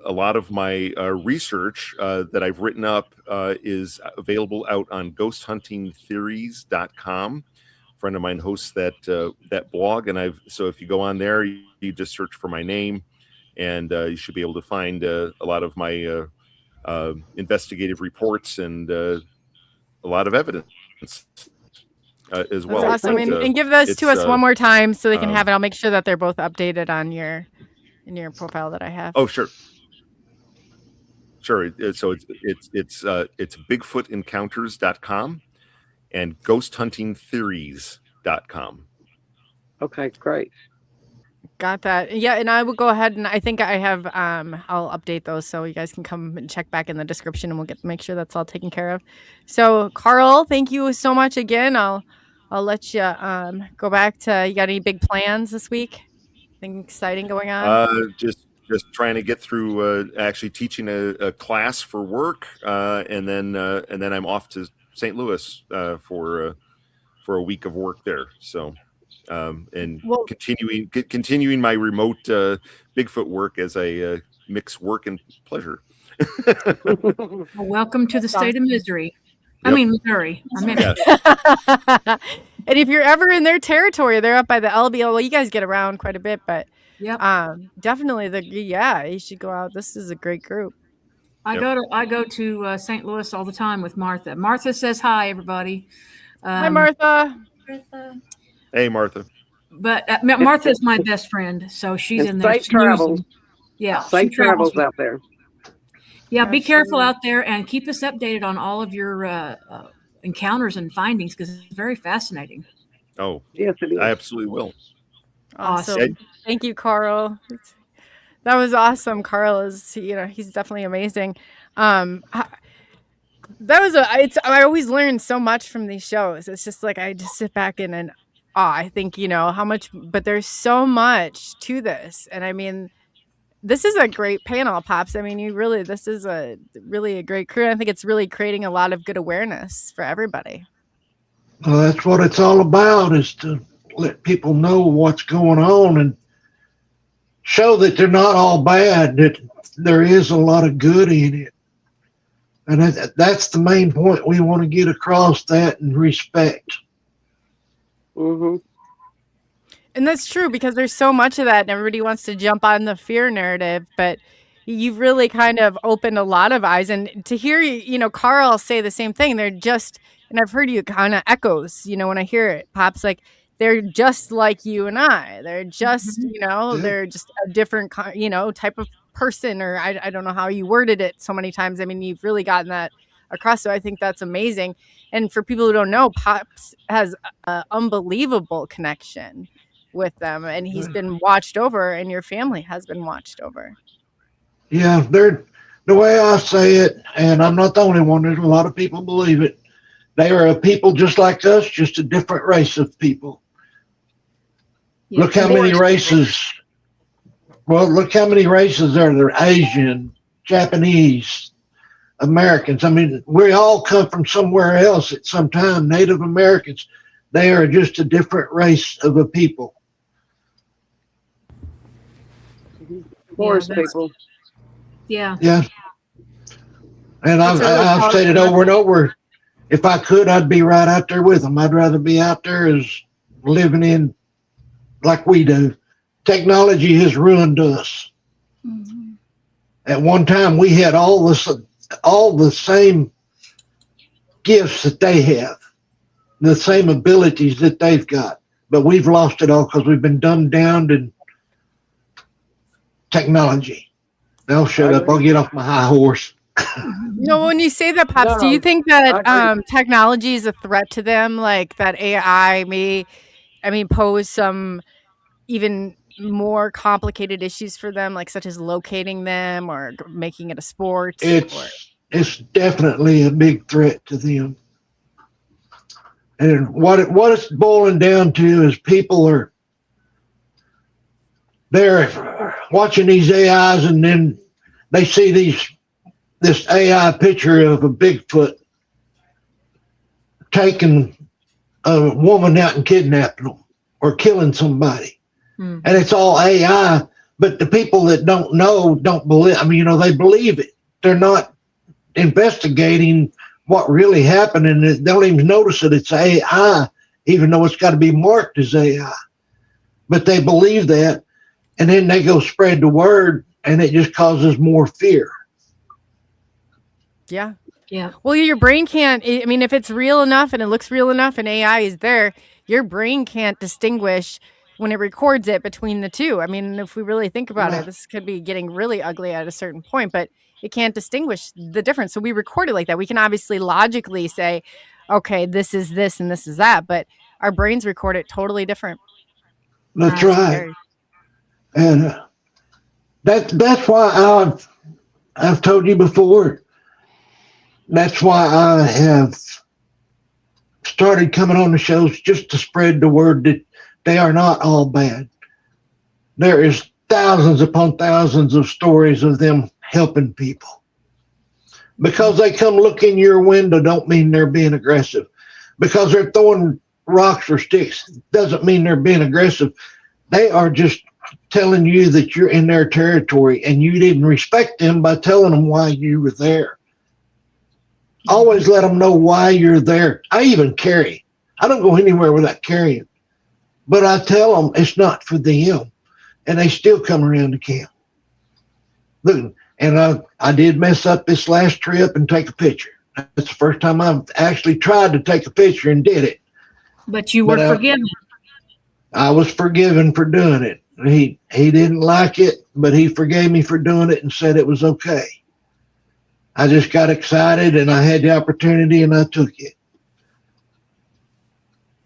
lot of my research that I've written up is available out on ghosthuntingtheories.com. A friend of mine hosts that blog, and so if you go on there, you just search for my name, and you should be able to find a lot of my investigative reports and a lot of evidence as well. That's awesome. And give those to us one more time so they can have it. I'll make sure that they're both updated on in your profile that I have. Oh, sure. So it's BigfootEncounters.com and GhostHuntingTheories.com. Okay, great. Got that. Yeah, and I will go ahead and I think I have I'll update those so you guys can come and check back in the description and we'll make sure that's all taken care of. So Carl, thank you so much again. I'll let you go back to, you got any big plans this week? Anything exciting going on? Just trying to get through actually teaching a class for work, and then I'm off to St. Louis for a week of work there. So continuing my remote Bigfoot work as I mix work and pleasure. Well, welcome to the state of misery. Yep. I mean, Missouri. And if you're ever in their territory, they're up by the LBL. Well, you guys get around quite a bit, but definitely you should go out. This is a great group. I go to St. Louis all the time with Martha. Martha says hi, everybody. Hi, Martha. Hey, Martha. But Martha's my best friend, so she's in there. Safe travels. Yeah, safe travels out there. Yeah, be careful out there and keep us updated on all of your encounters and findings because it's very fascinating. Oh, yes, it is. I absolutely will. Awesome. Thank you, Carl. That was awesome. Carl is, he's definitely amazing. I always learn so much from these shows. It's just like I just sit back in awe. I think how much, but there's so much to this, and I mean, this is a great panel, Pops. I mean, this is really a great crew. I think it's really creating a lot of good awareness for everybody. Well, that's what it's all about, is to let people know what's going on and show that they're not all bad, that there is a lot of good in it. And that's the main point. We want to get across, that and respect. Mm-hmm. And that's true because there's so much of that and everybody wants to jump on the fear narrative, but you've really kind of opened a lot of eyes. And to hear, Carl say the same thing, and I've heard you kind of echoes, when I hear it, Pops, like they're just like you and I. They're just, they're just a different, type of person, or I don't know how you worded it so many times. I mean, you've really gotten that across. So I think that's amazing. And for people who don't know, Pops has an unbelievable connection with them, and he's been watched over, and your family has been watched over. Yeah, they're, the way I say it, and I'm not the only one, there's a lot of people believe it, they are a people just like us, just a different race of people. Yeah, look how many races. Well, look how many races there are. They're Asian, Japanese, Americans. I mean, we all come from somewhere else at some time. Native Americans, they are just a different race of a people. Forest that's- people. Yeah. Yeah. And That's really I've solid stated enough. over and over, if I could, I'd be right out there with them. I'd rather be out there as living in like we do. Technology has ruined us. Mhm. At one time, we had all the same gifts that they have, the same abilities that they've got, but we've lost it all because we've been dumbed down to technology. Now shut up. I'll get off my high horse. No, when you say that, Pops, do you No, think I that agree. technology is a threat to them? Like that AI may, pose some even more complicated issues for them, like such as locating them or making it a sport? Or It's definitely a big threat to them. And what it's boiling down to is they're watching these AIs, and then they see this AI picture of a Bigfoot taking a woman out and kidnapping them or killing somebody. And it's all AI, but the people that don't know don't believe. They believe it. They're not investigating what really happened, and they don't even notice that it's AI, even though it's got to be marked as AI. But they believe that, and then they go spread the word, and it just causes more fear. yeah. Yeah. Well, your brain can't, if it's real enough and it looks real enough and AI is there, your brain can't distinguish when it records it between the two. If we really think about it, this could be getting really ugly at a certain point, but it can't distinguish the difference. So we record it like that. We can obviously logically say, okay, this is this and this is that, but our brains record it totally different. That's right. And that's why I've told you before. That's why I have started coming on the shows, just to spread the word that they are not all bad. There is thousands upon thousands of stories of them helping people. Because they come look in your window don't mean they're being aggressive. Because they're throwing rocks or sticks doesn't mean they're being aggressive. They are just telling you that you're in their territory, and you didn't respect them by telling them why you were there. Always let them know why you're there. I even carry. I don't go anywhere without carrying. But I tell them it's not for them, and they still come around the camp. Look, and I did mess up this last trip and take a picture. That's the first time I've actually tried to take a picture and did it. But you were forgiven. I was forgiven for doing it. He didn't like it, but he forgave me for doing it and said it was okay. I just got excited, and I had the opportunity, and I took it.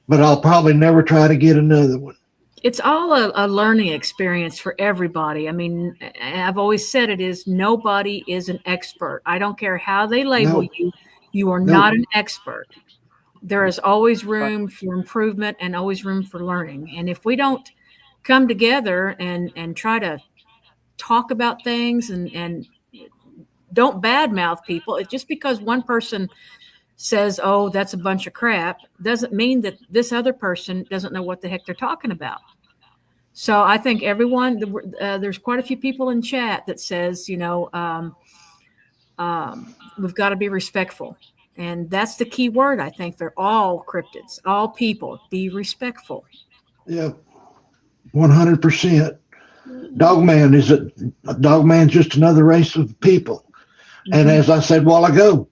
But I'll probably never try to get another one. It's all a learning experience for everybody. I've always said it is, nobody is an expert. I don't care how they label you. You are not an expert. There is always room for improvement and always room for learning. And if we don't come together and try to talk about things and don't badmouth people, it's just because one person says, oh, that's a bunch of crap, doesn't mean that this other person doesn't know what the heck they're talking about. So I think everyone, there's quite a few people in chat that says, we've got to be respectful. And that's the key word, I think. They're all cryptids, all people. Be respectful. Yeah, 100%. Dogman's just another race of people. Mm-hmm. And as I said a while ago,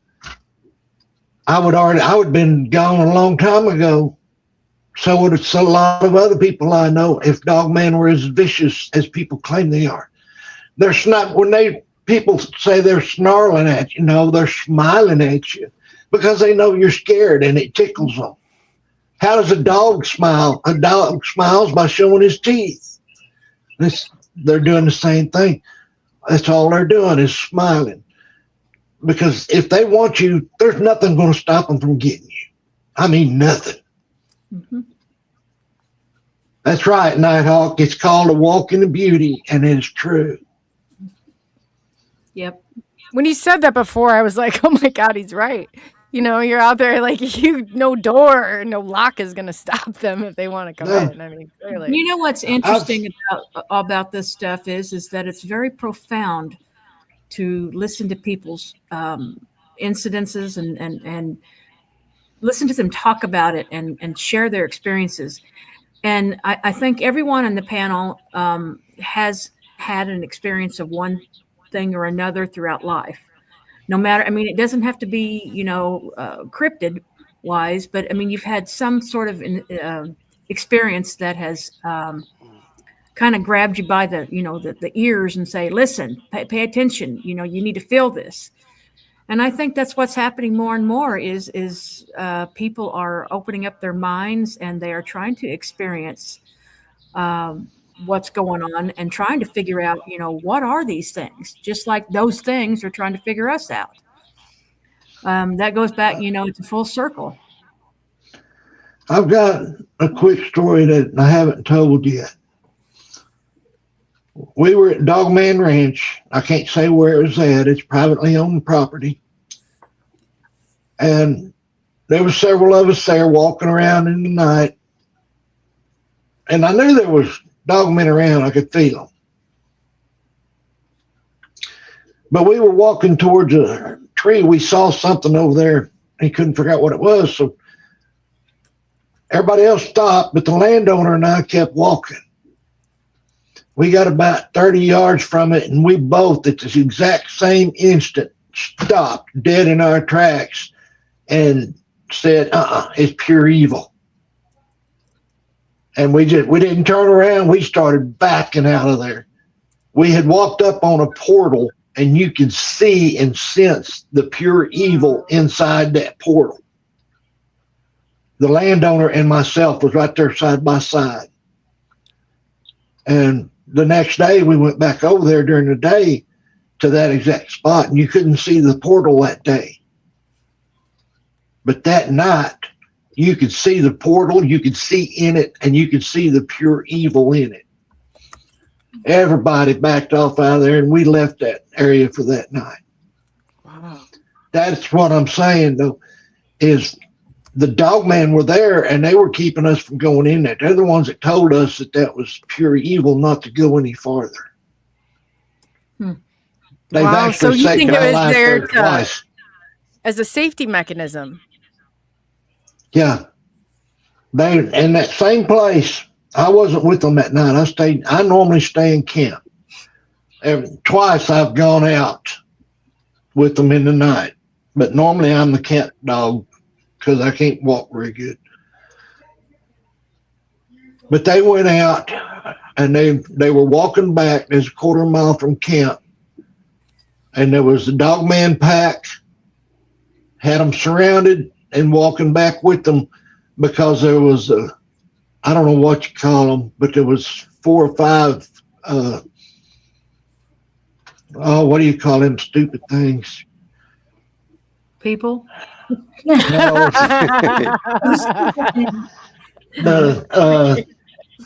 I would have been gone a long time ago. So would a lot of other people I know if Dogman were as vicious as people claim they are. They're not, people say they're snarling at you, no, they're smiling at you because they know you're scared and it tickles them. How does a dog smile? A dog smiles by showing his teeth. They're doing the same thing. That's all they're doing is smiling. Because if they want you, there's nothing going to stop them from getting you. I mean, nothing. Mm-hmm. That's right, Nighthawk. It's called a walking in beauty, and it's true. Yep. When you said that before, I was like, oh my God, he's right. You know, you're out there like no door, no lock is going to stop them if they want to come No. in. I mean, clearly. You know what's interesting about this stuff is that it's very profound to listen to people's incidences and listen to them talk about it and share their experiences. And I think everyone on the panel has had an experience of one thing or another throughout life. No matter, I mean, it doesn't have to be, cryptid wise, but I mean, you've had some sort of experience that has kind of grabbed you by the ears and say, listen, pay attention, you need to feel this. And I think that's what's happening more and more is people are opening up their minds and they are trying to experience what's going on and trying to figure out, what are these things? Just like those things are trying to figure us out. That goes back, it's a full circle. I've got a quick story that I haven't told yet. We were at Dogman Ranch. I can't say where it was at. It's privately owned property. And there were several of us there walking around in the night. And I knew there was dogmen around. I could feel them. But we were walking towards a tree. We saw something over there. He couldn't figure out what it was. So everybody else stopped, but the landowner and I kept walking. We got about 30 yards from it, and we both, at the exact same instant, stopped dead in our tracks and said, it's pure evil. And we didn't turn around. We started backing out of there. We had walked up on a portal, and you could see and sense the pure evil inside that portal. The landowner and myself was right there side by side. And the next day, we went back over there during the day to that exact spot, and you couldn't see the portal that day. But that night, you could see the portal, you could see in it, and you could see the pure evil in it. Everybody backed off out of there, and we left that area for that night. Wow. That's what I'm saying, though, is the dogmen were there, and they were keeping us from going in there. They're the ones that told us that was pure evil, not to go any farther. They've Wow, so actually you saved think it our was life there there twice. as a safety mechanism? Yeah. They in that same place. I wasn't with them that night. I normally stay in camp. Twice I've gone out with them in the night, but normally I'm the camp dog because I can't walk very good. But they went out and they were walking back. There's a quarter mile from camp, and there was the dogman pack, had them surrounded and walking back with them because there was I don't know what you call them, but there was 4 or 5 what do you call them stupid things? People? No.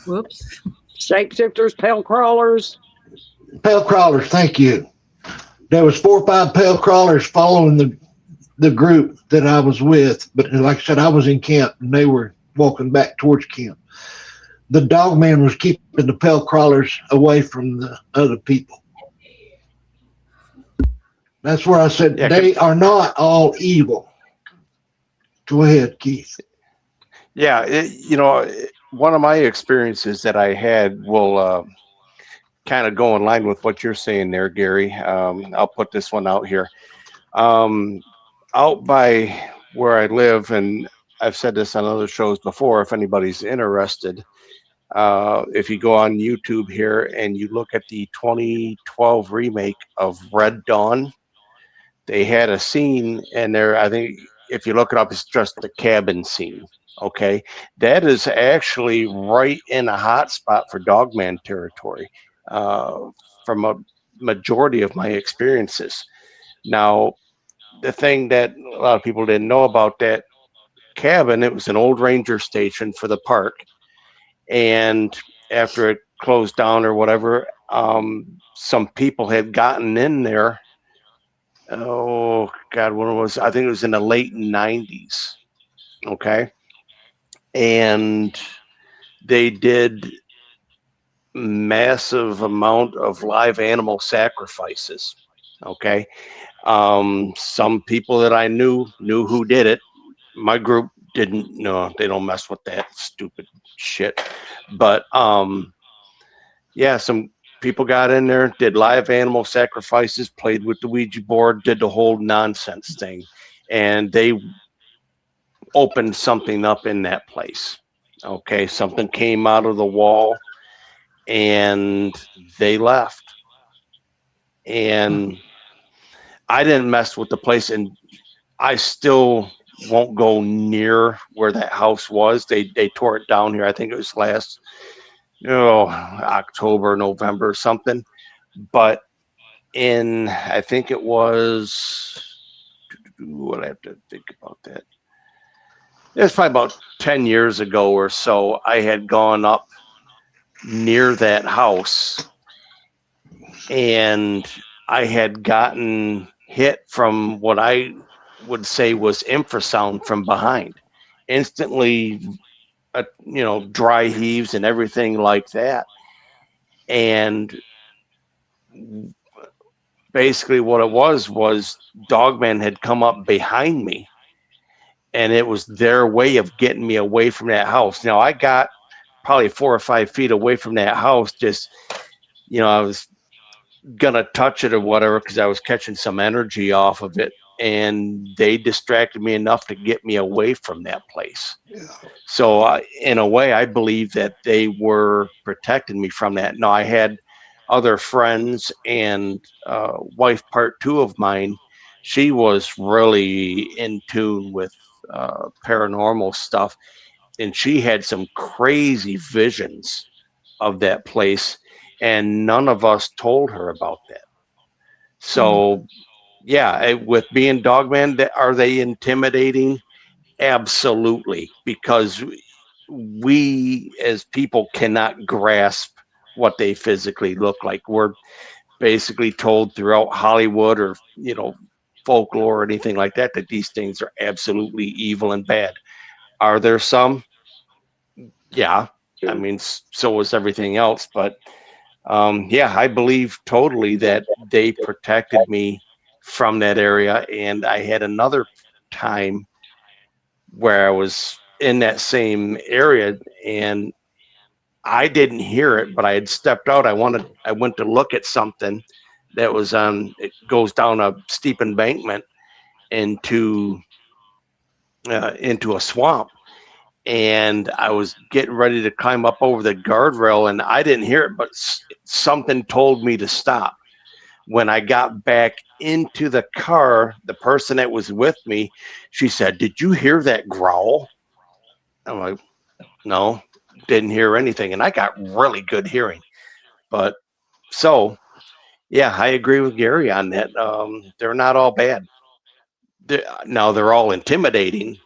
Whoops. Shapeshifters, pale crawlers. Pale crawlers, thank you. There was 4 or 5 pale crawlers following the group that I was with, but like I said, I was in camp and they were walking back towards camp. The dogman was keeping the pale crawlers away from the other people. That's where I said they are not all evil. Go ahead, Keith. Yeah, one of my experiences that I had will kind of go in line with what you're saying there, Gary. I'll put this one out here. Out by where I live, and I've said this on other shows before, if anybody's interested, if you go on YouTube here and you look at the 2012 remake of Red Dawn, they had a scene in there. I think if you look it up, it's just the cabin scene. Okay, that is actually right in a hot spot for dogman territory from a majority of my experiences. Now, the thing that a lot of people didn't know about that cabin, it was an old ranger station for the park, and after it closed down or whatever, some people had gotten in there oh God, when it was, I think it was in the late 90s. Okay. And they did massive amount of live animal sacrifices. Okay. Some people that I knew who did it. My group didn't. No, they don't mess with that stupid shit. But yeah, some people got in there, did live animal sacrifices, played with the Ouija board, did the whole nonsense thing, and they opened something up in that place. Okay, something came out of the wall, and they left. And I didn't mess with the place, and I still won't go near where that house was. They tore it down here. I think it was last October, November, or something. But I think it was, what I have to think about that. It was probably about 10 years ago or so. I had gone up near that house, and I had gotten hit from what I would say was infrasound from behind. Instantly, dry heaves and everything like that. And basically what it was Dogman had come up behind me, and it was their way of getting me away from that house. Now I got probably 4 or 5 feet away from that house, just, I was gonna touch it or whatever, because I was catching some energy off of it, and they distracted me enough to get me away from that place. Yeah. So in a way, I believe that they were protecting me from that. Now, I had other friends, and wife part 2 of mine, she was really in tune with paranormal stuff, and she had some crazy visions of that place, and none of us told her about that. So yeah, with being Dogman, are they intimidating? Absolutely, because we as people cannot grasp what they physically look like. We're basically told throughout Hollywood or folklore or anything like that these things are absolutely evil and bad. Are there some? Yeah, I mean, so was everything else, but yeah, I believe totally that they protected me from that area. And I had another time where I was in that same area, and I didn't hear it, but I had stepped out. I went to look at something that was it goes down a steep embankment into a swamp. And I was getting ready to climb up over the guardrail, and I didn't hear it, but something told me to stop. When I got back into the car, the person that was with me, she said, "Did you hear that growl?" I'm like, "No, didn't hear anything." And I got really good hearing. But so, yeah, I agree with Gary on that. They're not all bad. Now they're all intimidating.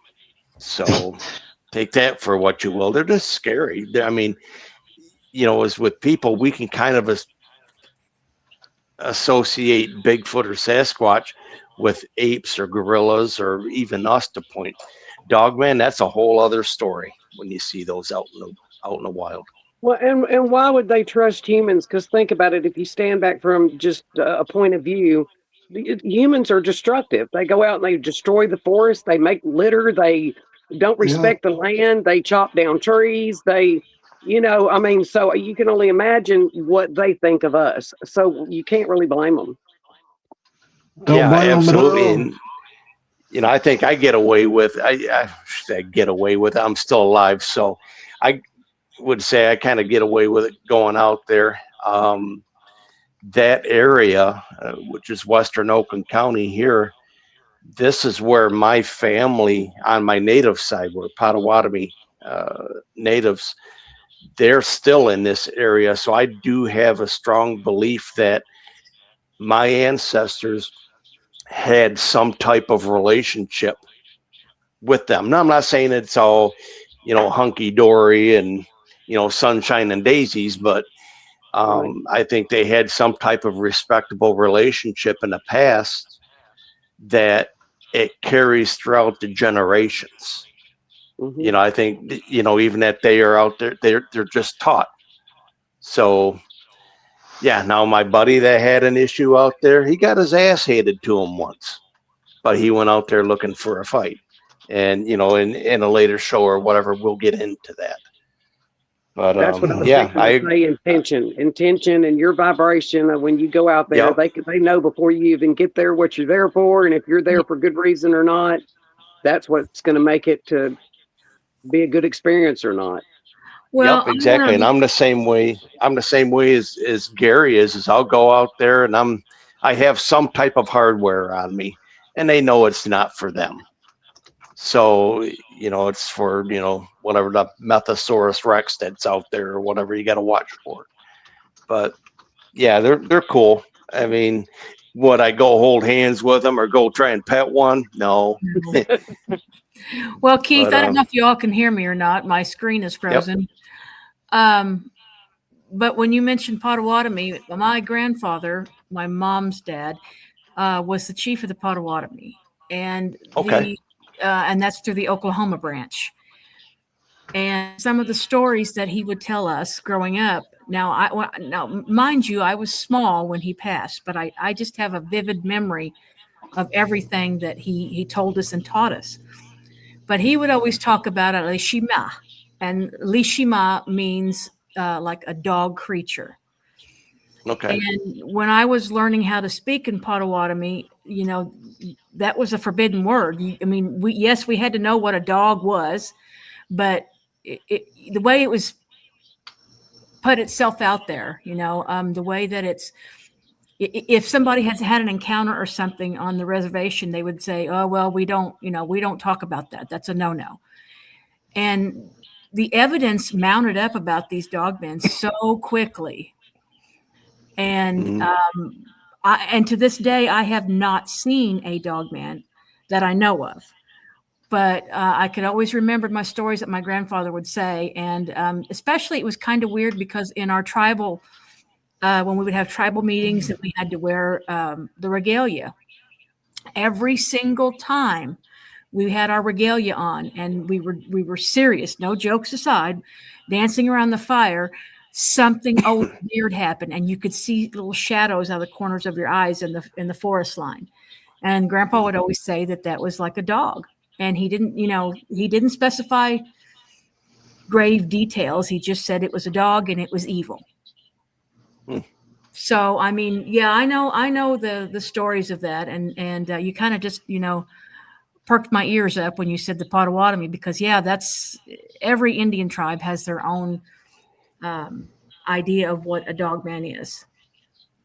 So take that for what you will. They're just scary. I mean, as with people, we can kind of associate Bigfoot or Sasquatch with apes or gorillas or even us to point. Dogman, that's a whole other story when you see those out in the wild. Well, and why would they trust humans? Because think about it. If you stand back from just a point of view, humans are destructive. They go out and they destroy the forest. They make litter. They don't respect the land. They chop down trees. They, so you can only imagine what they think of us. So you can't really blame them. Don't blame absolutely. Them and, I think I get away with, I get away with it. I'm still alive. So I would say I kind of get away with it going out there. That area, which is Western Oakland County here, this is where my family on my native side, we're Potawatomi natives, they're still in this area. So I do have a strong belief that my ancestors had some type of relationship with them. Now, I'm not saying it's all, hunky-dory and, sunshine and daisies, but I think they had some type of respectable relationship in the past that it carries throughout the generations. Mhm. You know, I think, you know, even that they are out there, they're just taught. So yeah, now my buddy that had an issue out there, he got his ass handed to him once, but he went out there looking for a fight. And, you know, in a later show or whatever, we'll get into that. But That's what I was yeah, thinking to say, intention and your vibration of when you go out there, Yep. they know before you even get there what you're there for, and if you're there for good reason or not, that's what's going to make it to be a good experience or not. Well, yep, exactly. And I'm the same way. I'm the same way as Gary is I'll go out there and I have some type of hardware on me, and they know it's not for them. So, you know, it's for, you know, whatever the Methosaurus Rex that's out there or whatever you got to watch for. But yeah, they're cool. I mean, would I go hold hands with them or go try and pet one? No. Well, Keith, But, I don't know if you all can hear me or not. My screen is frozen. But when you mentioned Potawatomi, my grandfather, my mom's dad, was the chief of the Potawatomi, and Okay. and that's through the Oklahoma branch. And some of the stories that he would tell us growing up. Now, mind you, I was small when he passed, but I just have a vivid memory of everything that he told us and taught us. But he would always talk about a lishima, and lishima means like a dog creature. Okay. And when I was learning how to speak in Potawatomi, you know, that was a forbidden word. I mean, we had to know what a dog was, but the way it was put itself out there, you know, the way that it's, if somebody has had an encounter or something on the reservation, they would say, oh, well, we don't talk about that. That's a no-no. And the evidence mounted up about these dogmen so quickly. And and to this day, I have not seen a dogman that I know of. But I could always remember my stories that my grandfather would say. And especially it was kind of weird because in our tribal, when we would have tribal meetings and we had to wear the regalia, every single time we had our regalia on and we were serious, no jokes aside, dancing around the fire, something weird happened. And you could see little shadows out of the corners of your eyes in the forest line. And Grandpa would always say that was like a dog. And he didn't specify grave details. He just said it was a dog and it was evil. So, I mean, yeah, I know the stories of that. And you kind of just, you know, perked my ears up when you said the Potawatomi, because yeah, that's every Indian tribe has their own idea of what a dogman is.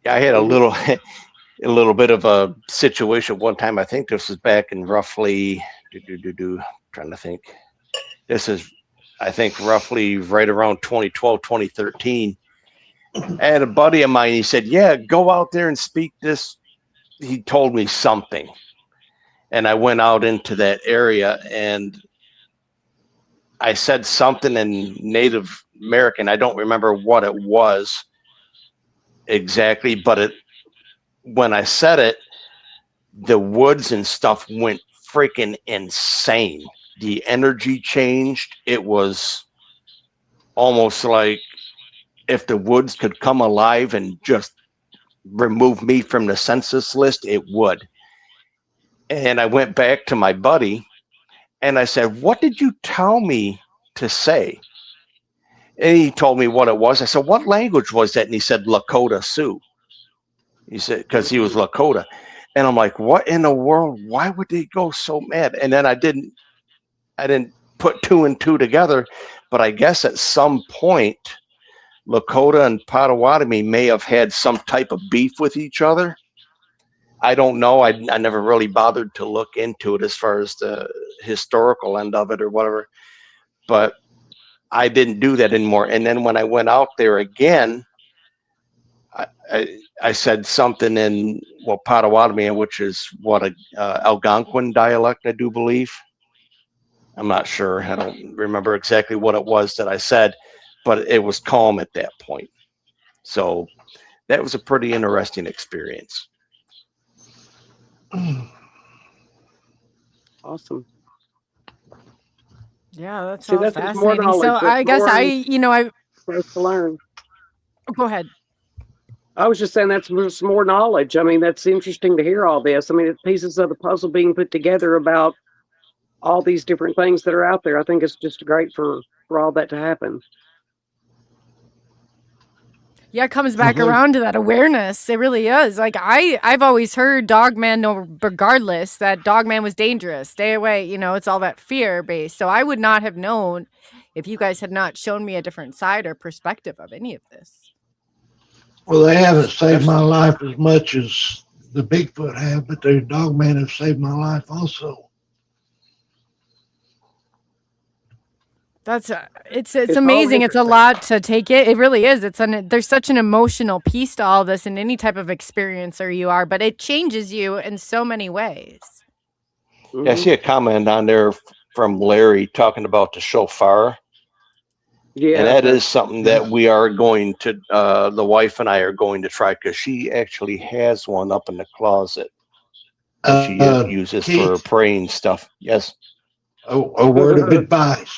Yeah, I had a little bit of a situation one time. I think this was back in roughly trying to think. This is, I think, roughly right around 2012, 2013. I had a buddy of mine, he said, yeah, go out there and speak this. He told me something. And I went out into that area and I said something in Native American. I don't remember what it was exactly, but when I said it, the woods and stuff went freaking insane. The energy changed. It was almost like if the woods could come alive and just remove me from the census list, it would. And I went back to my buddy and I said, what did you tell me to say? And he told me what it was. I said, what language was that? And he said, Lakota Sioux. He said, because he was Lakota. And I'm like, what in the world? Why would they go so mad? And then I didn't put two and two together, but I guess at some point, Lakota and Potawatomi may have had some type of beef with each other. I don't know. I never really bothered to look into it as far as the historical end of it or whatever, but I didn't do that anymore. And then when I went out there again, I said something in Potawatomi, which is what a Algonquin dialect, I do believe. I'm not sure. I don't remember exactly what it was that I said, but it was calm at that point. So that was a pretty interesting experience. Awesome. Yeah, that's See, all that's just more fascinating. So knowledge. I guess I Supposed to learn. go ahead. I was just saying that's just more knowledge. I mean, that's interesting to hear all this. I mean, it's pieces of the puzzle being put together about all these different things that are out there. I think it's just great for all that to happen. Yeah, it comes back around to that awareness. It really is. Like I've always heard Dogman, no, regardless, that Dogman was dangerous. Stay away. You know, it's all that fear based. So I would not have known if you guys had not shown me a different side or perspective of any of this. Well, they haven't saved my life as much as the Bigfoot have, but the Dogman have saved my life also. That's it's amazing. It's a lot to take it. It really is. There's such an emotional piece to all this, and any type of experiencer you are, but it changes you in so many ways. Yeah, I see a comment on there from Larry talking about the shofar. Yeah, and that is something that we are going to. The wife and I are going to try because she actually has one up in the closet. She uses for praying stuff. Yes. A word of advice.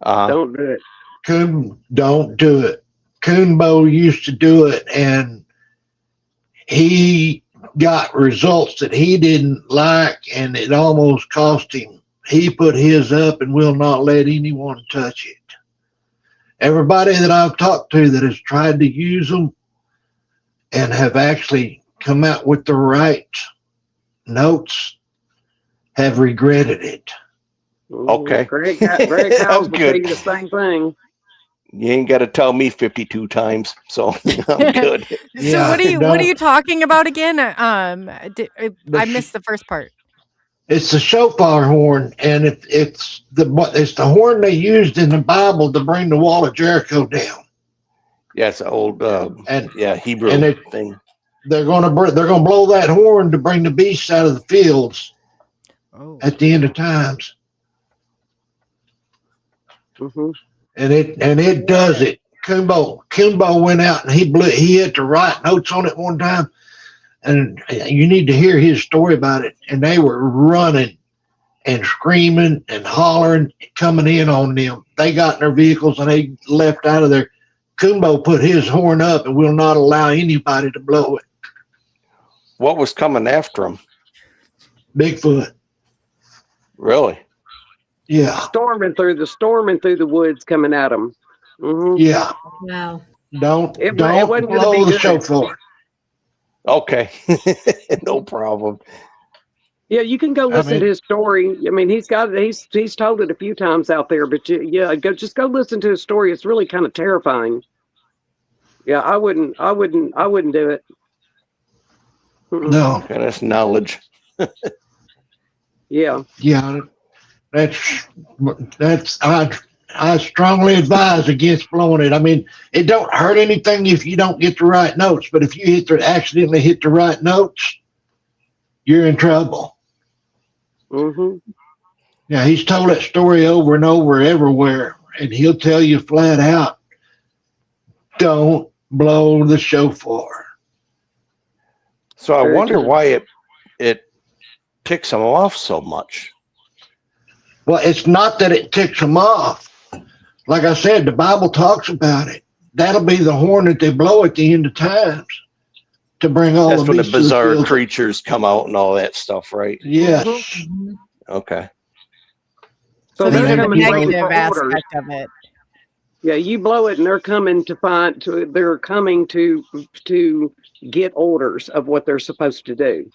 Don't do it. Don't do it. Coonbo used to do it, and he got results that he didn't like, and it almost cost him. He put his up and will not let anyone touch it. Everybody that I've talked to that has tried to use them and have actually come out with the right notes have regretted it. Okay. Greg Howes will tell you the same thing. You ain't got to tell me 52 times, so I'm good. So yeah, what are you talking about again? I missed the first part. It's the shofar horn, and it's the horn they used in the Bible to bring the wall of Jericho down. Yeah, it's an old Hebrew thing. They're gonna blow that horn to bring the beasts out of the fields at the end of times. Mm-hmm. And it does it. Coonbo went out and he hit the right notes on it one time, and you need to hear his story about it. And they were running and screaming and hollering, coming in on them. They got in their vehicles and they left out of there. Coonbo put his horn up and will not allow anybody to blow it. What was coming after him? Bigfoot. Really? Yeah. Storming through the woods, coming at them. Mm-hmm. Yeah. Wow. Don't blow the shofar. Okay. No problem. Yeah, you can go listen to his story. I mean, he's told it a few times out there, but just go listen to his story. It's really kind of terrifying. Yeah, I wouldn't do it. No. Okay, that's knowledge. Yeah. Yeah. That's I strongly advise against blowing it. I mean, it don't hurt anything if you don't get the right notes, but if you accidentally hit the right notes, you're in trouble. Mm-hmm. Yeah, he's told that story over and over everywhere, and he'll tell you flat out, don't blow the shofar. So I wonder why it ticks them off so much. Well, it's not that it ticks them off. Like I said, the Bible talks about it. That'll be the horn that they blow at the end of times to bring all That's the when the bizarre creatures come out and all that stuff, right? Yes. Mm-hmm. Okay. So these they're are the negative orders. aspect of it. Yeah, you blow it, and they're coming to get orders of what they're supposed to do.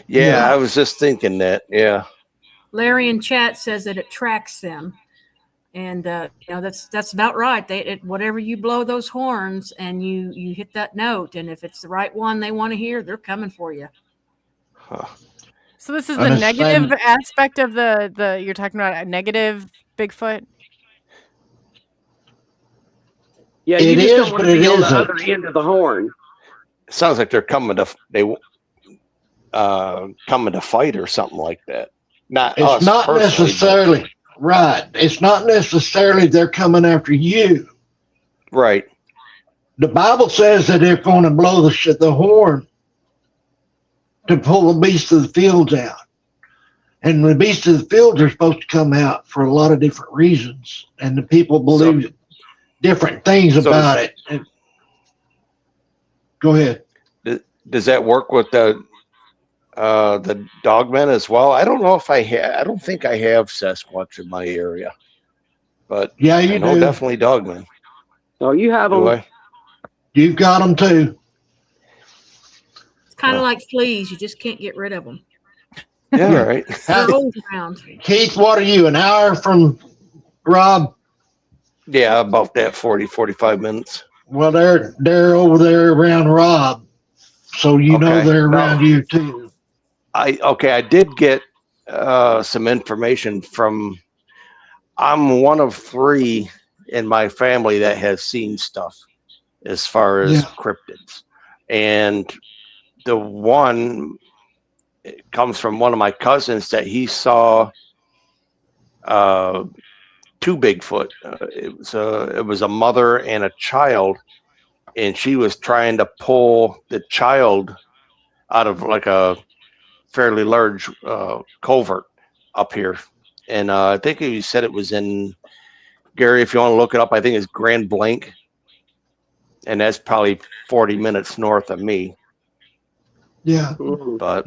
Yeah, I was just thinking that. Yeah. Larry in chat says that it tracks them, and that's about right. Whatever you blow those horns, and you hit that note, and if it's the right one they want to hear, they're coming for you. Huh. So this is the negative aspect of the you're talking about, a negative Bigfoot. Yeah, you just don't want to be on the other end of the horn. It sounds like they're coming to fight or something like that. It's not necessarily right. It's not necessarily they're coming after you. Right. The Bible says that they're going to blow the horn to pull the beasts of the fields out. And the beasts of the fields are supposed to come out for a lot of different reasons, and the people believe different things about it. Go ahead. Does that work with the dogmen as well? I don't know if I don't think I have Sasquatch in my area, but yeah, you do. Definitely dogmen. Oh, you have them. You've got them too. It's kind of like fleas; you just can't get rid of them. Yeah, right. They're always around. Keith, what are you? An hour from Rob? Yeah, about that 45 minutes. Well, they're over there around Rob, so you know they're around you too. I did get some information from. I'm one of 3 in my family that has seen stuff as far as cryptids, and the one comes from one of my cousins that he saw 2 Bigfoot. It was a mother and a child, and she was trying to pull the child out of like a fairly large culvert up here. And I think he said it was in, Gary, if you want to look it up, I think it's Grand Blanc, and that's probably 40 minutes north of me. Yeah, but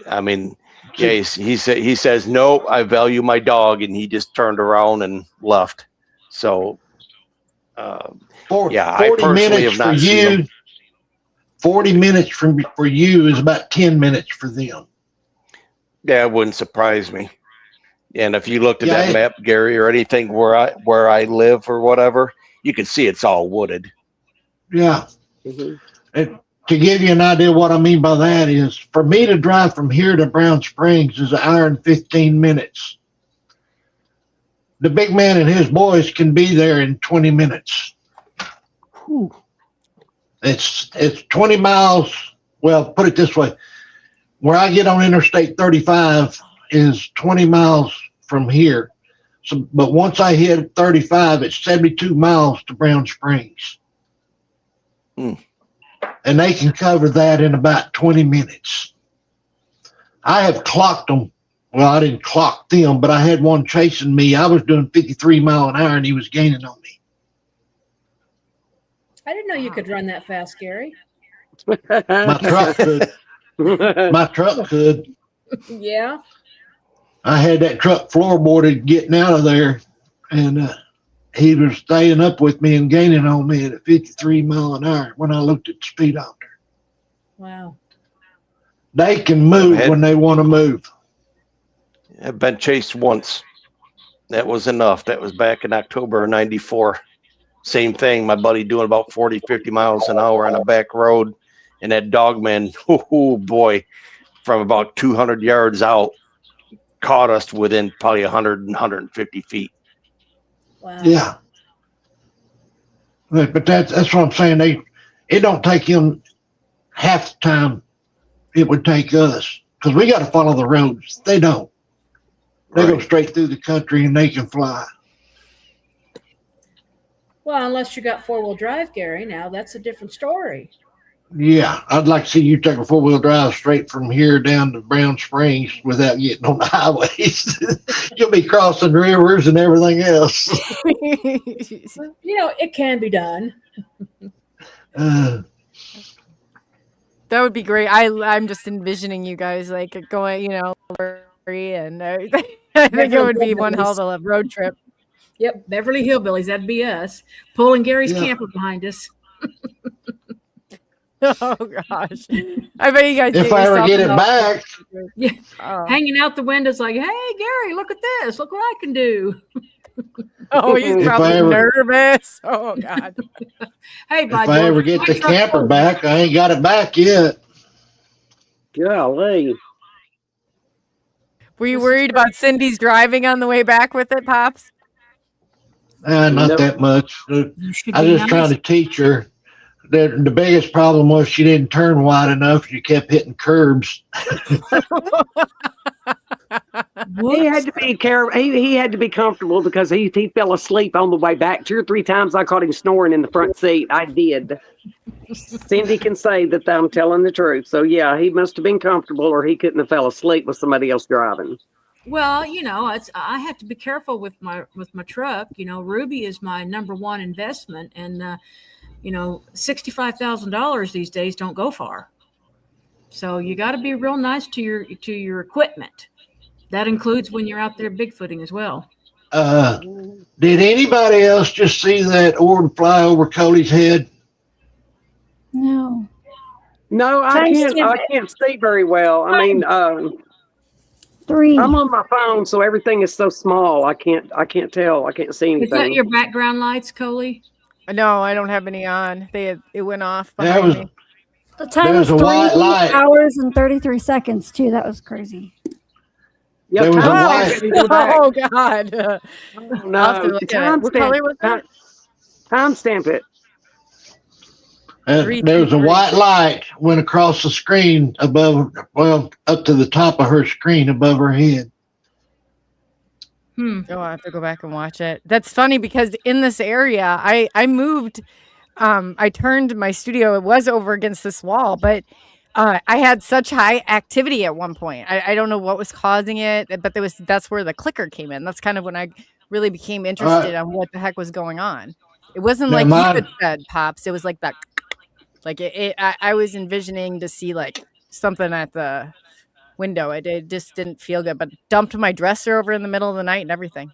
I mean, yeah, he says no. I value my dog, and he just turned around and left. So, 40 minutes for you. 40 minutes for you is about 10 minutes for them. Yeah, it wouldn't surprise me. And if you looked at that map, Gary, or anything where I live or whatever, you can see it's all wooded. Yeah. And to give you an idea what I mean by that is, for me to drive from here to Brown Springs is 1 hour and 15 minutes. The big man and his boys can be there in 20 minutes. Whew. It's 20 miles. Well, put it this way. Where I get on Interstate 35 is 20 miles from here. So, but once I hit 35, it's 72 miles to Brown Springs. And they can cover that in about 20 minutes. I have clocked them. Well, I didn't clock them, but I had one chasing me. I was doing 53 miles an hour, and he was gaining on me. I didn't know you could run that fast, Gary. My truck could. My truck could. Yeah. I had that truck floorboarded getting out of there, and he was staying up with me and gaining on me at 53 miles an hour when I looked at the speedometer. Wow. They can move when they want to move. I've been chased once. That was enough. That was back in October of 94. Same thing. My buddy doing about 40, 50 miles an hour on a back road. And that dogman, oh boy, from about 200 yards out, caught us within probably 100 and 150 feet. Wow. Yeah. But that's what I'm saying. It don't take him half the time it would take us, because we got to follow the roads. They don't. They go straight through the country and they can fly. Well, unless you got 4-wheel drive, Gary, now that's a different story. Yeah, I'd like to see you take a 4-wheel drive straight from here down to Brown Springs without getting on the highways. You'll be crossing rivers and everything else. You know, it can be done. That would be great. I'm just envisioning you guys like going, you know, and I think it would be one hell of a road trip. Yep, Beverly Hillbillies, that'd be us. Pulling Gary's camper behind us. Oh gosh, I bet you guys. If I ever get it back, yeah, hanging out the windows like, "Hey, Gary, look at this! Look what I can do!" Oh, he's probably nervous. Oh God. Hey, if I ever get the camper back, I ain't got it back yet. Golly. Were you worried about Cindy's driving on the way back with it, Pops? Not that much. I was just trying to teach her. The biggest problem was she didn't turn wide enough. She kept hitting curbs. He had to be careful. He had to be comfortable because he fell asleep on the way back. 2 or 3 times I caught him snoring in the front seat. I did. Cindy can say that I'm telling the truth. So yeah, he must have been comfortable, or he couldn't have fell asleep with somebody else driving. Well, I have to be careful with my truck. Ruby is my number one investment, and $65,000 these days don't go far. So you got to be real nice to your equipment. That includes when you're out there Bigfooting as well. Did anybody else just see that orb fly over Coley's head? No. No, I can't see very well. I mean, 3. I'm on my phone, so everything is so small. I can't tell. I can't see anything. Is that your background lights, Coley? No, I don't have any on. It went off behind me. The time was 3 hours and 33 seconds too. That was crazy. Yeah, there was a white. Oh God! No, timestamp it. There was a white light went across the screen above, up to the top of her screen above her head. Oh, I have to go back and watch it. That's funny because in this area, I moved. I turned my studio. It was over against this wall, but I had such high activity at one point. I don't know what was causing it, but that's where the clicker came in. That's kind of when I really became interested on what the heck was going on. It wasn't like you had said, Pops. It was like that. Like I was envisioning to see like something at the window. It just didn't feel good, but dumped my dresser over in the middle of the night and everything.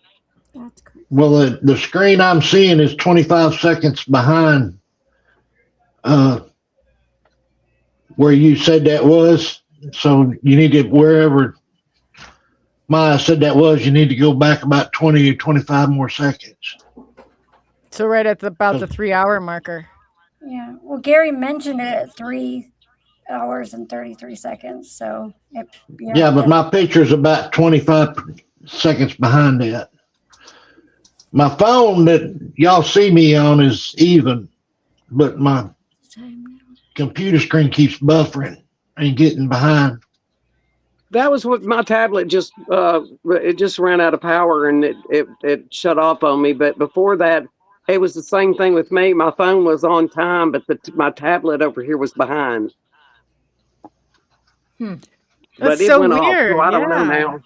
That's crazy. Well, the screen I'm seeing is 25 seconds behind where you said that was. So you need to, wherever Maya said that was, you need to go back about 20 or 25 more seconds. So right at about the 3 hour marker. Yeah. Well, Gary mentioned it at 3 hours and 33 seconds. So yeah, but my picture's about 25 seconds behind that. My phone that y'all see me on is even, but my computer screen keeps buffering and getting behind. That was what my tablet just ran out of power and it shut off on me. But before that, it was the same thing with me. My phone was on time, but my tablet over here was behind. That's but it so went weird. off, so I don't know now.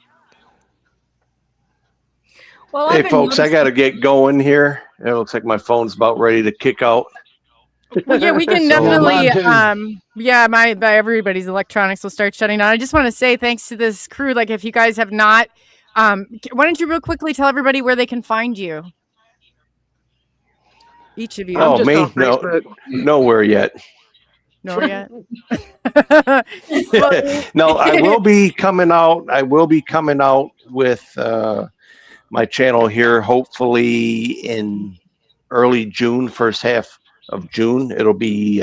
Well, hey, folks, I got to get going here. It looks like my phone's about ready to kick out. Well, yeah, we can definitely. Everybody's electronics will start shutting down. I just want to say thanks to this crew. Like, if you guys have not, why don't you real quickly tell everybody where they can find you? Each of you. Oh, me? No, nowhere yet. Nowhere yet. No, I will be coming out. I will be coming out with my channel here, hopefully in early June, first half of June. It'll be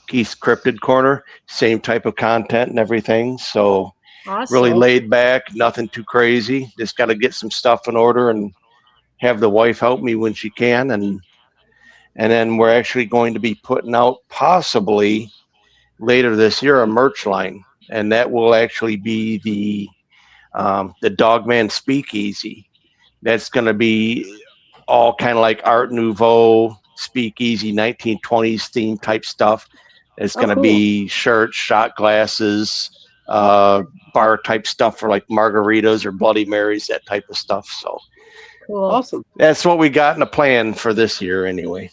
Keith's Cryptid Corner, same type of content and everything. So awesome. Really laid back, nothing too crazy. Just got to get some stuff in order and have the wife help me when she can. And then we're actually going to be putting out possibly later this year a merch line, and that will actually be the Dogman Speakeasy. That's going to be all kind of like Art Nouveau, Speakeasy, 1920s theme type stuff. It's going to be shirts, shot glasses, bar type stuff for like margaritas or Bloody Marys, that type of stuff. So cool. Awesome. That's what we got in the plan for this year anyway.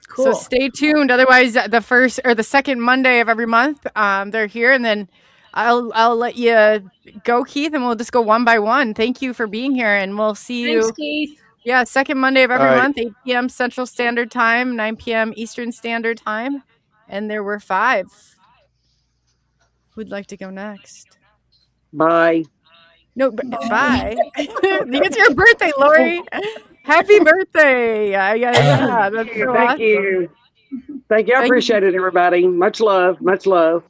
Cool. So stay tuned. Otherwise, the first or the second Monday of every month, they're here, and then I'll let you go, Keith, and we'll just go one by one. Thank you for being here, and we'll see you. Thanks, Keith. Yeah, second Monday of every month, 8 p.m. Central Standard Time, 9 p.m. Eastern Standard Time, and there were 5. Who'd like to go next? Bye. No, bye. It's your birthday, Lori. Happy birthday. Yeah, that's so Thank awesome. you. Thank you. I appreciate it, everybody. Much love. Much love.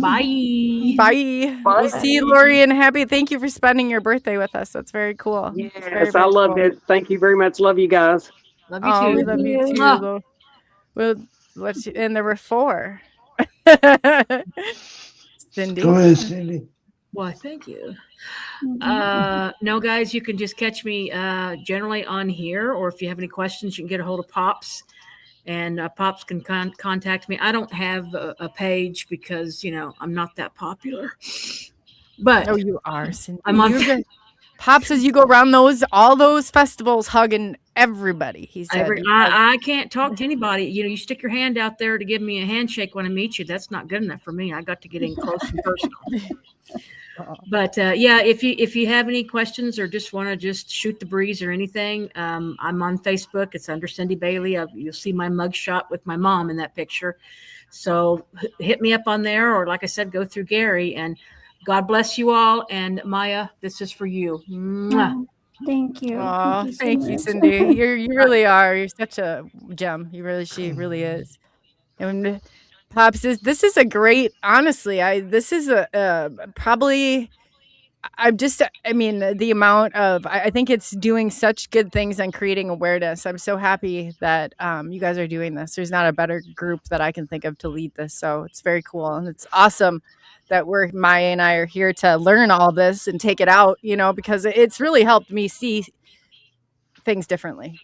Bye. Bye. We'll see you, Lori, and happy. Thank you for spending your birthday with us. That's very cool. Yes, very, I loved it. Thank you very much. Love you guys. Love you too. We love you too. Well, and there were 4. Cindy. Go ahead, Cindy. Why, thank you. No, guys, you can just catch me generally on here, or if you have any questions, you can get a hold of Pops, and Pops can contact me. I don't have a page because, I'm not that popular. But Oh, you are, Cindy. I'm on. Pop says you go around all those festivals hugging everybody. He said, I can't talk to anybody. You know, you stick your hand out there to give me a handshake when I meet you. That's not good enough for me. I got to get in close and personal. But yeah, if you have any questions or just want to just shoot the breeze or anything, I'm on Facebook. It's under Cindy Bailey. You'll see my mugshot with my mom in that picture. So hit me up on there, or like I said, go through Gary. And God bless you all. And Maya, this is for you. Mwah. Thank you. Oh, thank you, Cindy. You really are. You're such a gem. She really is. And Pop says, this is a great, honestly, this is probably, the amount of, I think it's doing such good things and creating awareness. I'm so happy that you guys are doing this. There's not a better group that I can think of to lead this. So it's very cool. And it's awesome that Maya and I are here to learn all this and take it out, because it's really helped me see things differently.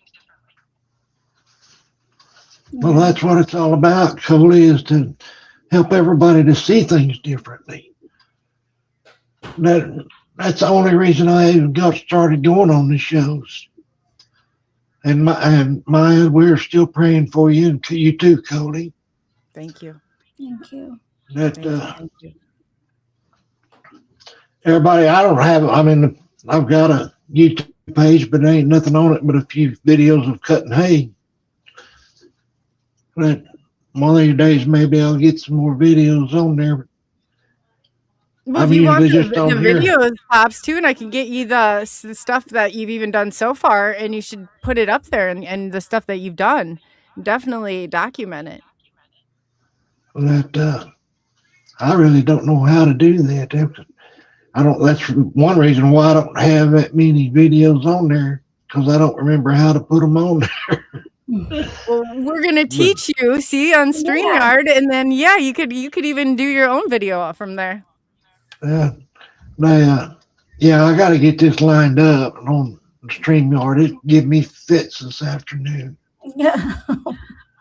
Well, that's what it's all about, Coley, is to help everybody to see things differently. That's the only reason I even got started going on the shows. And Maya, we're still praying for you, and you too, Coley. Thank you. Thank you. That Thank you. Everybody, I've got a YouTube page, but there ain't nothing on it but a few videos of cutting hay. But one of these days, maybe I'll get some more videos on there. Well, if you want the videos, Pops, too, and I can get you the stuff that you've even done so far, and you should put it up there, and the stuff that you've done. Definitely document it. I really don't know how to do that. That's one reason why I don't have that many videos on there, because I don't remember how to put them on there. Well, we're gonna teach you, on StreamYard, and then you could even do your own video from there. I got to get this lined up on StreamYard. It give me fits this afternoon. Yeah,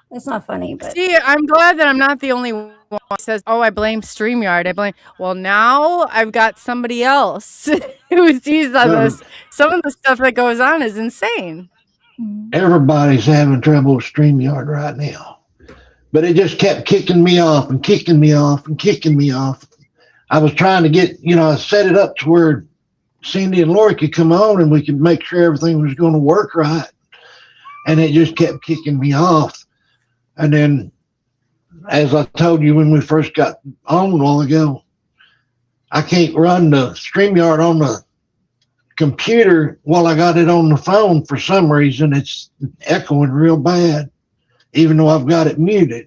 it's not funny, but I'm glad that I'm not the only one who says, "Oh, I blame StreamYard." Well, now I've got somebody else who sees on this. Some of the stuff that goes on is insane. Everybody's having trouble with StreamYard right now, but it just kept kicking me off and kicking me off and kicking me off. I was trying to get, I set it up to where Cindy and Lori could come on and we could make sure everything was going to work right. And it just kept kicking me off. And then, as I told you when we first got on a while ago, I can't run the StreamYard on the computer while I got it on the phone. For some reason, it's echoing real bad, even though I've got it muted.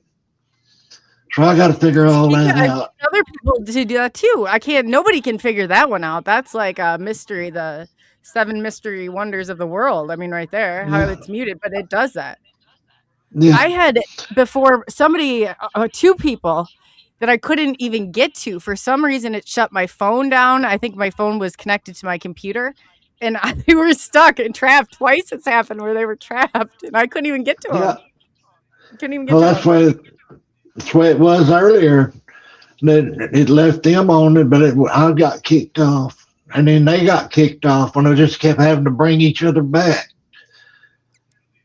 So I got to figure all that out. Other people to do that too. Nobody can figure that one out. That's like a mystery, the 7 mystery wonders of the world. Right there, how it's muted, but it does that. Yeah. I had before somebody, 2 people that I couldn't even get to. For some reason, it shut my phone down. I think my phone was connected to my computer, and they were stuck and trapped. Twice it's happened where they were trapped, and I couldn't even get to them. Couldn't even get to them. That's the way it was earlier. It left them on it, but I got kicked off, and then they got kicked off, and I just kept having to bring each other back.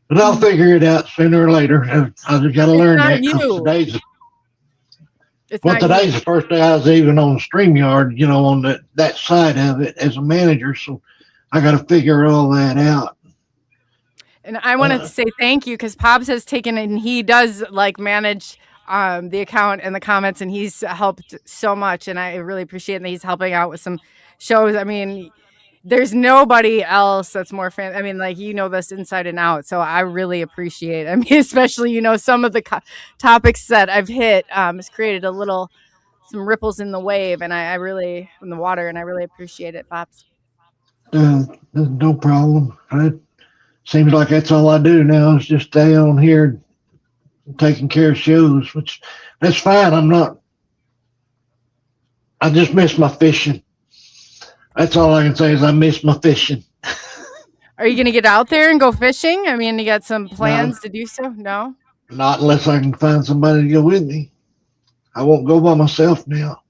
But I'll figure it out sooner or later. I just got to learn that. Today's the first day I was even on StreamYard, on that side of it as a manager. So I got to figure all that out. And I wanted to say thank you, because Pops has taken it, and he does manage the account and the comments, and he's helped so much, and I really appreciate that he's helping out with some shows. There's nobody else that's more fan. This inside and out. So I really appreciate it. Especially, some of the topics that I've hit has created some ripples in the wave, and in the water, and I really appreciate it, Pops. No problem. It seems like that's all I do now is just stay on here taking care of shows, which that's fine. I just miss my fishing. That's all I can say is I miss my fishing. Are you going to get out there and go fishing? You got some plans to do so? No? Not unless I can find somebody to go with me. I won't go by myself now.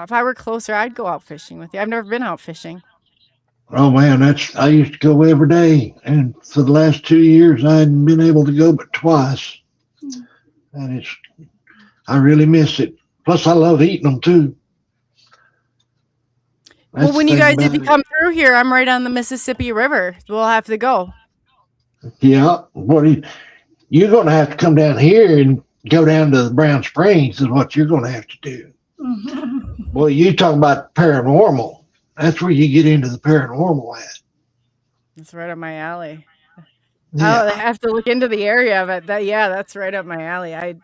If I were closer, I'd go out fishing with you. I've never been out fishing. Oh man, I used to go every day, and for the last 2 years, I hadn't been able to go but twice, and I really miss it. Plus, I love eating them too. Well, when you guys, if you come through here, I'm right on the Mississippi River. We'll have to go. Yeah, you're going to have to come down here and go down to the Brown Springs is what you're going to have to do. Well, you talk about paranormal. That's where you get into the paranormal at. That's right up my alley. Yeah. I'll have to look into the area, but that's right up my alley. I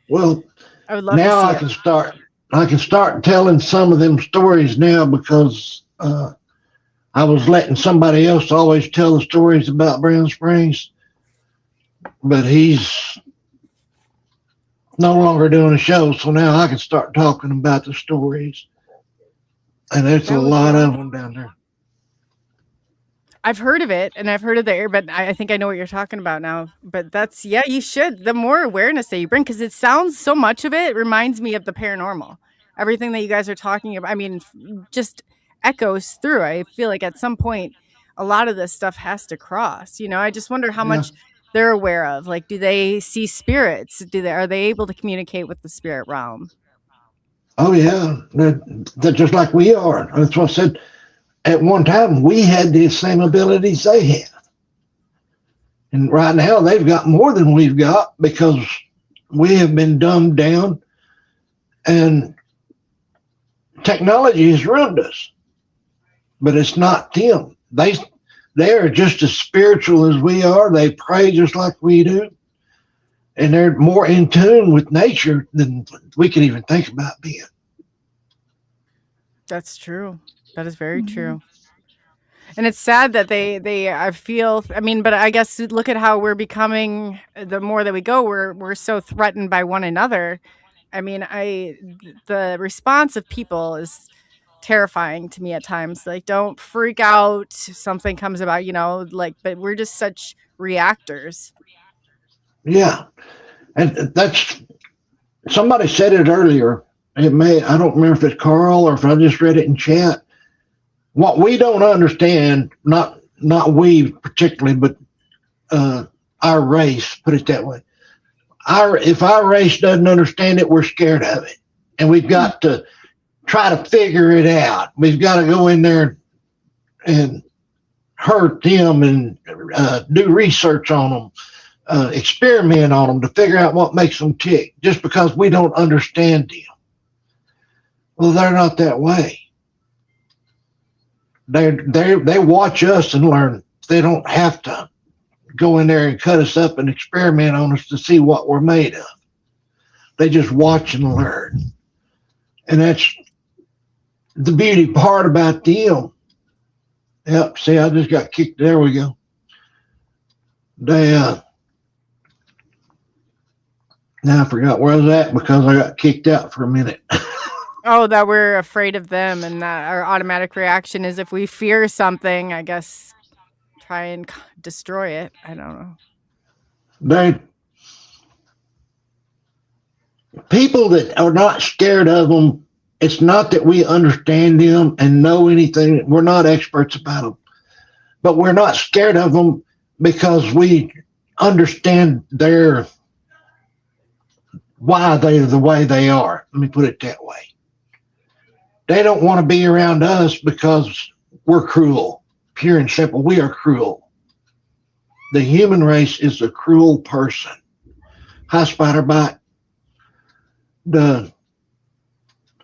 Well, would love now to see I can start telling some of them stories now because I was letting somebody else always tell the stories about Brown Springs, but he's no longer doing a show, so now I can start talking about the stories. And there's a lot of them down there. I've heard of it, and I've heard of the area, but I think I know what you're talking about now. But you should. The more awareness that you bring, because it sounds, so much of it reminds me of the paranormal. Everything that you guys are talking about, I mean, just echoes through. I feel like at some point, a lot of this stuff has to cross. I just wonder how much they're aware of. Like, do they see spirits? Are they able to communicate with the spirit realm? Oh yeah, they're just like we are. That's what I said. At one time, we had the same abilities they have. And right now, they've got more than we've got because we have been dumbed down and technology has ruined us. But it's not them. They are just as spiritual as we are. They pray just like we do. And they're more in tune with nature than we can even think about being. That's true. That is very true. And it's sad that but I guess look at how we're becoming. The more that we go, we're so threatened by one another. I mean, the response of people is terrifying to me at times. Like, don't freak out. Something comes about, but we're just such reactors. Yeah. And somebody said it earlier. I don't remember if it's Carl or if I just read it in chat. What we don't understand, not we particularly, but our race, put it that way. If our race doesn't understand it, we're scared of it. And we've got to try to figure it out. We've got to go in there and hurt them and do research on them, experiment on them to figure out what makes them tick, just because we don't understand them. Well, they're not that way. They watch us and learn. They don't have to go in there and cut us up and experiment on us to see what we're made of. They just watch and learn. And that's the beauty part about them. Yep, see, I just got kicked. There we go. Now I forgot where I was at because I got kicked out for a minute. Oh, that we're afraid of them, and that our automatic reaction is if we fear something, I guess, try and destroy it. I don't know. People that are not scared of them, it's not that we understand them and know anything. We're not experts about them, but we're not scared of them because we understand why they're the way they are. Let me put it that way. They don't want to be around us because we're cruel. Pure and simple, we are cruel. The human race is a cruel person. Hi, Spiderbite. And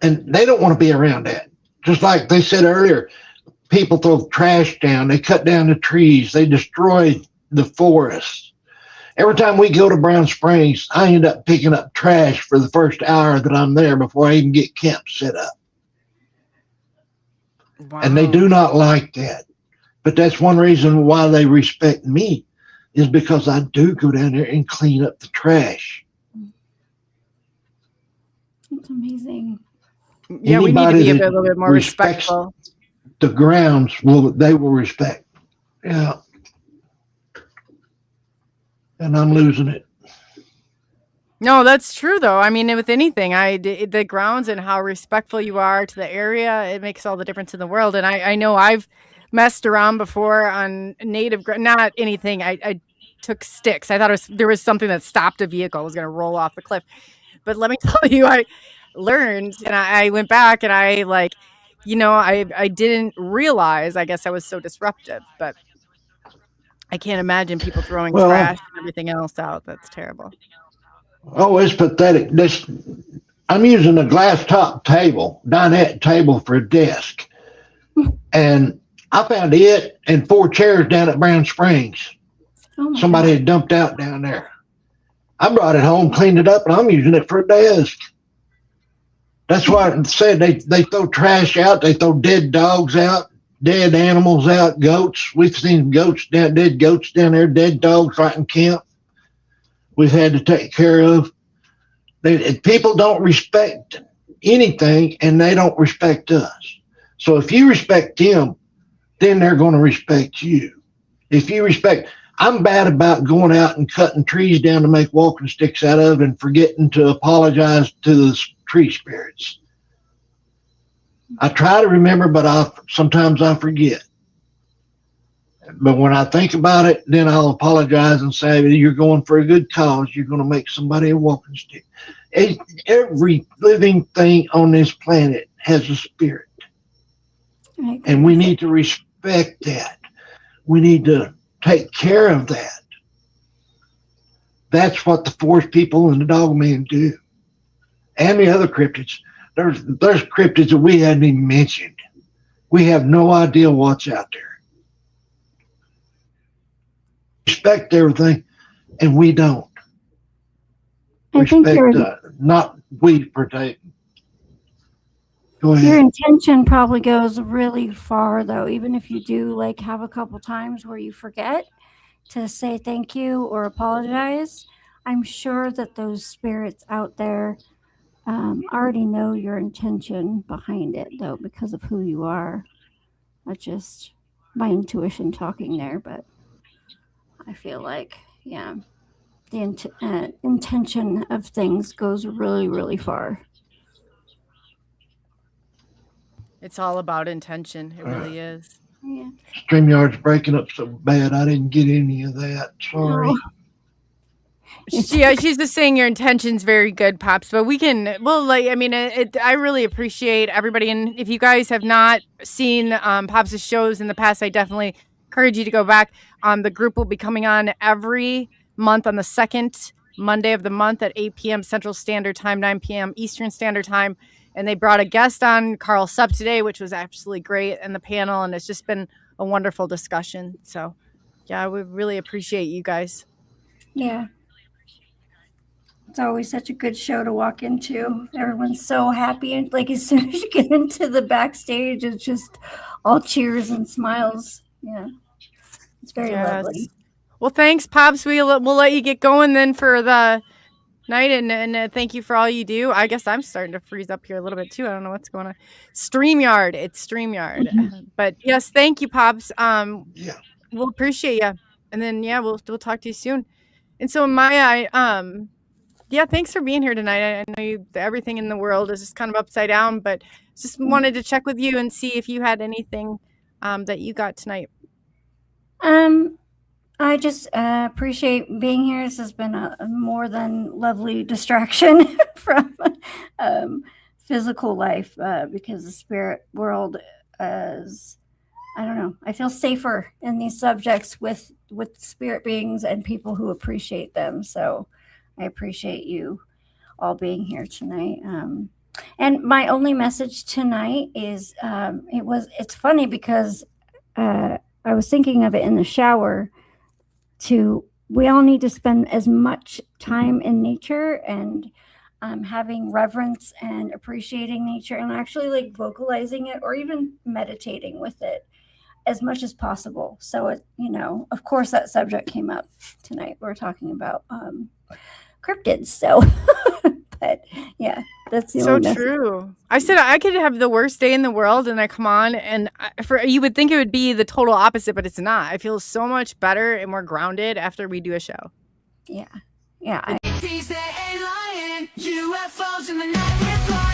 they don't want to be around that. Just like they said earlier, people throw trash down, they cut down the trees, they destroy the forests. Every time we go to Brown Springs, I end up picking up trash for the first hour that I'm there before I even get camp set up. Wow. And they do not like that. But that's one reason why they respect me, is because I do go down there and clean up the trash. That's amazing. Yeah, we need to be a little bit more respectful. The grounds, they will respect. Yeah. And I'm losing it. No, that's true though. I mean, with anything, the grounds and how respectful you are to the area, it makes all the difference in the world. And I know I've messed around before on native, not anything. I took sticks. I thought there was something that stopped a vehicle, was going to roll off the cliff. But let me tell you, I learned, and I went back, and I didn't realize. I guess I was so disruptive, but I can't imagine people throwing trash and everything else out. That's terrible. Oh, it's pathetic. I'm using a glass top table, dinette table for a desk. And I found it and 4 chairs down at Brown Springs. Somebody had dumped out down there. I brought it home, cleaned it up, and I'm using it for a desk. That's why I said they throw trash out. They throw dead dogs out, dead animals out, goats. We've seen dead goats down there, dead dogs right in camp. We've had to take care of. People don't respect anything, and they don't respect us. So if you respect them, then they're going to respect you. If you respect, I'm bad about going out and cutting trees down to make walking sticks out of and forgetting to apologize to the tree spirits. I try to remember, but sometimes I forget. But when I think about it, then I'll apologize and say, you're going for a good cause. You're going to make somebody a walking stick. Every living thing on this planet has a spirit. And we need to respect that. We need to take care of that. That's what the forest people and the dogmen do. And the other cryptids. There's cryptids that we hadn't even mentioned. We have no idea what's out there. Respect everything, and we don't. Not we protect. Go ahead. Your intention probably goes really far, though. Even if you do have a couple times where you forget to say thank you or apologize, I'm sure that those spirits out there already know your intention behind it, though, because of who you are. That's just my intuition talking there, but I feel like, the intention of things goes really, really far. It's all about intention. It really is. Yeah. StreamYard's breaking up so bad. I didn't get any of that. Sorry. No. She's just saying your intention's very good, Pops, but I really appreciate everybody. And if you guys have not seen Pops' shows in the past, I definitely encourage you to go back. The group will be coming on every month on the second Monday of the month at 8 p.m. Central Standard Time, 9 p.m. Eastern Standard Time. And they brought a guest on, Carl Sup, today, which was absolutely great in the panel. And it's just been a wonderful discussion. So, we really appreciate you guys. Yeah. It's always such a good show to walk into. Everyone's so happy. And as soon as you get into the backstage, it's just all cheers and smiles. Yeah. It's very lovely. Well, thanks, Pops. We'll let you get going then for the night, and thank you for all you do. I guess I'm starting to freeze up here a little bit too. I don't know what's going on. StreamYard. It's StreamYard. Mm-hmm. But yes, thank you, Pops. We'll appreciate you. And then we'll talk to you soon. And so Maya, thanks for being here tonight. I know everything in the world is just kind of upside down, but just wanted to check with you and see if you had anything that you got tonight. I just appreciate being here. This has been a more than lovely distraction from physical life because the spirit world is, I don't know, I feel safer in these subjects with spirit beings and people who appreciate them. So I appreciate you all being here tonight. And my only message tonight is it's funny because I was thinking of it in the shower. We all need to spend as much time in nature and having reverence and appreciating nature and actually vocalizing it or even meditating with it as much as possible. So of course that subject came up tonight. We're talking about cryptids. So, but that's the only message. True. I said I could have the worst day in the world and I come on and you would think it would be the total opposite, but it's not. I feel so much better and more grounded after we do a show. Yeah. UFOs in the night.